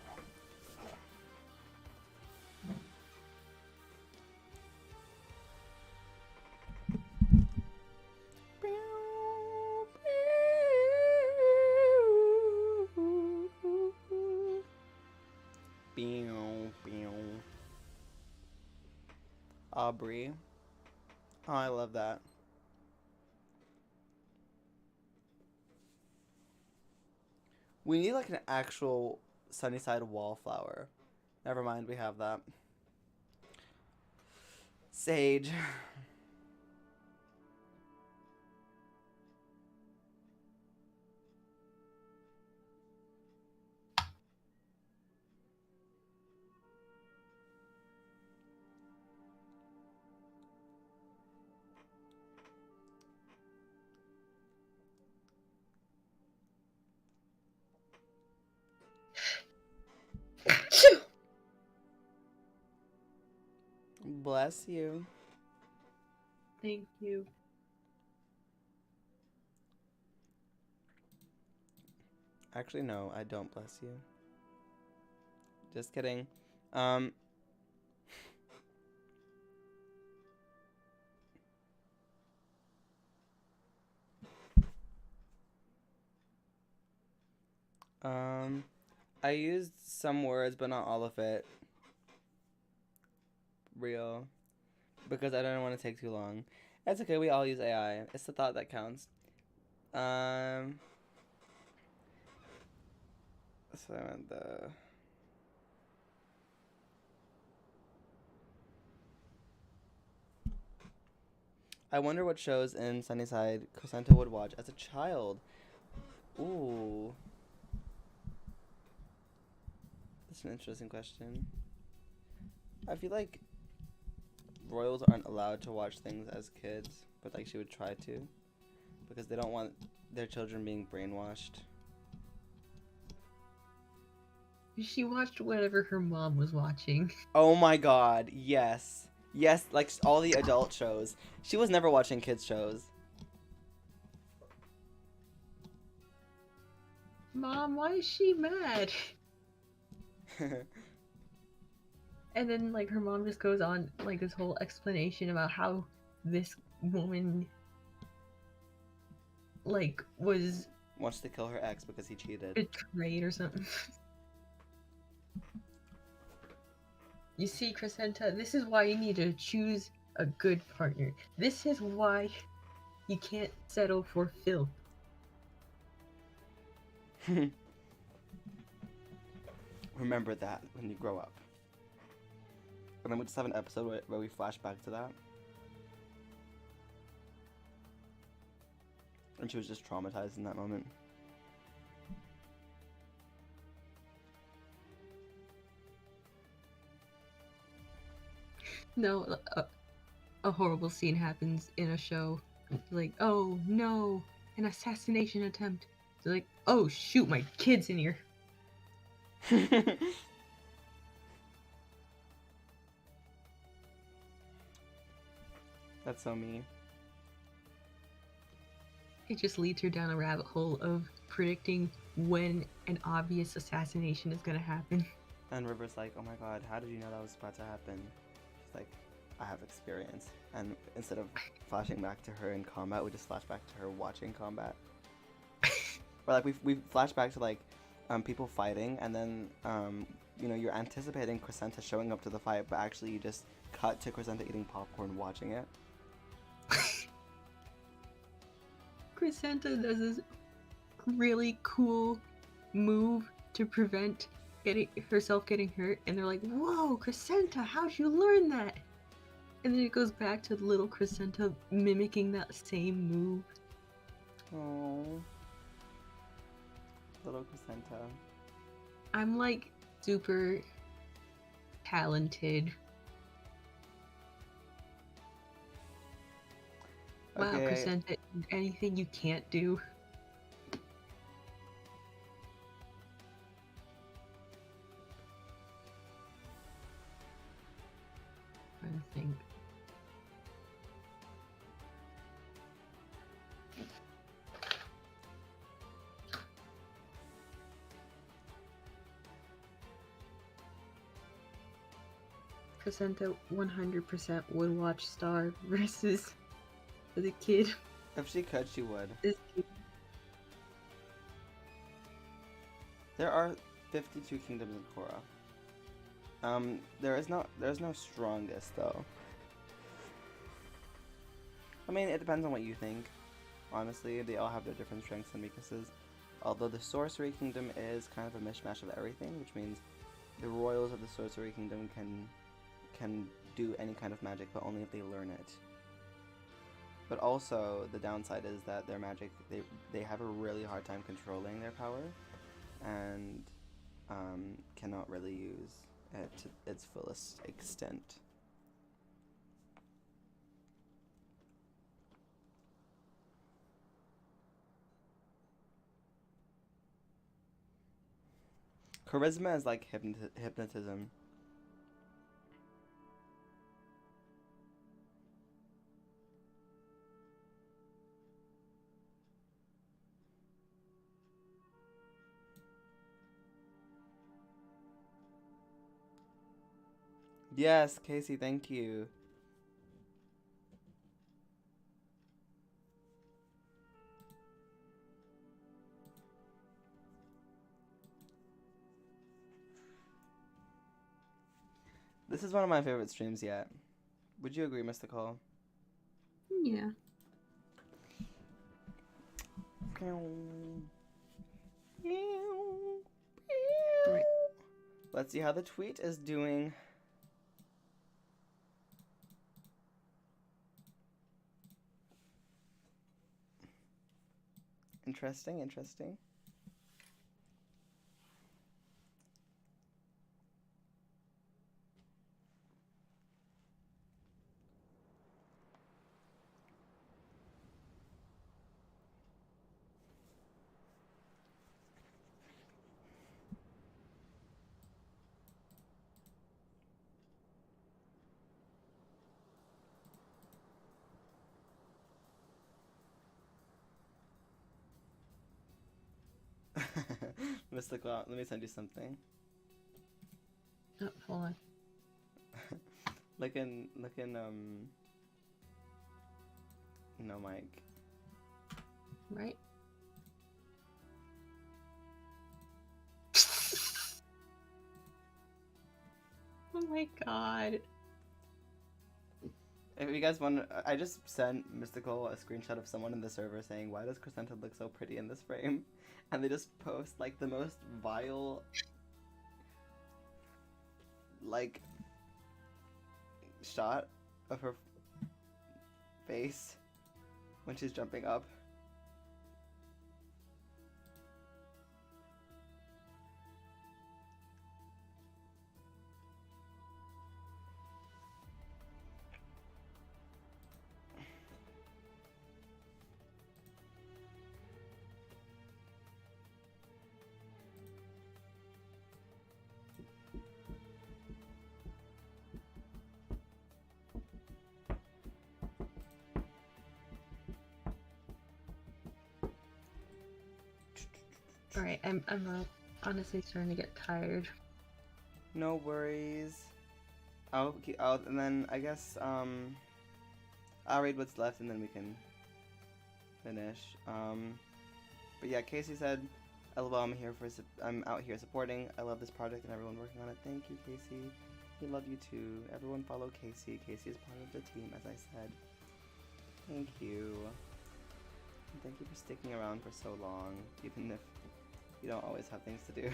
Aubrey. Oh, I love that. We need like an actual Sunnyside wallflower. Never mind, we have that. Sage. Bless you. Thank you. Actually, no, I don't bless you. Just kidding. I used some words, but not all of it. Real. Because I don't want to take too long. That's okay, we all use AI. It's the thought that counts. So I went the... I wonder what shows in Sunnyside Crescenta would watch as a child. Ooh. That's an interesting question. I feel like royals aren't allowed to watch things as kids, but like she would try to, because they don't want their children being brainwashed. She watched whatever her mom was watching. Oh my god, yes. Yes, like all the adult shows. She was never watching kids shows. Mom, why is she mad? And then, like, her mom just goes on, like, this whole explanation about how this woman, like, was Wants to kill her ex because he cheated. betrayed or something. You see, Crescenta, this is why you need to choose a good partner. This is why you can't settle for filth. Remember that when you grow up. And then we just have an episode where we flash back to that. And she was just traumatized in that moment. No, a horrible scene happens in a show. It's like, oh no, an assassination attempt. It's like, oh shoot, my kid's in here. That's so me. It just leads her down a rabbit hole of predicting when an obvious assassination is gonna happen. And River's like, oh my god, how did you know that was about to happen? She's like, I have experience. And instead of flashing back to her in combat, we just flash back to her watching combat. Or like we flash back to like people fighting, and then you know, you're anticipating Crescenta showing up to the fight, but actually you just cut to Crescenta eating popcorn watching it. Crescenta does this really cool move to prevent herself getting hurt, and they're like, whoa, Crescenta, how'd you learn that? And then it goes back to little Crescenta mimicking that same move. Oh, little Crescenta. I'm like super talented. Wow, Okay. Crescenta, anything you can't do. Trying to think. that 100% would watch Star versus the kid. If she could, she would. This kid. There are 52 kingdoms in Cora. There's no strongest though. I mean, it depends on what you think. Honestly, they all have their different strengths and weaknesses. Although the Sorcery Kingdom is kind of a mishmash of everything, which means the royals of the Sorcery Kingdom can do any kind of magic, but only if they learn it. But also, the downside is that their magic, they have a really hard time controlling their power, and cannot really use it to its fullest extent. Charisma is like hypnotism. Yes, Casey, thank you. This is one of my favorite streams yet. Would you agree, Mystical? Yeah. Right. Let's see how the tweet is doing. Interesting, interesting. Mystical, let me send you something. Oh, hold on. Look in, no mic. Right? Oh my god. If you guys want, I just sent Mystical a screenshot of someone in the server saying, "Why does Crescenta look so pretty in this frame?" And they just post like the most vile, like, shot of her face when she's jumping up. Alright, I'm honestly starting to get tired. No worries. And then I guess I'll read what's left and then we can finish. But yeah, Casey said, "LOL, I'm out here supporting. I love this project and everyone working on it. Thank you, Casey. We love you too. Everyone follow Casey. Casey is part of the team, as I said. Thank you. And thank you for sticking around for so long, even if you don't always have things to do."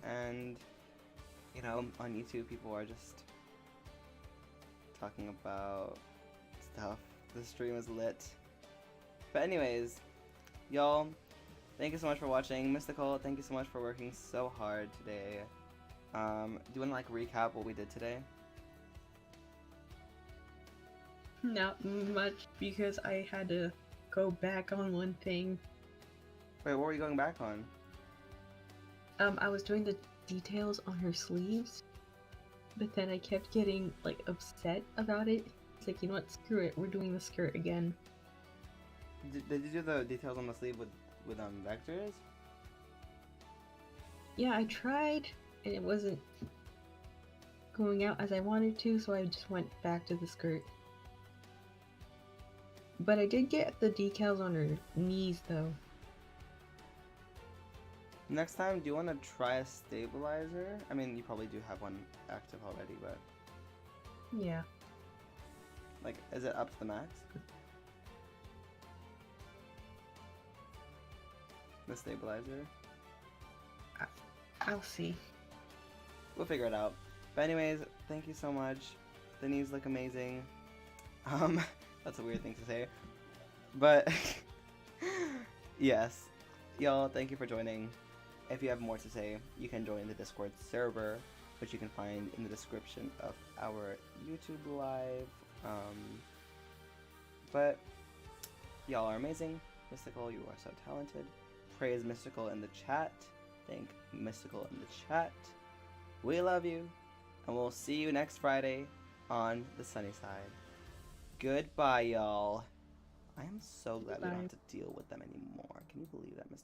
And you know, on YouTube, people are just talking about stuff. The stream is lit. But anyways, y'all, thank you so much for watching. Mystical, thank you so much for working so hard today. Do you want to like recap what we did today? Not much, because I had to go back on one thing. Wait, what were you going back on? I was doing the details on her sleeves, but then I kept getting like upset about it. It's like, you know what, screw it, we're doing the skirt again. Did you do the details on the sleeve with vectors? Yeah, I tried, and it wasn't going out as I wanted to, so I just went back to the skirt. But I did get the decals on her knees though. Next time, do you want to try a stabilizer? I mean, you probably do have one active already, but Yeah. like, is it up to the max? The stabilizer? I'll see. We'll figure it out. But anyways, thank you so much. The knees look amazing. That's a weird thing to say. But yes. Y'all, thank you for joining. If you have more to say, you can join the Discord server, which you can find in the description of our YouTube live. But y'all are amazing. Mystical, you are so talented. Praise Mystical in the chat. Thank Mystical in the chat. We love you. And we'll see you next Friday on the Sunnyside. Goodbye, y'all. I am so glad we don't have to deal with them anymore. Can you believe that, Mystical?